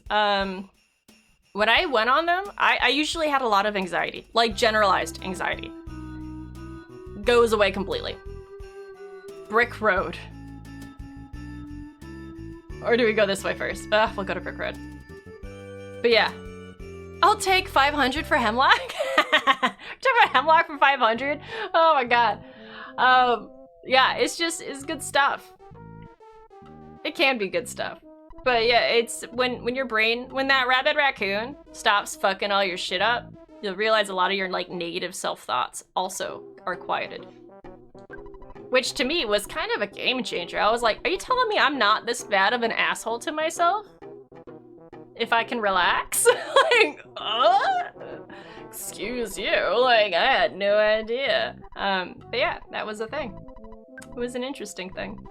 When I went on them, I usually had a lot of anxiety, like generalized anxiety. Goes away completely. Brick Road. Or do we go this way first? We'll go to Brick Road. But yeah. I'll take 500 for Hemlock. Talk about Hemlock for 500? Oh my god. Yeah, it's good stuff. It can be good stuff. But yeah, it's when that rabid raccoon stops fucking all your shit up, you'll realize a lot of your like negative self-thoughts also are quieted. Which to me was kind of a game changer. I was like, are you telling me I'm not this bad of an asshole to myself? If I can relax? Like, excuse you, like I had no idea. But yeah, that was a thing. It was an interesting thing.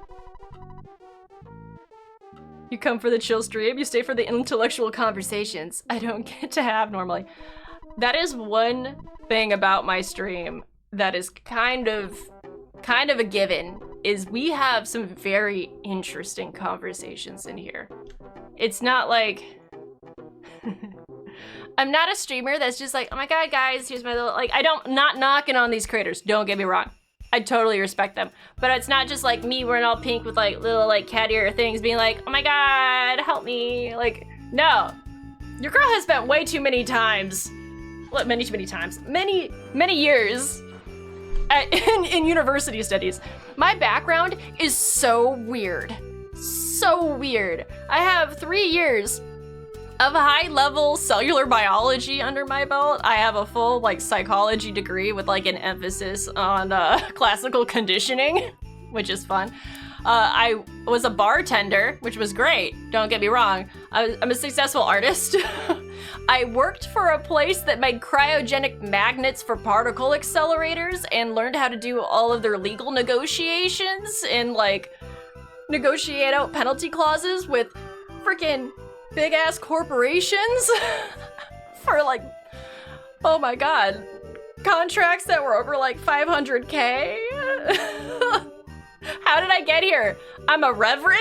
You come for the chill stream, you stay for the intellectual conversations I don't get to have normally. That is one thing about my stream that is kind of a given, is we have some very interesting conversations in here. It's not like I'm not a streamer that's just like, oh my god, guys, here's my little, like, not knocking on these creators, don't get me wrong. I totally respect them. But it's not just like me wearing all pink with like little like cat ear things being like, oh my god, help me. Like, no. Your girl has spent way too many times, many years in university studies. My background is so weird. So weird. I have 3 years of high-level cellular biology under my belt. I have a full like psychology degree with like an emphasis on classical conditioning, which is fun. I was a bartender, which was great. Don't get me wrong. I'm a successful artist. I worked for a place that made cryogenic magnets for particle accelerators and learned how to do all of their legal negotiations and like negotiate out penalty clauses with freaking big ass corporations for like, oh my god, contracts that were over like 500K. How did I get here? I'm a reverend?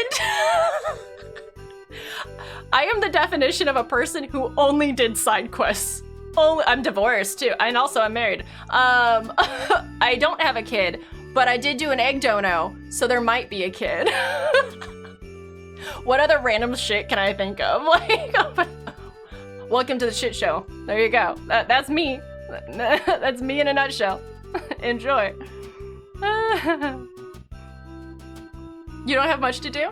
I am the definition of a person who only did side quests. I'm divorced too, and also I'm married. I don't have a kid, but I did do an egg dono, so there might be a kid. What other random shit can I think of? Like, welcome to the shit show. There you go. That's me. That's me in a nutshell. Enjoy. You don't have much to do,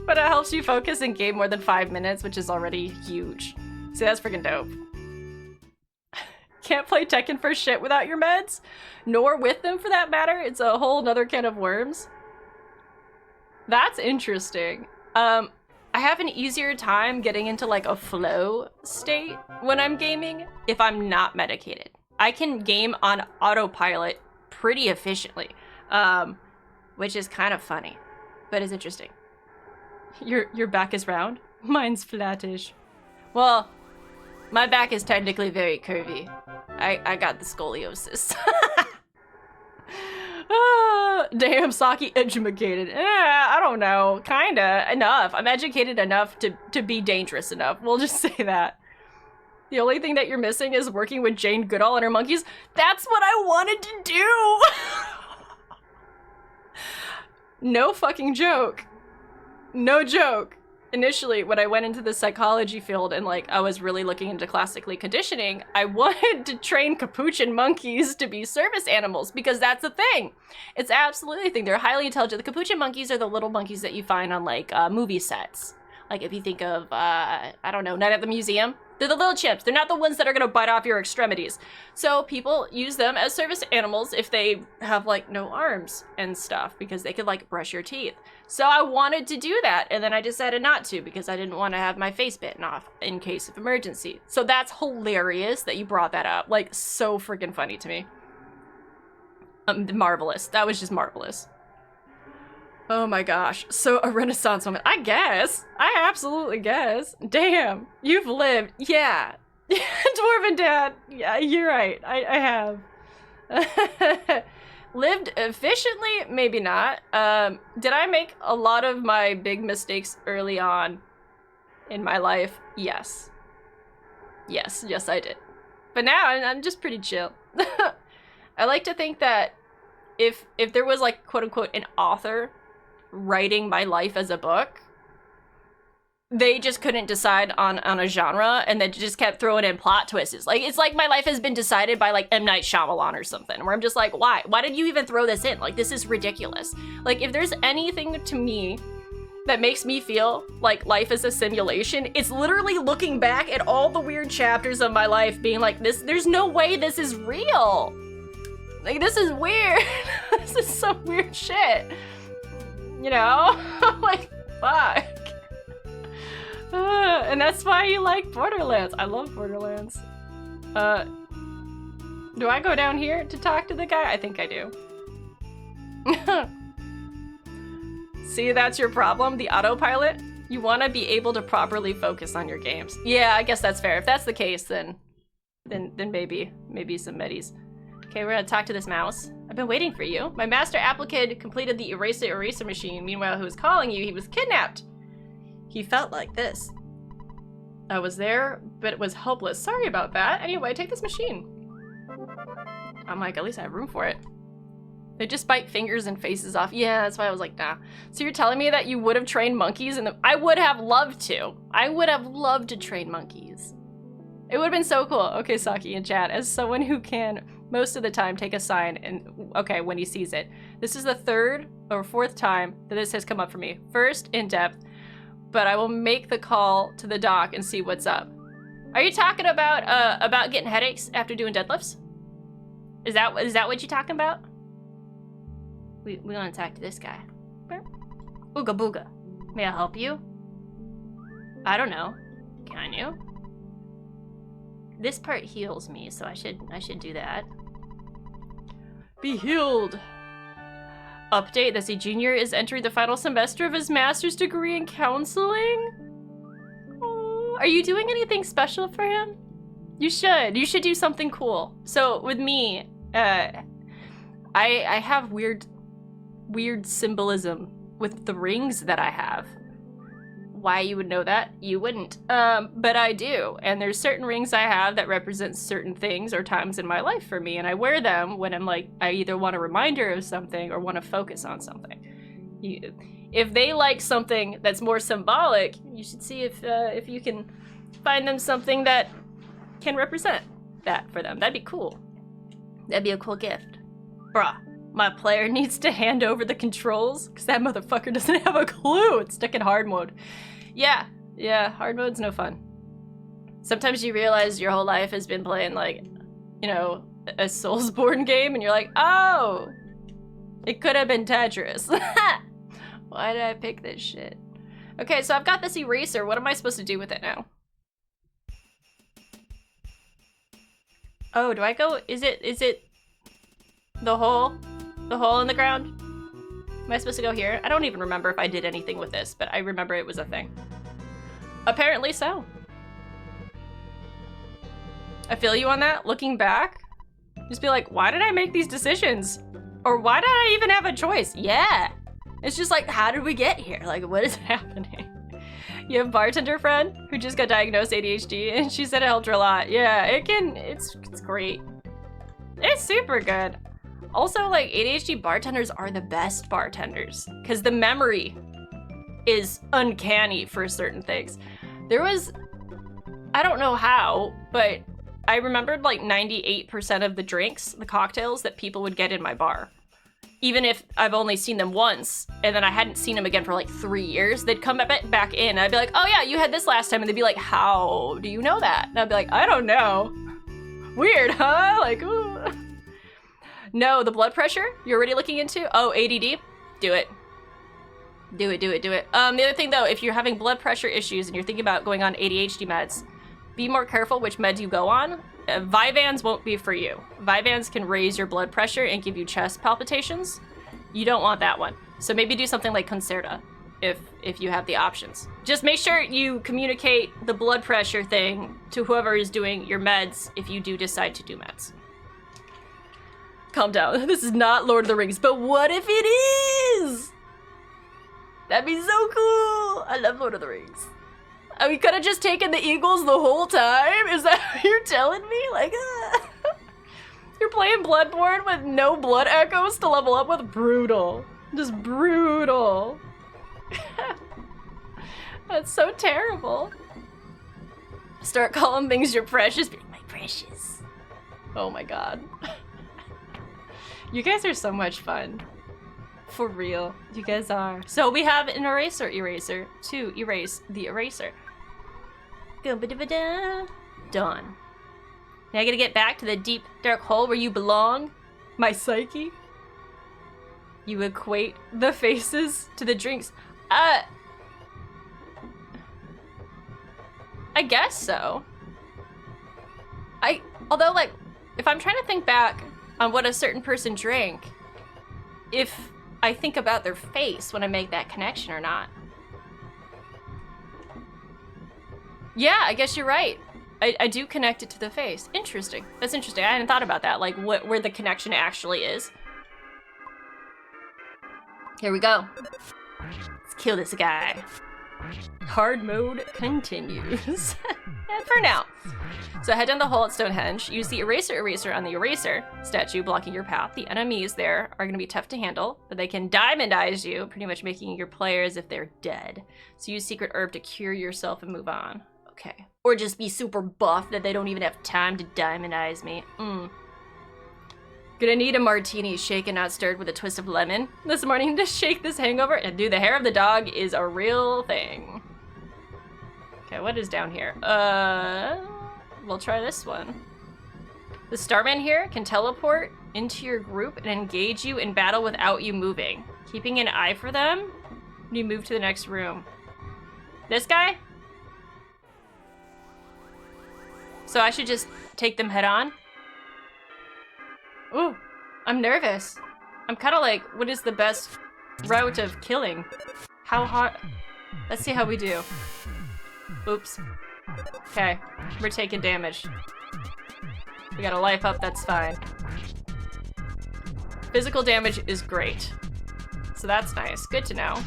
but it helps you focus and game more than 5 minutes, which is already huge. See, that's freaking dope. Can't play Tekken for shit without your meds, nor with them for that matter. It's a whole nother can of worms. That's interesting. I have an easier time getting into like a flow state when I'm gaming if I'm not medicated. I can game on autopilot pretty efficiently, which is kind of funny, but it's interesting. Your back is round? Mine's flattish. Well, my back is technically very curvy. I got the scoliosis. Damn, Saki educated. I don't know. Kinda. Enough. I'm educated enough to be dangerous enough. We'll just say that. The only thing that you're missing is working with Jane Goodall and her monkeys. That's what I wanted to do! No fucking joke. No joke. Initially, when I went into the psychology field and like I was really looking into classically conditioning, I wanted to train capuchin monkeys to be service animals because that's a thing. It's absolutely a thing. They're highly intelligent. The capuchin monkeys are the little monkeys that you find on like movie sets. Like if you think of, I don't know, Night at the Museum. They're the little chimps. They're not the ones that are gonna bite off your extremities. So people use them as service animals if they have like no arms and stuff because they could like brush your teeth. So I wanted to do that and then I decided not to because I didn't want to have my face bitten off in case of emergency. So that's hilarious that you brought that up. Like so freaking funny to me. Marvelous. That was just marvelous. Oh my gosh. So a Renaissance woman. I guess. I absolutely guess. Damn. You've lived. Yeah. Dwarven Dad. Yeah, you're right. I have. Lived efficiently? Maybe not. Did I make a lot of my big mistakes early on in my life? Yes. Yes, I did. But now I'm just pretty chill. I like to think that if there was like quote unquote an author writing my life as a book, they just couldn't decide on a genre and then just kept throwing in plot twists. Like it's like my life has been decided by like M. Night Shyamalan or something where I'm just like, why did you even throw this in? Like this is ridiculous. Like if there's anything to me that makes me feel like life is a simulation, it's literally looking back at all the weird chapters of my life being like, there's no way this is real. Like this is weird. This is some weird shit. You know? Like, fuck. And that's why you like Borderlands. I love Borderlands. Do I go down here to talk to the guy? I think I do. See, that's your problem, the autopilot? You want to be able to properly focus on your games. Yeah, I guess that's fair. If that's the case, then maybe some medis. Okay, we're gonna talk to this mouse. I've been waiting for you. My master applicant completed the eraser machine. Meanwhile, who was calling you? He was kidnapped. He felt like this. I was there, but it was helpless. Sorry about that. Anyway, take this machine. I'm like, at least I have room for it. They just bite fingers and faces off. Yeah, that's why I was like, nah. So you're telling me that you would have trained monkeys and I would have loved to. I would have loved to train monkeys. It would have been so cool. Okay, Saki in chat, as someone who can most of the time take a sign and, okay, when he sees it. This is the third or fourth time that this has come up for me. First, in depth, but I will make the call to the doc and see what's up. Are you talking about getting headaches after doing deadlifts? Is that what you're talking about? We want to talk to this guy. Ooga booga. May I help you? I don't know. Can you? This part heals me, so I should do that. Be healed. Update, the C Junior is entering the final semester of his master's degree in counseling. Oh, are you doing anything special for him? You should do something cool. So with me, I have weird symbolism with the rings that I have. Why you would know that? You wouldn't. But I do. And there's certain rings I have that represent certain things or times in my life for me. And I wear them when I'm like, I either want a reminder of something or want to focus on something. If they like something that's more symbolic, you should see if you can find them something that can represent that for them. That'd be cool. That'd be a cool gift. Bruh. My player needs to hand over the controls because that motherfucker doesn't have a clue. It's stuck in hard mode. Yeah, hard mode's no fun. Sometimes you realize your whole life has been playing like, you know, a Soulsborne game and you're like, oh, it could have been Tetris. Why did I pick this shit? Okay, so I've got this eraser. What am I supposed to do with it now? Oh, do I go, is it the hole? The hole in the ground? Am I supposed to go here? I don't even remember if I did anything with this, but I remember it was a thing. Apparently so. I feel you on that. Looking back, just be like, why did I make these decisions? Or why did I even have a choice? Yeah. It's just like, how did we get here? Like, what is happening? You have a bartender friend who just got diagnosed ADHD and she said it helped her a lot. Yeah, it's great. It's super good. Also, like, ADHD bartenders are the best bartenders because the memory is uncanny for certain things. There was, I don't know how, but I remembered like 98% of the drinks, the cocktails that people would get in my bar. Even if I've only seen them once and then I hadn't seen them again for like 3 years, they'd come back in. I'd be like, oh yeah, you had this last time. And they'd be like, how do you know that? And I'd be like, I don't know. Weird, huh? Like, ooh. No, the blood pressure you're already looking into? Oh, ADD? Do it. Do it. The other thing though, if you're having blood pressure issues and you're thinking about going on ADHD meds, be more careful which meds you go on. Vyvanse won't be for you. Vyvanse can raise your blood pressure and give you chest palpitations. You don't want that one. So maybe do something like Concerta if you have the options. Just make sure you communicate the blood pressure thing to whoever is doing your meds if you do decide to do meds. Calm down. This is not Lord of the Rings, but what if it is? That'd be so cool. I love Lord of the Rings. We could have just taken the Eagles the whole time? Is that what you're telling me? Like, you're playing Bloodborne with no blood echoes to level up with? Brutal. Just brutal. That's so terrible. Start calling things your precious. Be like, my precious. Oh my god. You guys are so much fun. For real. You guys are. So we have an eraser to erase the eraser. Done. Now I gotta get back to the deep, dark hole where you belong. My psyche. You equate the faces to the drinks. I guess so. Although, like, if I'm trying to think back on what a certain person drank, if I think about their face when I make that connection or not. Yeah, I guess you're right. I do connect it to the face. Interesting. That's interesting. I hadn't thought about that, like where the connection actually is. Here we go. Let's kill this guy. Hard mode continues. And for now. So head down the hole at Stonehenge. Use the eraser on the eraser statue blocking your path. The enemies there are going to be tough to handle, but they can diamondize you, pretty much making your player as if they're dead. So use secret herb to cure yourself and move on. Okay. Or just be super buff that they don't even have time to diamondize me. Gonna need a martini shaken, not stirred, with a twist of lemon this morning to shake this hangover. And dude, the hair of the dog is a real thing. Okay, what is down here? We'll try this one. The Starman here can teleport into your group and engage you in battle without you moving. Keeping an eye for them when you move to the next room. This guy? So I should just take them head on? Ooh, I'm nervous. I'm kind of like, what is the best route of killing? How hard? Let's see how we do. Oops. Okay, we're taking damage. We got a life up, that's fine. Physical damage is great. So that's nice, good to know.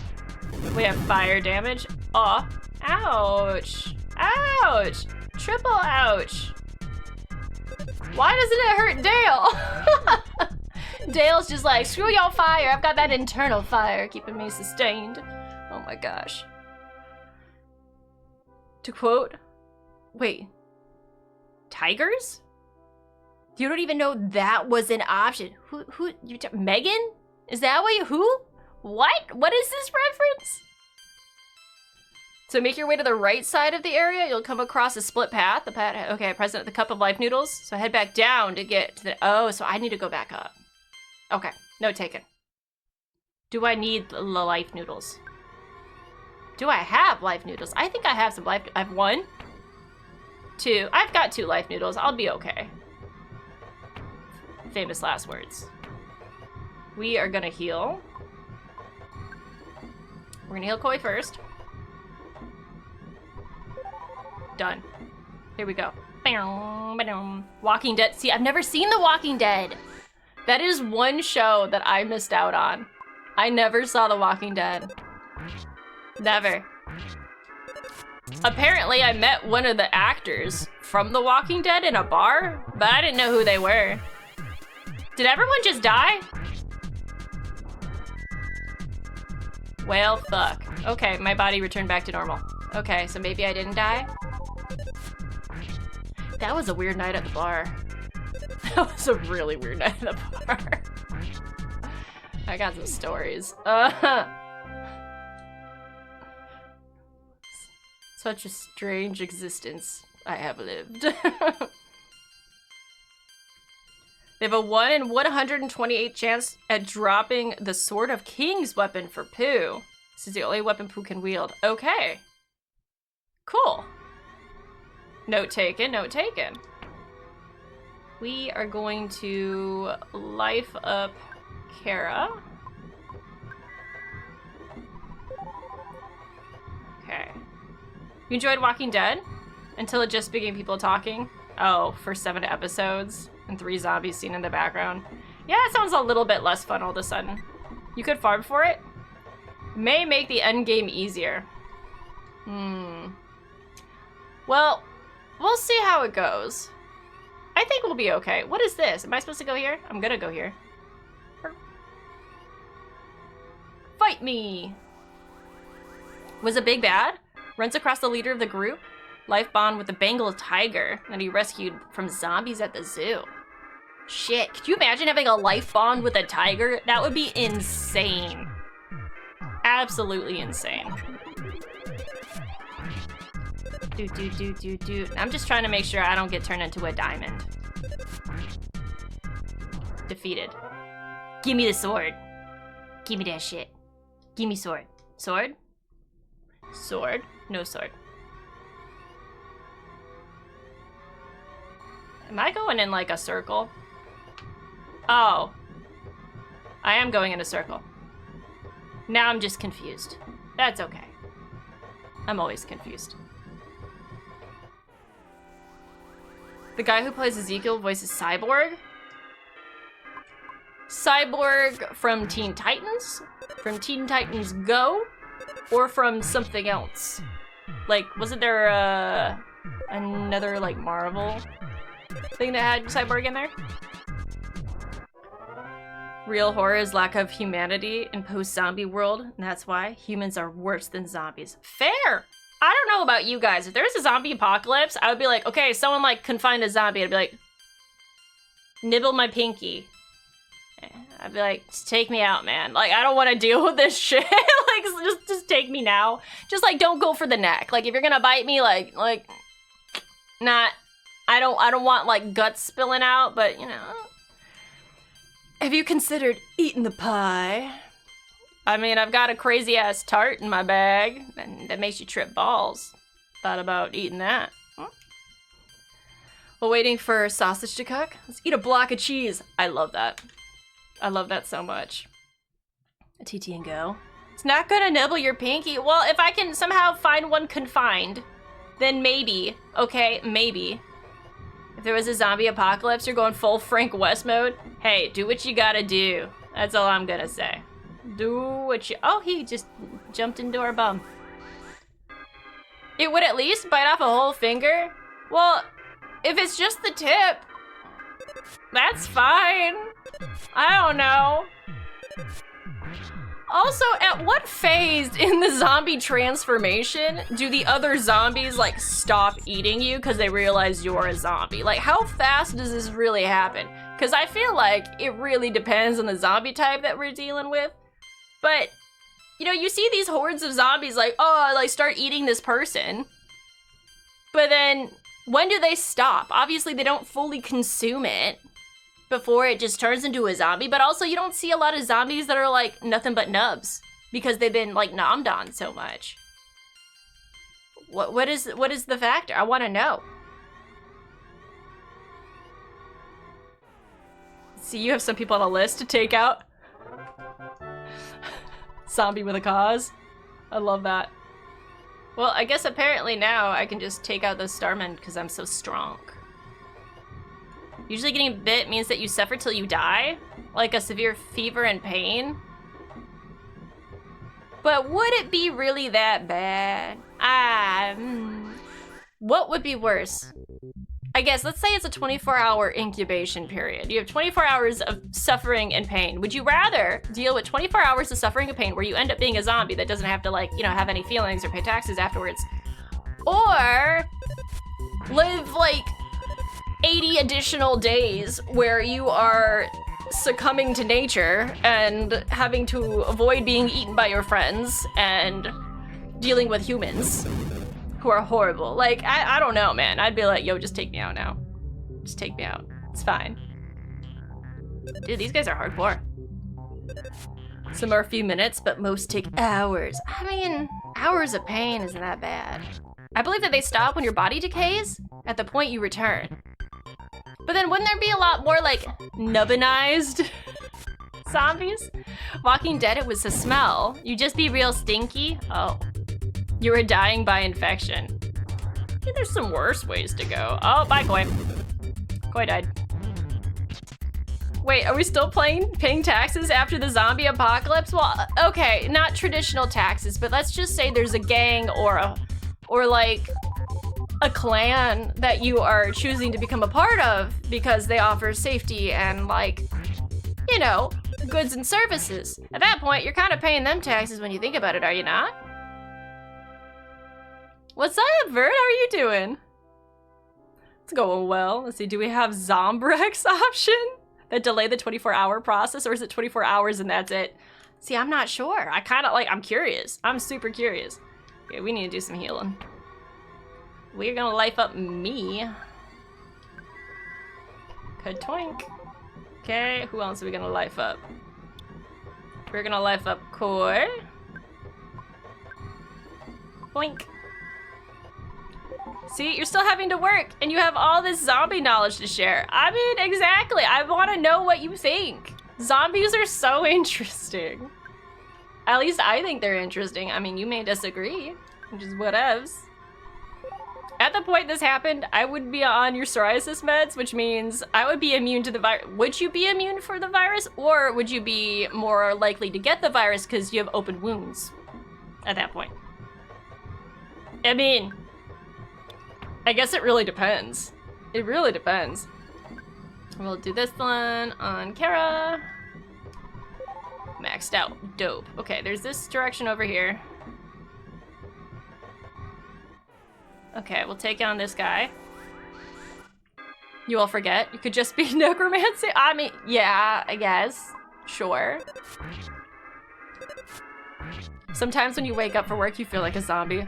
We have fire damage. Aw, ouch. Ouch, triple ouch. Why doesn't it hurt Dale? Dale's just like, screw your fire. I've got that internal fire keeping me sustained. Oh my gosh. To quote, wait, tigers? You don't even know that was an option. Who, Megan? Is that what you, who? What? What is this reference? So make your way to the right side of the area. You'll come across a split path. The path, okay, present at the cup of life noodles. So head back down to get to the, oh, so I need to go back up. Okay, note taken. Do I need the life noodles? Do I have life noodles? I think I have some life, I have 1, 2, I've got 2 life noodles. I'll be okay. Famous last words. We are gonna heal. We're gonna heal Koi first. Done. Here we go. Walking Dead. See, I've never seen The Walking Dead. That is one show that I missed out on. I never saw The Walking Dead. Never. Apparently, I met one of the actors from The Walking Dead in a bar, but I didn't know who they were. Did everyone just die? Well, fuck. Okay, my body returned back to normal. Okay, so maybe I didn't die? That was a weird night at the bar. That was a really weird night at the bar. I got some stories. Such a strange existence I have lived. They have a 1 in 128 chance at dropping the Sword of King's weapon for Pooh. This is the only weapon Pooh can wield. Okay. Cool. Note taken, note taken. We are going to life up Kara. Okay. You enjoyed Walking Dead? Until it just became people talking? Oh, for 7 episodes and 3 zombies seen in the background. Yeah, it sounds a little bit less fun all of a sudden. You could farm for it? May make the end game easier. Well, we'll see how it goes. I think we'll be okay. What is this? Am I supposed to go here? I'm gonna go here. Fight me! Was a big bad? Runs across the leader of the group. Life bond with the Bengal tiger that he rescued from zombies at the zoo. Shit, could you imagine having a life bond with a tiger? That would be insane. Absolutely insane. I'm just trying to make sure I don't get turned into a diamond. Defeated. Give me the sword. Give me that shit. Give me sword. Sword? Sword? No sword. Am I going in like a circle? Oh. I am going in a circle. Now I'm just confused. That's okay. I'm always confused. The guy who plays Ezekiel voices Cyborg. Cyborg from Teen Titans. From Teen Titans Go. or from something else. Like, wasn't there another like Marvel thing that had Cyborg in there? Real horror is lack of humanity in post-zombie world, and that's why humans are worse than zombies. Fair! I don't know about you guys. If there's a zombie apocalypse, I would be like, okay, someone like confined a zombie. I'd be like, nibble my pinky. I'd be like, just take me out, man. Like, I don't want to deal with this shit. Like, just take me now. Just like, don't go for the neck. Like, if you're gonna bite me, like, not. I don't want like guts spilling out, but you know. Have you considered eating the pie? I mean, I've got a crazy ass tart in my bag, and that makes you trip balls. Thought about eating that. While waiting for sausage to cook, let's eat a block of cheese. I love that. I love that so much. A TT and go. It's not gonna nibble your pinky. Well, if I can somehow find one confined, then maybe. Okay, maybe. If there was a zombie apocalypse, you're going full Frank West mode. Hey, do what you gotta do. That's all I'm gonna say. Do what you... Oh, he just jumped into our bum. It would at least bite off a whole finger? Well, if it's just the tip, that's fine. I don't know. Also, at what phase in the zombie transformation do the other zombies, like, stop eating you because they realize you're a zombie? Like, how fast does this really happen? Because I feel like it really depends on the zombie type that we're dealing with. But, you know, you see these hordes of zombies like, oh, like, start eating this person. But then, when do they stop? Obviously, they don't fully consume it before it just turns into a zombie, but also you don't see a lot of zombies that are like nothing but nubs because they've been like nommed on so much. What is the factor? I want to know. See, you have some people on a list to take out. Zombie with a cause. I love that. Well, I guess apparently now I can just take out those starmen because I'm so strong. Usually getting bit means that you suffer till you die, like a severe fever and pain. But would it be really that bad? What would be worse? I guess, let's say it's a 24-hour incubation period. You have 24 hours of suffering and pain. Would you rather deal with 24 hours of suffering and pain where you end up being a zombie that doesn't have to, like, you know, have any feelings or pay taxes afterwards? Or live, like, 80 additional days where you are succumbing to nature and having to avoid being eaten by your friends and dealing with humans who are horrible. Like, I don't know, man. I'd be like, yo, just take me out now. Just take me out. It's fine. Dude, these guys are hardcore. Some are a few minutes, but most take hours. I mean, hours of pain isn't that bad. I believe that they stop when your body decays at the point you return. But then wouldn't there be a lot more, like, nubbinized zombies? Walking Dead, it was the smell. You'd just be real stinky. Oh. You were dying by infection. I think there's some worse ways to go. Oh, bye, Koi. Koi died. Wait, are we still paying taxes after the zombie apocalypse? Well, okay, not traditional taxes, but let's just say there's a gang or like a clan that you are choosing to become a part of because they offer safety and, like, you know, goods and services. At that point, you're kind of paying them taxes when you think about it, are you not? What's up, Vert? How are you doing? It's going well. Let's see, do we have Zombrex option that delay the 24-hour process, or is it 24 hours and that's it? See, I'm not sure. I kind of, like, I'm curious. I'm super curious. Okay, we need to do some healing. We're gonna life up me. Ka-toink. Okay, who else are we gonna life up? We're gonna life up Koi. Boink. See, you're still having to work, and you have all this zombie knowledge to share. I mean, exactly. I want to know what you think. Zombies are so interesting. At least I think they're interesting. I mean, you may disagree, which is whatevs. At the point this happened, I would be on your psoriasis meds, which means I would be immune to the virus. Would you be immune for the virus, or would you be more likely to get the virus because you have open wounds? at that point. I mean, I guess it really depends. It really depends. We'll do this one on Kara. Maxed out. Dope. Okay, there's this direction over here. Okay, we'll take on this guy. You all forget. You could just be necromancy. I mean, yeah, I guess. Sure. Sometimes when you wake up for work, you feel like a zombie.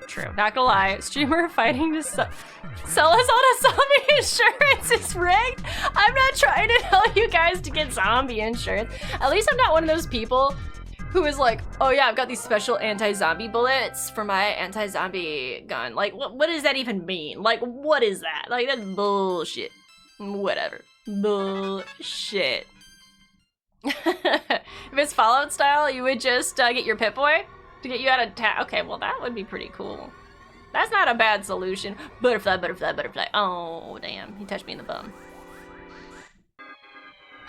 True. Not gonna lie. Streamer fighting to sell us on a zombie insurance is rigged. I'm not trying to tell you guys to get zombie insurance. At least I'm not one of those people who is like, oh yeah, I've got these special anti-zombie bullets for my anti-zombie gun. Like, what does that even mean? Like, what is that? Like, that's bullshit. Whatever. Bullshit. If it's Fallout style, you would just get your Pip-Boy to get you out of town. Okay, well that would be pretty cool. That's not a bad solution. Butterfly, butterfly, butterfly. Oh, damn. He touched me in the bum.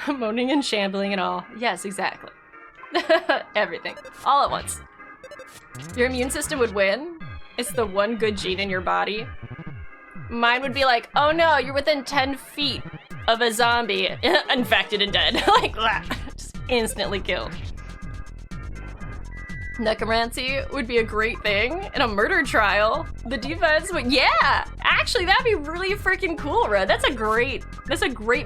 Moaning and shambling and all. Yes, exactly. Everything. All at once. Your immune system would win. It's the one good gene in your body. Mine would be like, oh no, you're within 10 feet of a zombie. Infected and dead. Like that. Just instantly killed. Necromancy would be a great thing in a murder trial. The defense would, yeah, actually that'd be really freaking cool, Red. That's a great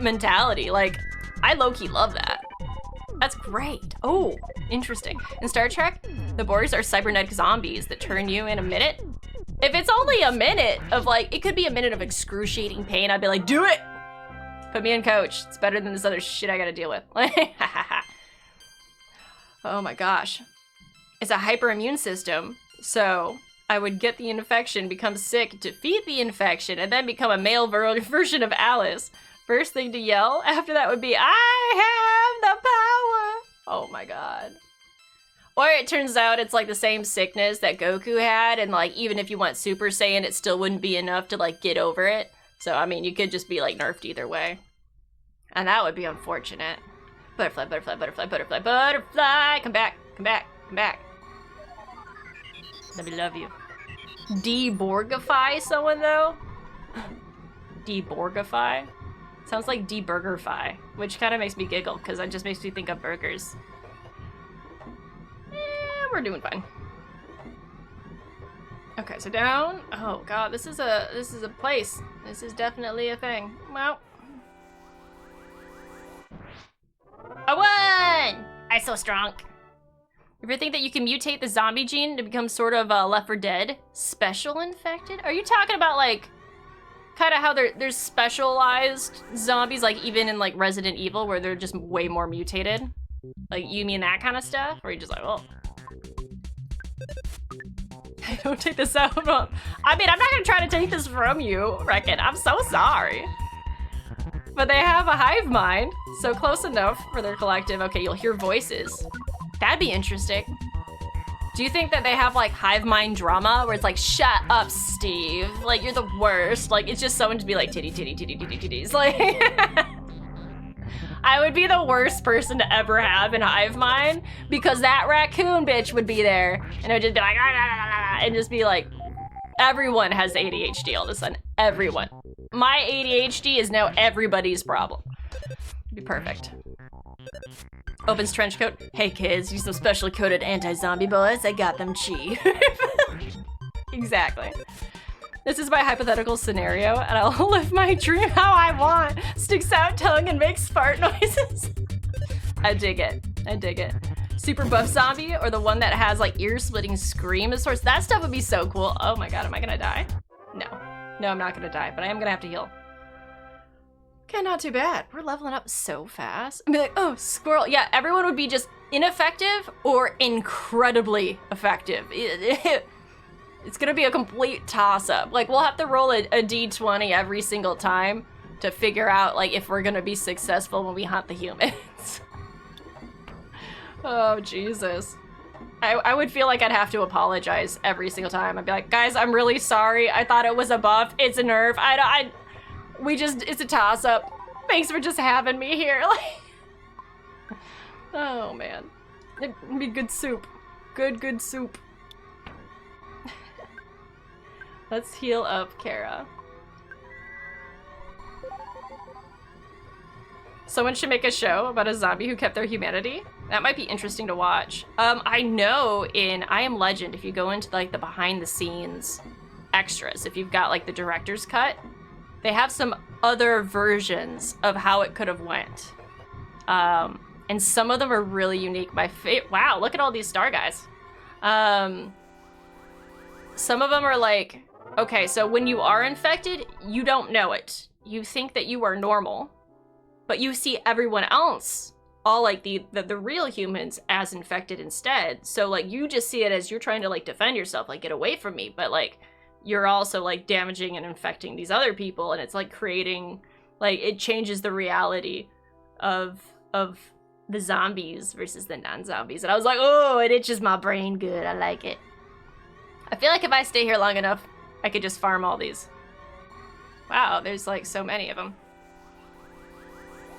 mentality. Like, I low-key love that. That's great. Oh, interesting. In Star Trek, the Borgs are cybernetic zombies that turn you in a minute. If it's only a minute of like, it could be a minute of excruciating pain, I'd be like, do it! Put me in, coach. It's better than this other shit I gotta deal with. Oh my gosh. It's a hyperimmune system, so I would get the infection, become sick, defeat the infection, and then become a male version of Alice. First thing to yell after that would be, I have the power! Oh my god. Or it turns out it's like the same sickness that Goku had, and like even if you went Super Saiyan, it still wouldn't be enough to like get over it. So I mean, you could just be like nerfed either way. And that would be unfortunate. Butterfly, butterfly, butterfly, butterfly, butterfly! Come back, come back, come back. Let me love you. Deborgify someone though? Deborgify? Sounds like deburgerfy, which kind of makes me giggle because it just makes me think of burgers. We're doing fine. Okay, so down. Oh god, this is a place. This is definitely a thing. Well, I won! I'm so strong. You ever think that you can mutate the zombie gene to become sort of Left 4 Dead special infected? Are you talking about like kind of how there's specialized zombies, like even in like Resident Evil, where they're just way more mutated? Like, you mean that kind of stuff? Or are you just like, oh. Don't take this out. I mean, I'm not gonna try to take this from you, reckon. I'm so sorry. But they have a hive mind, so close enough for their collective. Okay, you'll hear voices. That'd be interesting. Do you think that they have like hive mind drama where it's like, shut up, Steve. Like, you're the worst. Like, it's just someone to be like, titty, titty, titty, titty, titties. Like, I would be the worst person to ever have in hive mind because that raccoon bitch would be there and it would just be like, ah, ah, ah, ah, and just be like, everyone has ADHD all of a sudden. Everyone. My ADHD is now everybody's problem. It'd be perfect. Opens trench coat. Hey kids, use some specially coated anti-zombie bullets. I got them cheap. Exactly. This is my hypothetical scenario, and I'll live my dream how I want. Sticks out tongue and makes fart noises. I dig it. I dig it. Super buff zombie, or the one that has like ear-splitting scream of sorts. That stuff would be so cool. Oh my god, am I gonna die? No. No, I'm not gonna die, but I am gonna have to heal. Okay, not too bad. We're leveling up so fast. I'd be like, oh, squirrel. Yeah, everyone would be just ineffective or incredibly effective. It's gonna be a complete toss-up. Like, we'll have to roll a d20 every single time to figure out, like, if we're gonna be successful when we hunt the humans. Oh, Jesus. I would feel like I'd have to apologize every single time. I'd be like, guys, I'm really sorry. I thought it was a buff. It's a nerf. It's a toss-up. Thanks for just having me here. Like, oh, man. It'd be good soup. Good soup. Let's heal up Kara. Someone should make a show about a zombie who kept their humanity. That might be interesting to watch. I know in I Am Legend, if you go into like the behind the scenes extras, if you've got like the director's cut, they have some other versions of how it could have went. And some of them are really unique. Wow, look at all these star guys. Some of them are like, okay, so when you are infected, you don't know it. You think that you are normal, but you see everyone else, all like the real humans, as infected instead. So like you just see it as you're trying to like defend yourself, like get away from me, but like you're also like damaging and infecting these other people, and it's like creating, like it changes the reality of the zombies versus the non-zombies. And I was like, oh, it itches my brain good. I like it. I feel like if I stay here long enough, I could just farm all these. Wow, there's like so many of them.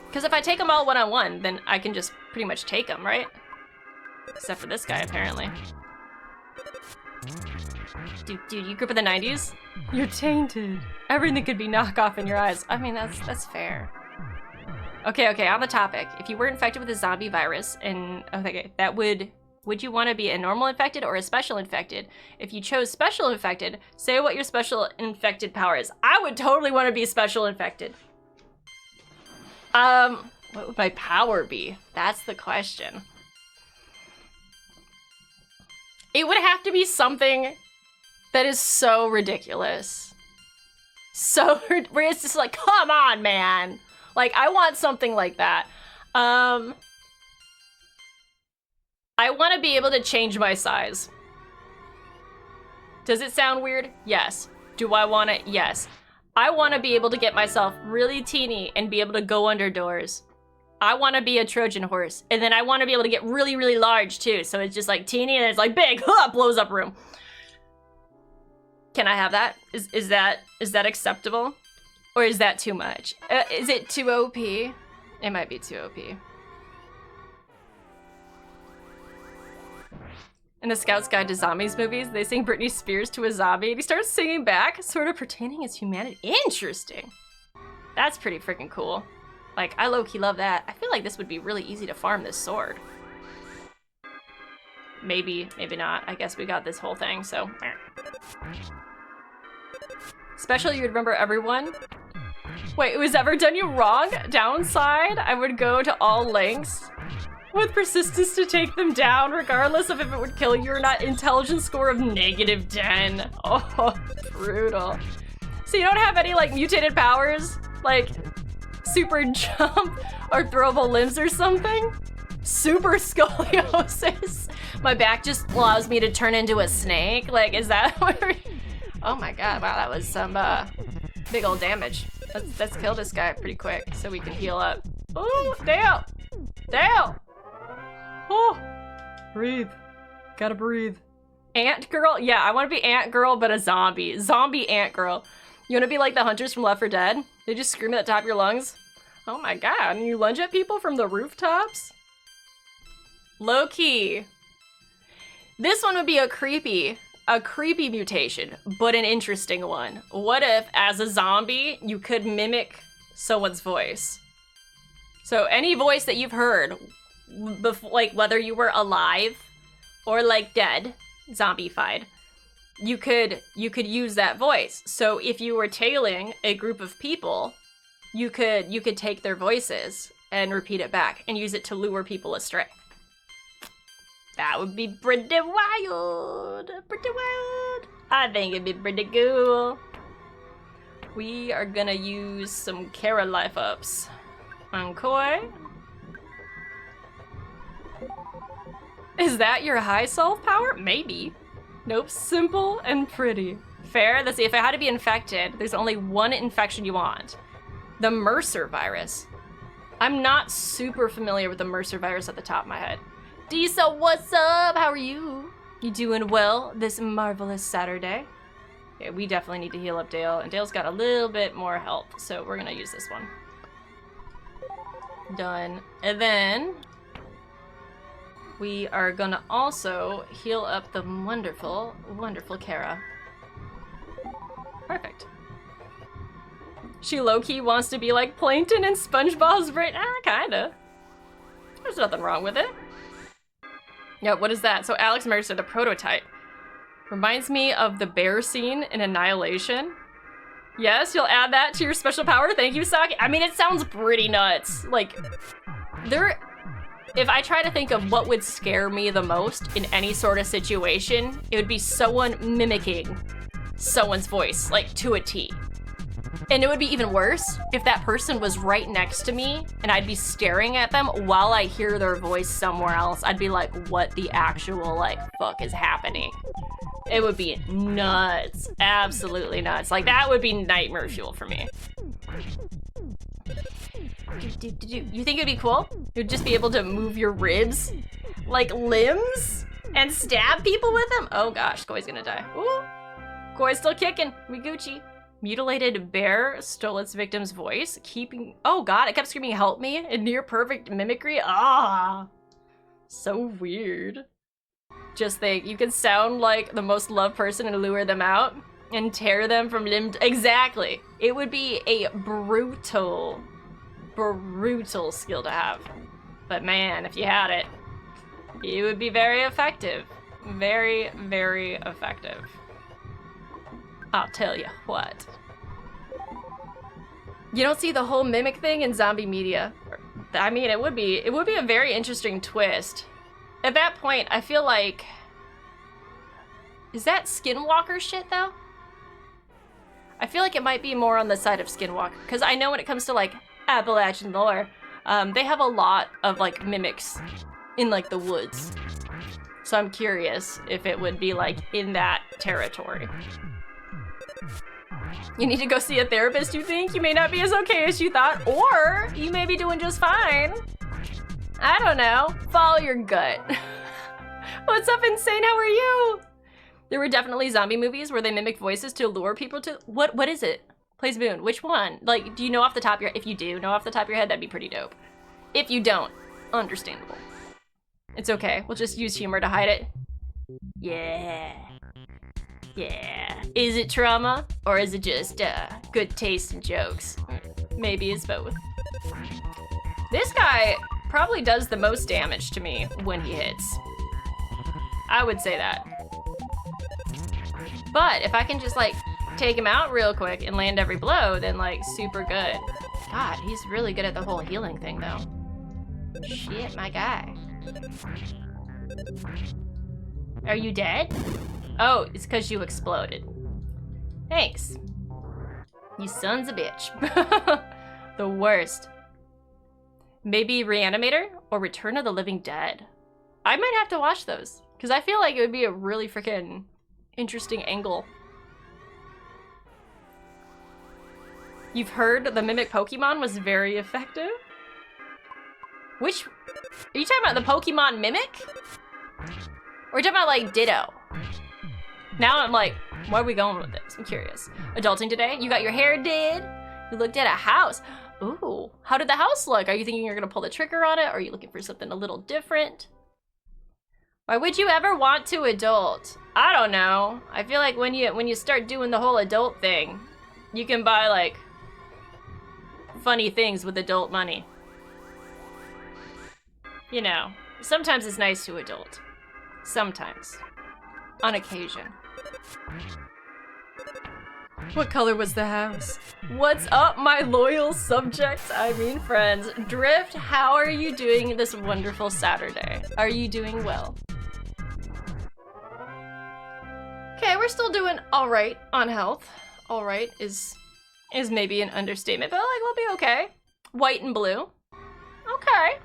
Because if I take them all one-on-one, then I can just pretty much take them, right? Except for this guy, apparently. Dude, you grew up in the 90s? You're tainted. Everything could be knockoff in your eyes. I mean, that's fair. Okay, on the topic. If you were infected with a zombie virus, and okay, that would you want to be a normal infected or a special infected? If you chose special infected, say what your special infected power is. I would totally want to be special infected. What would my power be? That's the question. It would have to be something that is so ridiculous. Where it's just like, come on, man. Like, I want something like that. I want to be able to change my size. Does it sound weird? Yes. Do I want it? Yes. I want to be able to get myself really teeny and be able to go under doors. I want to be a Trojan horse. And then I want to be able to get really, really large too. So it's just like teeny and it's like big, blows up room. Can I have that? Is that acceptable? Or is that too much? Is it too OP? It might be too OP. In the Scout's Guide to Zombies movies, they sing Britney Spears to a zombie and he starts singing back, sort of pertaining his humanity. Interesting. That's pretty freaking cool. Like, I low-key love that. I feel like this would be really easy to farm this sword. Maybe, maybe not. I guess we got this whole thing, so. Especially you would remember everyone. Wait, was ever done you wrong? Downside, I would go to all lengths with persistence to take them down, regardless of if it would kill you or not. Intelligence score of -10. Oh, brutal. So you don't have any, like, mutated powers? Like, super jump or throwable limbs or something? Super scoliosis? My back just allows me to turn into a snake? Like, is that what we're... Oh my god, wow, that was some, big old damage. Let's kill this guy pretty quick so we can heal up. Oh, damn! Damn! Oh, breathe. Gotta breathe. Ant girl? Yeah, I want to be ant girl, but a zombie. Zombie ant girl. You want to be like the hunters from Left 4 Dead? They just scream at the top of your lungs. Oh my god, and you lunge at people from the rooftops? Low key. This one would be a creepy mutation, but an interesting one. What if, as a zombie, you could mimic someone's voice? So any voice that you've heard, like whether you were alive or like dead, zombified, you could use that voice. So if you were tailing a group of people, you could take their voices and repeat it back and use it to lure people astray. That would be pretty wild. Pretty wild. I think it'd be pretty cool. We are gonna use some Kara life ups on Koi. Is that your high self power? Maybe. Nope, simple and pretty. Fair. Let's see, if I had to be infected, there's only one infection you want. The Mercer virus. I'm not super familiar with the Mercer virus at the top of my head. Disa, what's up? How are you? You doing well this marvelous Saturday? Okay, we definitely need to heal up Dale, and Dale's got a little bit more health, so we're gonna use this one. Done. And then we are gonna also heal up the wonderful, wonderful Kara. Perfect. She low-key wants to be like Plankton and SpongeBob's brain. Kinda. There's nothing wrong with it. Yeah, what is that? So Alex Mercer, the prototype. Reminds me of the bear scene in Annihilation. Yes, you'll add that to your special power. Thank you, Saki. I mean, it sounds pretty nuts. Like, if I try to think of what would scare me the most in any sort of situation, it would be someone mimicking someone's voice, like, to a T. And it would be even worse if that person was right next to me and I'd be staring at them while I hear their voice somewhere else. I'd be like, what the actual, like, fuck is happening? It would be nuts. Absolutely nuts. Like, that would be nightmare fuel for me. You think it'd be cool? You'd just be able to move your ribs, like limbs, and stab people with them? Oh gosh, Koi's gonna die. Ooh. Koi's still kicking. We Gucci. Mutilated bear stole its victim's voice, keeping... Oh god, it kept screaming, help me, in near perfect mimicry. Ah, so weird. Just think, you can sound like the most loved person and lure them out and tear them from limb... Exactly. It would be a brutal skill to have. But man, if you had it, it would be very effective. Very, very effective. I'll tell you what. You don't see the whole mimic thing in zombie media. I mean, it would be a very interesting twist. At that point, I feel like... Is that Skinwalker shit, though? I feel like it might be more on the side of Skinwalker. Because I know when it comes to, like, Appalachian lore, they have a lot of, like, mimics in, like, the woods. So I'm curious if it would be, like, in that territory. You need to go see a therapist, you think? You may not be as okay as you thought, or you may be doing just fine. I don't know. Follow your gut. What's up, Insane? How are you? There were definitely zombie movies where they mimicked voices to lure people to... What is it? Plays Boone. Which one? Like, do you know off the top of your... If you do know off the top of your head, that'd be pretty dope. If you don't, understandable. It's okay. We'll just use humor to hide it. Yeah. Yeah. Is it trauma? Or is it just good taste and jokes? Maybe it's both. This guy probably does the most damage to me when he hits. I would say that. But if I can just like take him out real quick and land every blow, then like super good. God, he's really good at the whole healing thing though. Shit, my guy. Are you dead? Oh, it's because you exploded. Thanks. You sons of bitch. The worst. Maybe Reanimator or Return of the Living Dead. I might have to watch those because I feel like it would be a really freaking interesting angle. You've heard the Mimic Pokemon was very effective? Which... Are you talking about the Pokemon Mimic? Or are you talking about, like, Ditto? Now I'm like, where are we going with this? I'm curious. Adulting today? You got your hair did? You looked at a house. Ooh, how did the house look? Are you thinking you're gonna pull the trigger on it? Or are you looking for something a little different? Why would you ever want to adult? I don't know. I feel like when you start doing the whole adult thing, you can buy, like, funny things with adult money. You know, sometimes it's nice to adult. Sometimes. On occasion. What color was the house? What's up, my loyal subjects? I mean friends. Drift, how are you doing this wonderful Saturday? Are you doing well? Okay, we're still doing alright on health. Alright is maybe an understatement, but like we'll be okay. White and blue. Okay.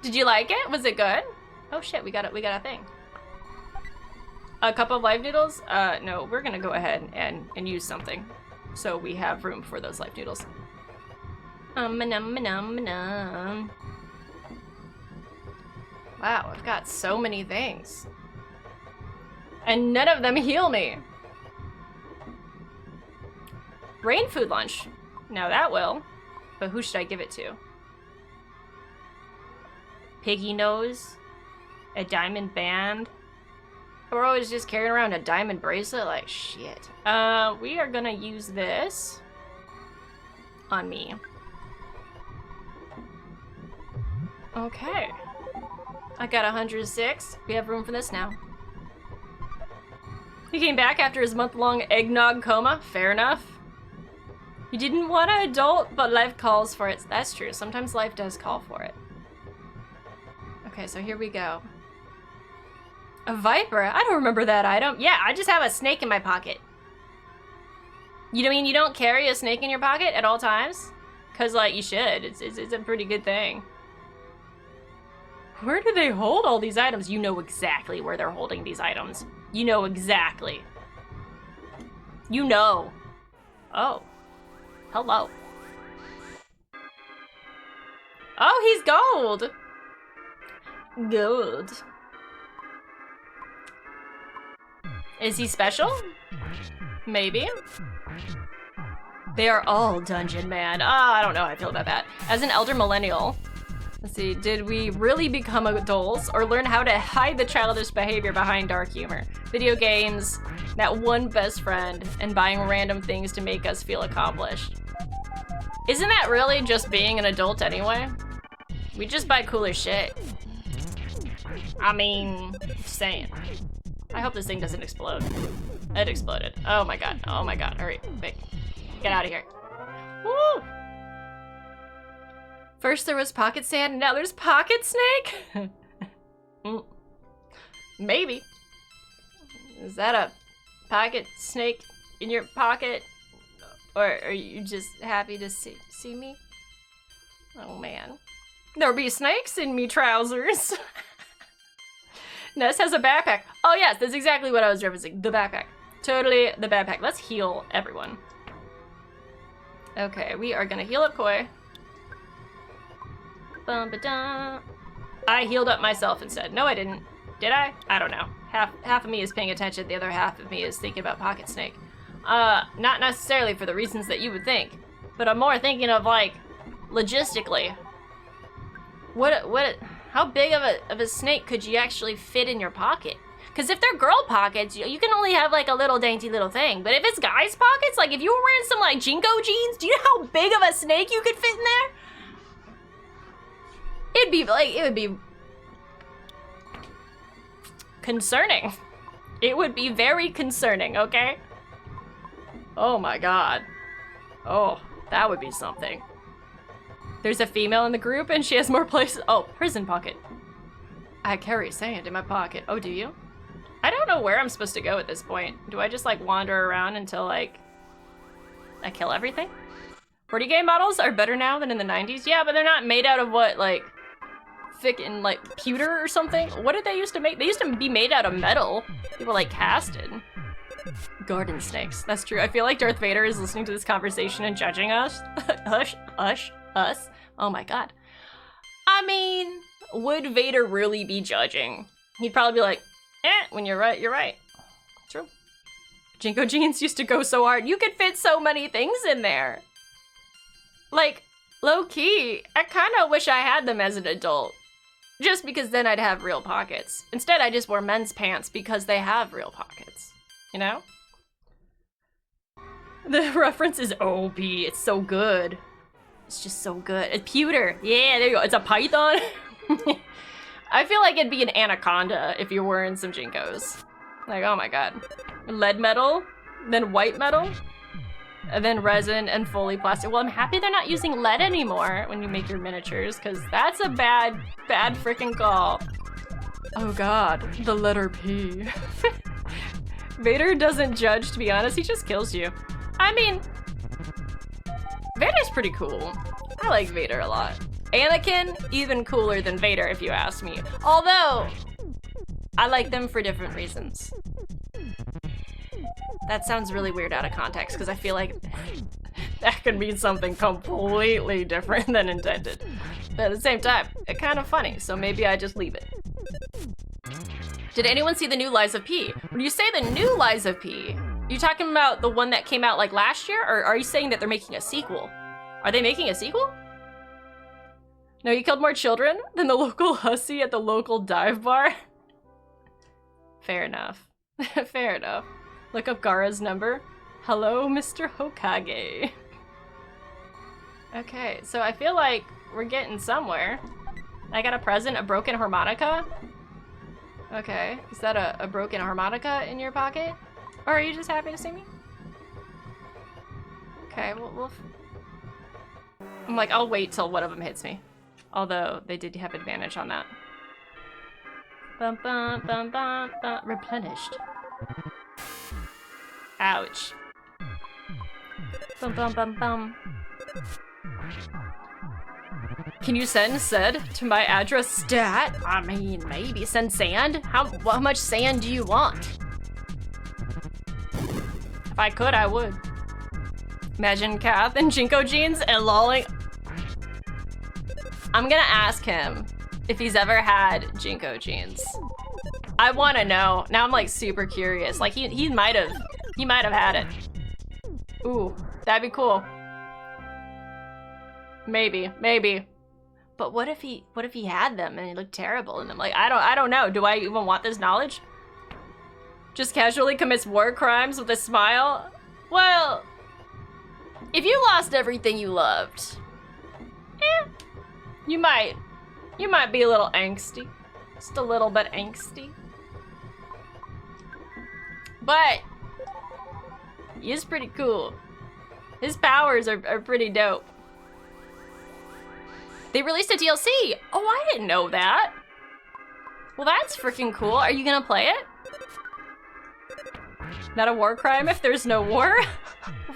Did you like it? Was it good? Oh shit, we got a thing. A cup of life noodles? No, we're gonna go ahead and use something. So we have room for those life noodles. Wow, I've got so many things. And none of them heal me. Brain food lunch. Now that will. But who should I give it to? Piggy nose? A diamond band? We're always just carrying around a diamond bracelet, like shit. We are gonna use this on me. Okay. I got 106. We have room for this now. He came back after his month-long eggnog coma. Fair enough. He didn't want to adult, but life calls for it. That's true. Sometimes life does call for it. Okay, so here we go. A viper? I don't remember that item. Yeah, I just have a snake in my pocket. You know what I mean? You don't carry a snake in your pocket at all times? Because, like, you should. It's a pretty good thing. Where do they hold all these items? You know exactly where they're holding these items. You know exactly. You know. Oh. Hello. Oh, he's gold. Gold. Is he special? Maybe. They are all dungeon man. I don't know how I feel about that. As an elder millennial, let's see, did we really become adults or learn how to hide the childish behavior behind dark humor? Video games, that one best friend, and buying random things to make us feel accomplished. Isn't that really just being an adult anyway? We just buy cooler shit. I mean, just saying. I hope this thing doesn't explode. It exploded. Oh my god. Oh my god. Hurry. Quick. Get out of here. Woo! First there was pocket sand, now there's pocket snake? Maybe. Is that a pocket snake in your pocket? Or are you just happy to see me? Oh man. There'll be snakes in me trousers. Ness has a backpack. Oh yes, that's exactly what I was referencing. The backpack. Totally the backpack. Let's heal everyone. Okay, we are gonna heal up Koi. Bum-ba-dum. I healed up myself instead. No, I didn't. Did I? I don't know. Half of me is paying attention, the other half of me is thinking about Pocket Snake. Not necessarily for the reasons that you would think, but I'm more thinking of, like, logistically. How big of a snake could you actually fit in your pocket? Because if they're girl pockets, you can only have, like, a little dainty little thing. But if it's guys' pockets, like, if you were wearing some, like, Jinko jeans, do you know how big of a snake you could fit in there? It would be concerning. It would be very concerning, okay? Oh my god. Oh, that would be something. There's a female in the group and she has more places. Oh, prison pocket. I carry sand in my pocket. Oh, do you? I don't know where I'm supposed to go at this point. Do I just like wander around until like I kill everything? 40 game models are better now than in the 90s. Yeah, but they're not made out of what, like thick and like pewter or something? What did they used to make? They used to be made out of metal. They were like casted. Garden snakes. That's true. I feel like Darth Vader is listening to this conversation and judging us. Us. Oh my god. I mean, would Vader really be judging? He'd probably be like, when you're right, you're right. True. Jinko jeans used to go so hard. You could fit so many things in there. Like, low-key, I kind of wish I had them as an adult. Just because then I'd have real pockets. Instead, I just wore men's pants because they have real pockets. You know? The reference is OP. It's so good. It's just so good. It's pewter. Yeah, there you go. It's a python. I feel like it'd be an anaconda if you're wearing some Jinkos. Like, oh my god. Lead metal, then white metal, and then resin and fully plastic. Well, I'm happy they're not using lead anymore when you make your miniatures, because that's a bad freaking call. Oh god, the letter P. Vader doesn't judge, to be honest. He just kills you. I mean, Vader's pretty cool. I like Vader a lot. Anakin, even cooler than Vader, if you ask me. Although, I like them for different reasons. That sounds really weird out of context, because I feel like that could mean something completely different than intended. But at the same time, it's kind of funny, so maybe I just leave it. Did anyone see the new Lies of P? When you say the new Lies of P, you talking about the one that came out like last year, or are you saying that they're making a sequel? Are they making a sequel? No, you killed more children than the local hussy at the local dive bar? Fair enough. Fair enough. Look up Gaara's number. Hello, Mr. Hokage. Okay, so I feel like we're getting somewhere. I got a present, a broken harmonica. Okay, is that a broken harmonica in your pocket? Or are you just happy to see me? Okay, well I'm like, I'll wait till one of them hits me. Although, they did have advantage on that. Bum, bum, bum, bum, bum. Replenished. Ouch. Bum, bum, bum, bum. Can you send Sid to my address stat? I mean, maybe. Send sand? How much sand do you want? If I could, I would. Imagine Kath in Jinko jeans and lolling. I'm gonna ask him if he's ever had Jinko jeans. I want to know. Now I'm like super curious. Like he might have had it. Ooh, that'd be cool. Maybe. But what if he had them and he looked terrible in them? Like I don't know. Do I even want this knowledge? Just casually commits war crimes with a smile? Well, if you lost everything you loved, you might be a little angsty. Just a little bit angsty. But he's pretty cool. His powers are pretty dope. They released a DLC. Oh, I didn't know that. Well, that's freaking cool. Are you gonna play it? Not a war crime if there's no war?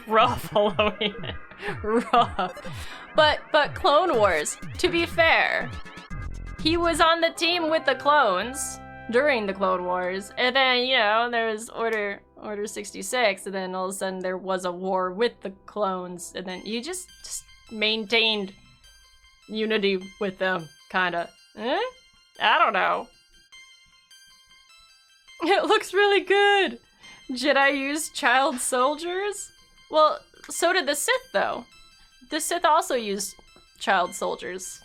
Rough, Halloween. Rough. But Clone Wars, to be fair, he was on the team with the clones during the Clone Wars, and then, you know, there was Order 66, and then all of a sudden there was a war with the clones, and then you just maintained unity with them, kinda. I don't know. It looks really good. Jedi used child soldiers? Well, so did the Sith, though. The Sith also used child soldiers.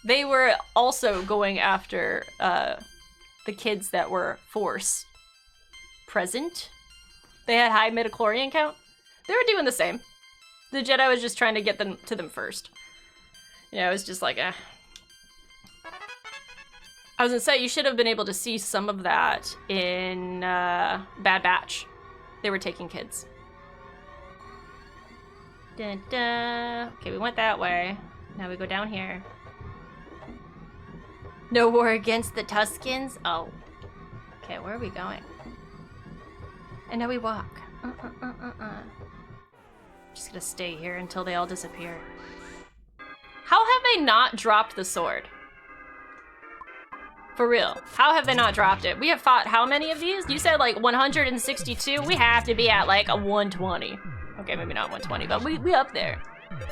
They were also going after the kids that were Force present. They had high midichlorian count. They were doing the same. The Jedi was just trying to get them to them first. You know, it was just like, I was gonna say, you should have been able to see some of that in Bad Batch. They were taking kids. Dun, dun. Okay, we went that way. Now we go down here. No war against the Tuskens? Oh. Okay, where are we going? And now we walk. Just gonna stay here until they all disappear. How have they not dropped the sword? For real, how have they not dropped it? We have fought how many of these? You said like 162? We have to be at like a 120. Okay, maybe not 120, but we up there.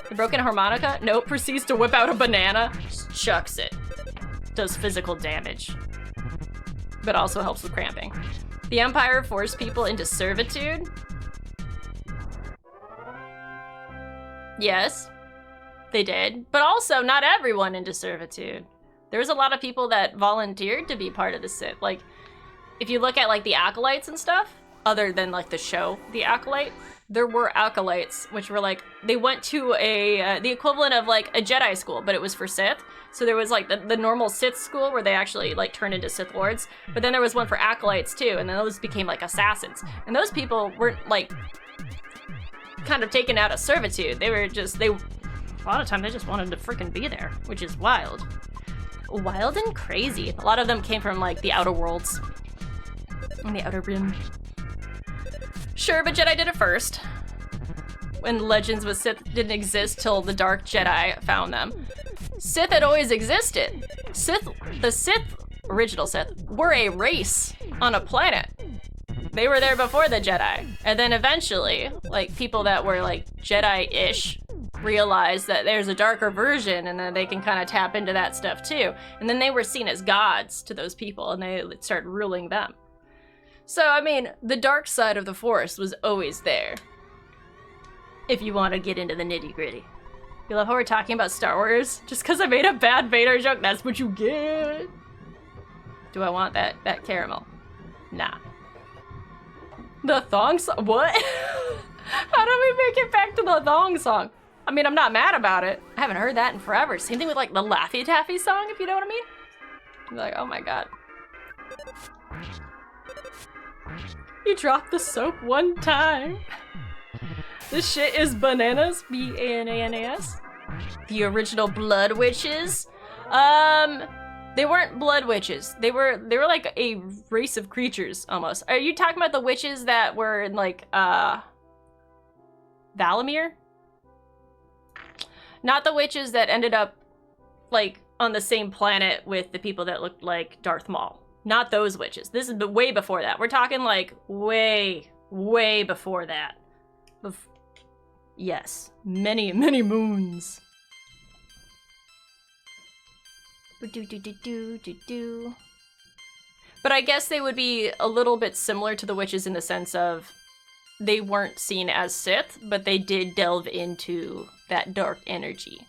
The broken harmonica? Nope, proceeds to whip out a banana. Just chucks it. Does physical damage. But also helps with cramping. The Empire forced people into servitude? Yes, they did. But also not everyone into servitude. There was a lot of people that volunteered to be part of the Sith. Like, if you look at like the acolytes and stuff, other than like the show, The Acolyte, there were acolytes, which were like, they went to the equivalent of like a Jedi school, but it was for Sith. So there was like the normal Sith school where they actually like turned into Sith Lords. But then there was one for acolytes too, and then those became like assassins. And those people weren't like kind of taken out of servitude. They were just, a lot of time they just wanted to freaking be there, which is wild. Wild and crazy. A lot of them came from like the Outer Worlds and the Outer Rim. Sure, but Jedi did it first. When Legends with Sith didn't exist till the Dark Jedi found them. Sith had always existed. The original Sith, were a race on a planet. They were there before the Jedi. And then eventually, like people that were like Jedi-ish realized that there's a darker version and then they can kind of tap into that stuff too. And then they were seen as gods to those people and they started ruling them. So, I mean, the dark side of the Force was always there. If you want to get into the nitty-gritty. You love how we're talking about Star Wars? Just because I made a bad Vader joke, that's what you get. Do I want that caramel? Nah. The thong song? What? How do we make it back to the thong song? I mean, I'm not mad about it. I haven't heard that in forever. Same thing with like the Laffy Taffy song, if you know what I mean. I'm like, oh my god. You dropped the soap one time. This shit is bananas. B-A-N-A-N-A-S. The original blood witches. They weren't blood witches. They were like a race of creatures almost. Are you talking about the witches that were in like Valamir? Not the witches that ended up like on the same planet with the people that looked like Darth Maul. Not those witches. This is way before that. We're talking like way before that. Yes, many moons. But I guess they would be a little bit similar to the witches in the sense of they weren't seen as Sith, but they did delve into that dark energy.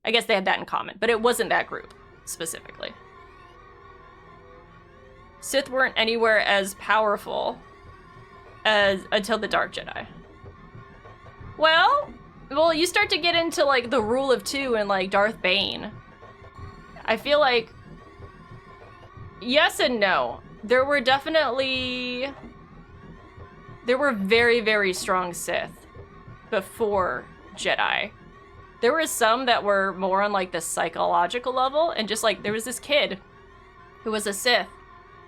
I guess they had that in common, but it wasn't that group specifically. Sith weren't anywhere as powerful as until the Dark Jedi. Well, you start to get into like the Rule of Two and like Darth Bane. I feel like yes and no. There were very strong Sith before Jedi. There were some that were more on like the psychological level, and just like there was this kid who was a Sith,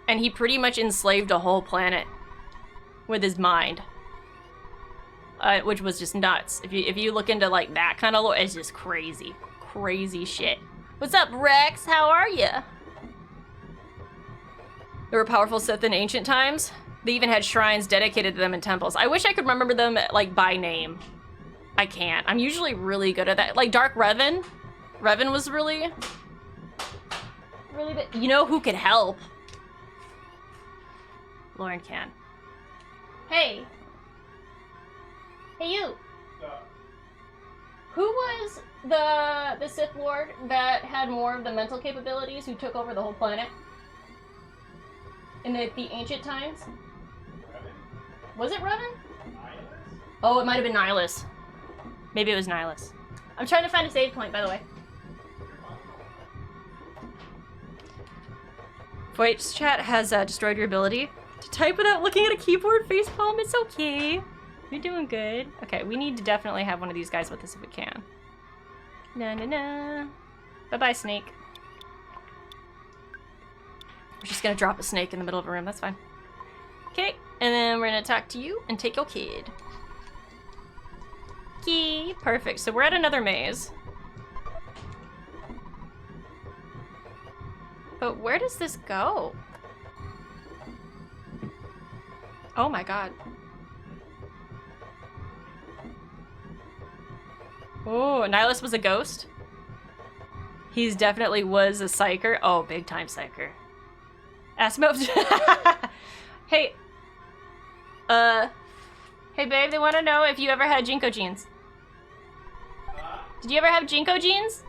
and he pretty much enslaved a whole planet with his mind, which was just nuts. If you look into like that kind of lore, it's just crazy shit. What's up, Rex? How are you? There were powerful Sith in ancient times. They even had shrines dedicated to them in temples. I wish I could remember them like by name. I can't. I'm usually really good at that. Like Dark Revan. Revan was really good. You know who could help? Lauren can. Hey. Hey you. Who was the Sith Lord that had more of the mental capabilities, who took over the whole planet? In the ancient times? Revan? Was it Revan? Nihilus? Oh, it might have been Nihilus. Maybe it was Nihilus. I'm trying to find a save point, by the way. Voice chat has destroyed your ability to type without looking at a keyboard facepalm. It's okay. You're doing good. Okay, we need to definitely have one of these guys with us if we can. Na. Bye-bye, snake. We're just gonna drop a snake in the middle of a room. That's fine. Okay, and then we're gonna talk to you and take your kid. Key. Perfect. So we're at another maze. But where does this go? Oh my god. Oh, Nihilus was a ghost? He's definitely was a psyker. Oh, big time psyker. Asimov. Hey. Hey babe, they want to know if you ever had Jinko jeans. Did you ever have Jinko jeans?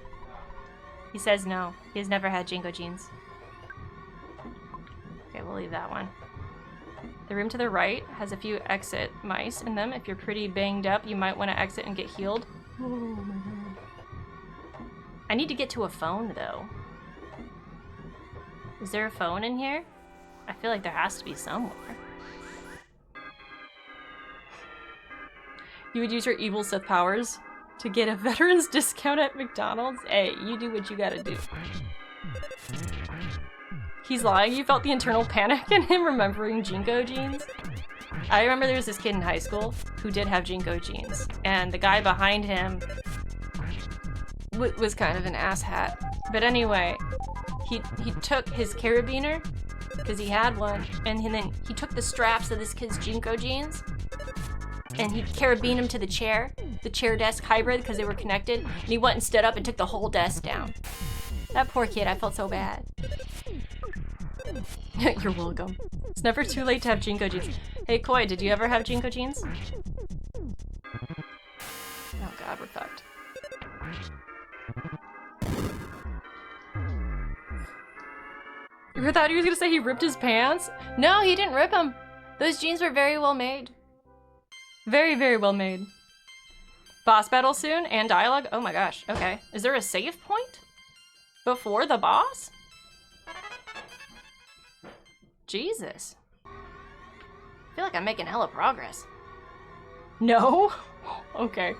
He says no. He has never had Jinko jeans. Okay, we'll leave that one. The room to the right has a few exit mice in them. If you're pretty banged up, you might want to exit and get healed. Oh my god. I need to get to a phone though. Is there a phone in here? I feel like there has to be somewhere. You would use your evil Sith powers to get a veteran's discount at McDonald's? Hey, you do what you gotta do. He's lying. You felt the internal panic in him remembering Jinko jeans? I remember there was this kid in high school who did have Jinko jeans, and the guy behind him was kind of an asshat. But anyway, he took his carabiner, because he had one, and then he took the straps of this kid's Jinko jeans, and he carabined him to the chair desk hybrid, because they were connected, and he went and stood up and took the whole desk down. That poor kid, I felt so bad. You're welcome. It's never too late to have Jinko jeans. Hey Koi, did you ever have Jinko jeans? Oh god, we're fucked. I thought he was gonna say he ripped his pants. No, he didn't rip them. Those jeans were very well made. Very, very well made. Boss battle soon and dialogue? Oh my gosh, okay. Is there a save point before the boss? Jesus. I feel like I'm making hella progress. No? Okay.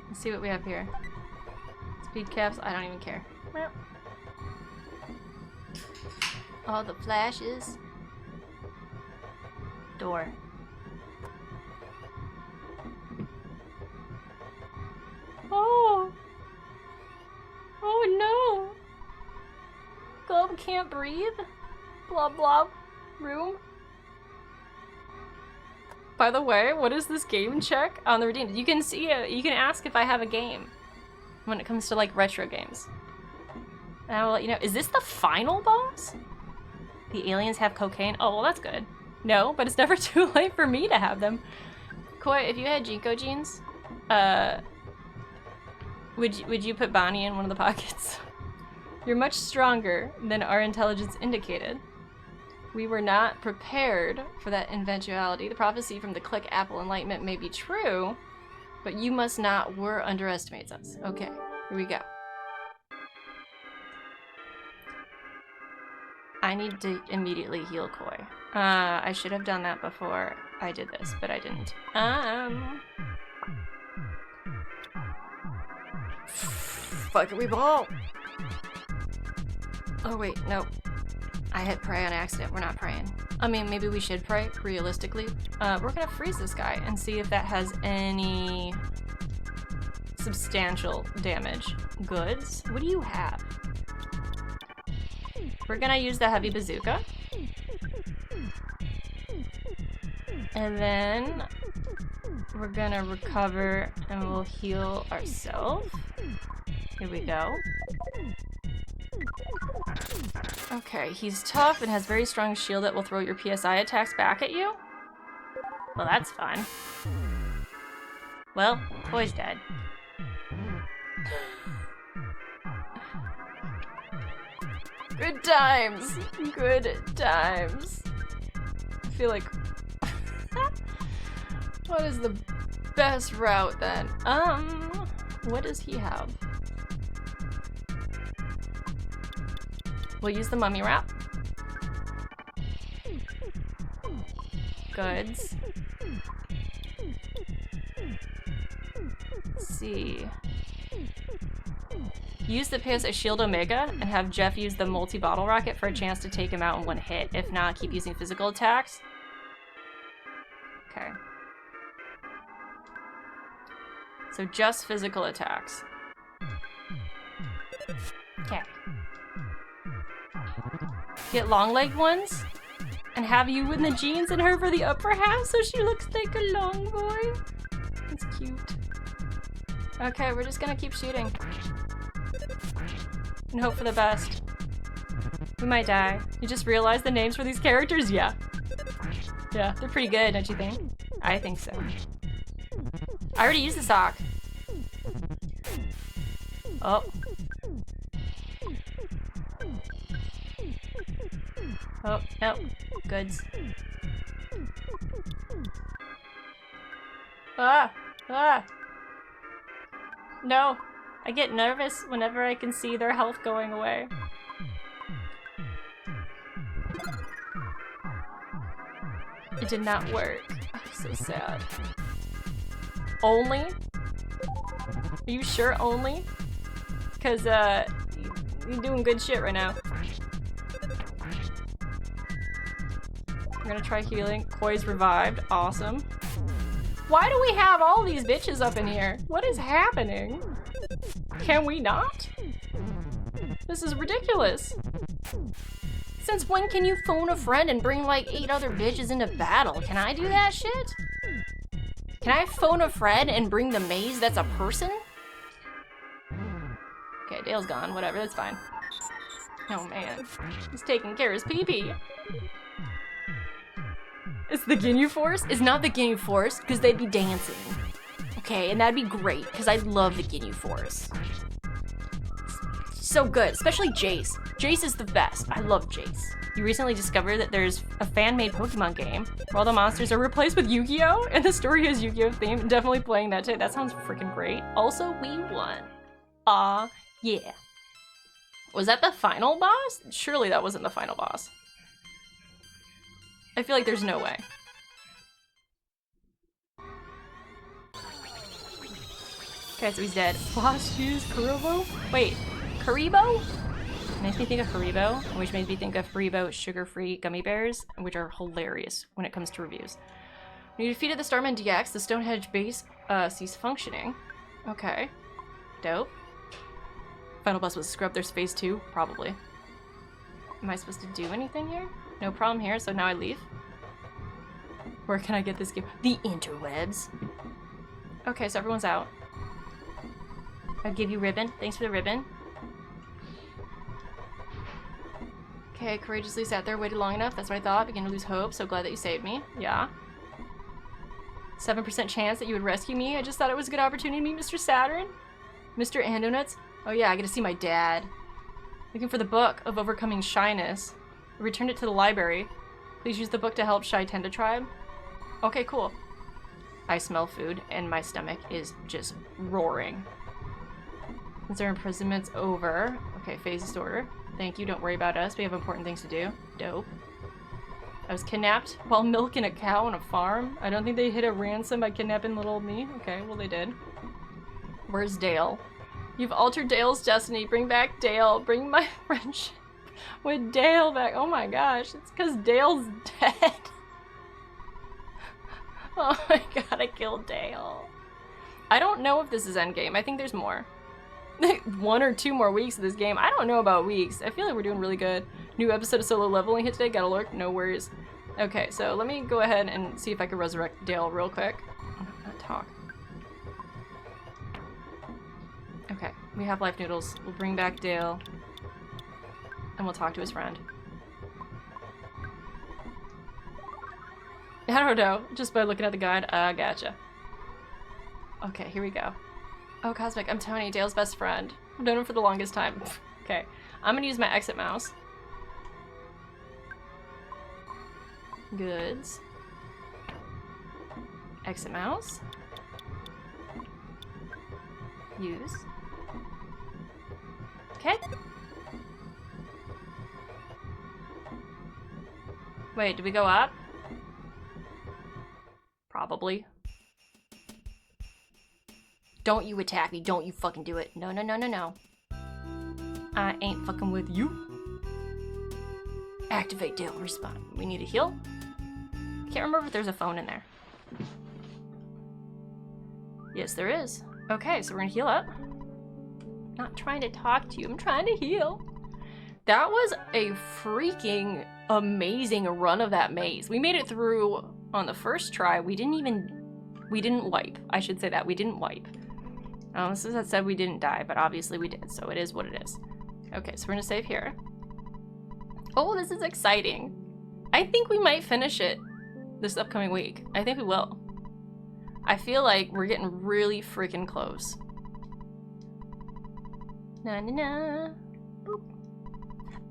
Let's see what we have here. Speed caps, I don't even care. All the flashes. Door. Oh. Oh no. Glove can't breathe. Blob blob. Room. By the way, what is this game check on the redeemed? You can see it. You can ask if I have a game when it comes to like retro games. And I will let you know. Is this the final boss? The aliens have cocaine? Oh, well, that's good. No, but it's never too late for me to have them. Koi, if you had Jinko jeans, would you put Bonnie in one of the pockets? You're much stronger than our intelligence indicated. We were not prepared for that eventuality. The prophecy from the Click Apple Enlightenment may be true, but you must not underestimate us. Okay, here we go. I need to immediately heal Koi. I should have done that before I did this, but I didn't. Fuckery ball! Oh wait, no. I hit pray on accident. We're not praying. I mean, maybe we should pray, realistically. We're gonna freeze this guy and see if that has any substantial damage. Goods? What do you have? We're gonna use the heavy bazooka. And then we're gonna recover and we'll heal ourselves. Here we go. Okay, he's tough and has very strong shield that will throw your PSI attacks back at you. Well, that's fun. Well, Koi's dead. Good times! Good times. I feel like... What is the best route then? What does he have? We'll use the mummy wrap. Goods. Let's see. Use the PSI Shield Omega and have Jeff use the multi-bottle rocket for a chance to take him out in one hit. If not, keep using physical attacks. Okay. So just physical attacks. Okay. Get long-legged ones and have you in the jeans and her for the upper half so she looks like a long boy. That's cute. Okay, we're just gonna keep shooting. And hope for the best. We might die. You just realized the names for these characters? Yeah. Yeah, they're pretty good, don't you think? I think so. I already used the sock. Oh. Oh, no. Goods. Ah! Ah! No! I get nervous whenever I can see their health going away. It did not work. I'm so sad. Only? Are you sure only? Cause, you're doing good shit right now. We're gonna try healing. Koi's revived. Awesome. Why do we have all these bitches up in here? What is happening? Can we not? This is ridiculous. Since when can you phone a friend and bring like 8 other bitches into battle? Can I do that shit? Can I phone a friend and bring the maze that's a person? Okay, Dale's gone. Whatever, that's fine. Oh man. He's taking care of his pee-pee. It's the Ginyu Force? It's not the Ginyu Force, because they'd be dancing. Okay, and that'd be great, because I love the Ginyu Force. So good, especially Jace. Jace is the best. I love Jace. You recently discovered that there's a fan-made Pokemon game where all the monsters are replaced with Yu-Gi-Oh! And the story has Yu-Gi-Oh! Theme. Definitely playing that today. That sounds freaking great. Also, we won. Aw, yeah. Was that the final boss? Surely that wasn't the final boss. I feel like there's no way. Okay, so he's dead. Boss use Kuribo? Wait, Kuribo? Makes me think of Haribo, which makes me think of Haribo sugar-free gummy bears, which are hilarious when it comes to reviews. When you defeated the Starman DX, the Stonehenge base ceased functioning. Okay. Dope. Final boss was scrub their space too? Probably. Am I supposed to do anything here? No problem here, so now I leave. Where can I get this game? The interwebs. Okay, so everyone's out. I'll give you ribbon. Thanks for the ribbon. Okay, courageously sat there, waited long enough. That's what I thought. Began to lose hope. So glad that you saved me. Yeah. 7% chance that you would rescue me. I just thought it was a good opportunity to meet Mr. Saturn. Mr. Andonuts. Oh yeah, I get to see my dad. Looking for the book of overcoming shyness. I returned it to the library. Please use the book to help Shy Tenda tribe. Okay, cool. I smell food and my stomach is just roaring. Since our imprisonment's over. Okay, phase is order. Thank you, don't worry about us. We have important things to do. Dope. I was kidnapped while milking a cow on a farm. I don't think they hit a ransom by kidnapping little old me. Okay, well they did. Where's Dale? You've altered Dale's destiny. Bring back Dale. Bring my friendship with Dale back. Oh my gosh, it's because Dale's dead. Oh my god, I killed Dale. I don't know if this is endgame. I think there's more. 1 or 2 more weeks of this game. I don't know about weeks. I feel like we're doing really good. New episode of solo leveling hit today. Got a lurk. No worries. Okay, so let me go ahead and see if I can resurrect Dale real quick. Oh, not talk. Okay, we have life noodles. We'll bring back Dale. And we'll talk to his friend. I don't know. Just by looking at the guide. Gotcha. Okay, here we go. Oh, Cosmic, I'm Tony, Dale's best friend. I've known him for the longest time. Okay, I'm gonna use my exit mouse. Goods. Exit mouse. Use. Okay. Wait, did we go up? Probably. Don't you attack me. Don't you fucking do it. No, no, no, no, no. I ain't fucking with you. Activate Dale. Respond. We need a heal. Can't remember if there's a phone in there. Yes, there is. Okay, so we're gonna heal up. Not trying to talk to you. I'm trying to heal. That was a freaking amazing run of that maze. We made it through on the first try. We didn't wipe. I should say that. We didn't wipe. This is that said we didn't die, but obviously we did, so it is what it is. Okay, so we're gonna save here. Oh, this is exciting. I think we might finish it this upcoming week. I think we will. I feel like we're getting really freaking close. Na na na. Boop.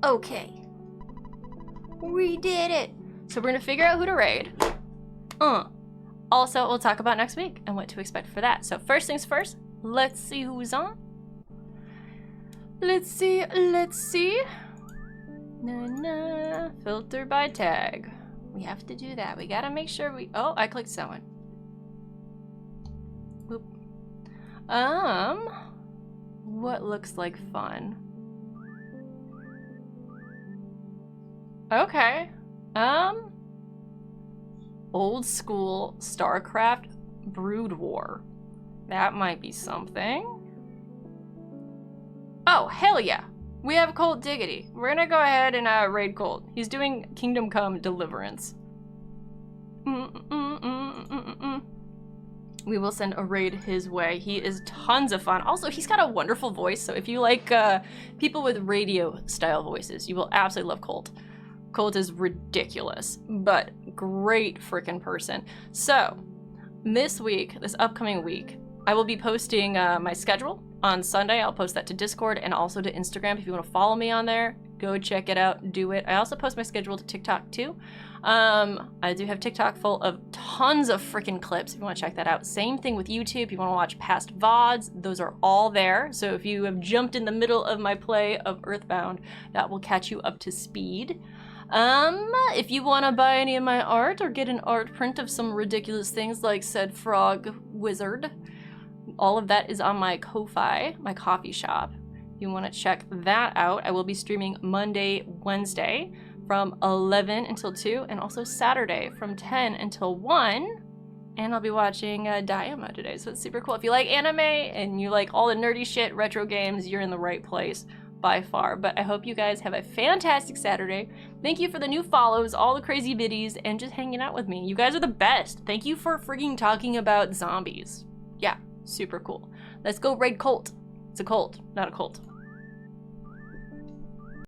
Okay. We did it. So we're gonna figure out who to raid. Also, we'll talk about next week and what to expect for that. So first things first, let's see who's on. Let's see. Na na. Filter by tag. We have to do that. We gotta make sure we. Oh, I clicked someone. Boop. What looks like fun? Okay. Old school StarCraft Brood War. That might be something. Oh, hell yeah. We have Colt Diggity. We're gonna go ahead and raid Colt. He's doing Kingdom Come Deliverance. We will send a raid his way. He is tons of fun. Also, he's got a wonderful voice, so if you like people with radio style voices, you will absolutely love Colt. Colt is ridiculous, but great freaking person. So, this week, this upcoming week, I will be posting my schedule on Sunday. I'll post that to Discord and also to Instagram. If you want to follow me on there, go check it out, do it. I also post my schedule to TikTok too. I do have TikTok full of tons of freaking clips if you want to check that out. Same thing with YouTube. If you want to watch past VODs, those are all there. So if you have jumped in the middle of my play of EarthBound, that will catch you up to speed. If you want to buy any of my art or get an art print of some ridiculous things like said frog wizard, all of that is on my Ko-Fi, my coffee shop. If you want to check that out, I will be streaming Monday, Wednesday from 11 until 2, and also Saturday from 10 until 1. And I'll be watching Diama today, so it's super cool. If you like anime and you like all the nerdy shit, retro games, you're in the right place by far. But I hope you guys have a fantastic Saturday. Thank you for the new follows, all the crazy biddies, and just hanging out with me. You guys are the best. Thank you for freaking talking about zombies. Yeah, super cool. Let's go raid cult. It's a cult, not a cult.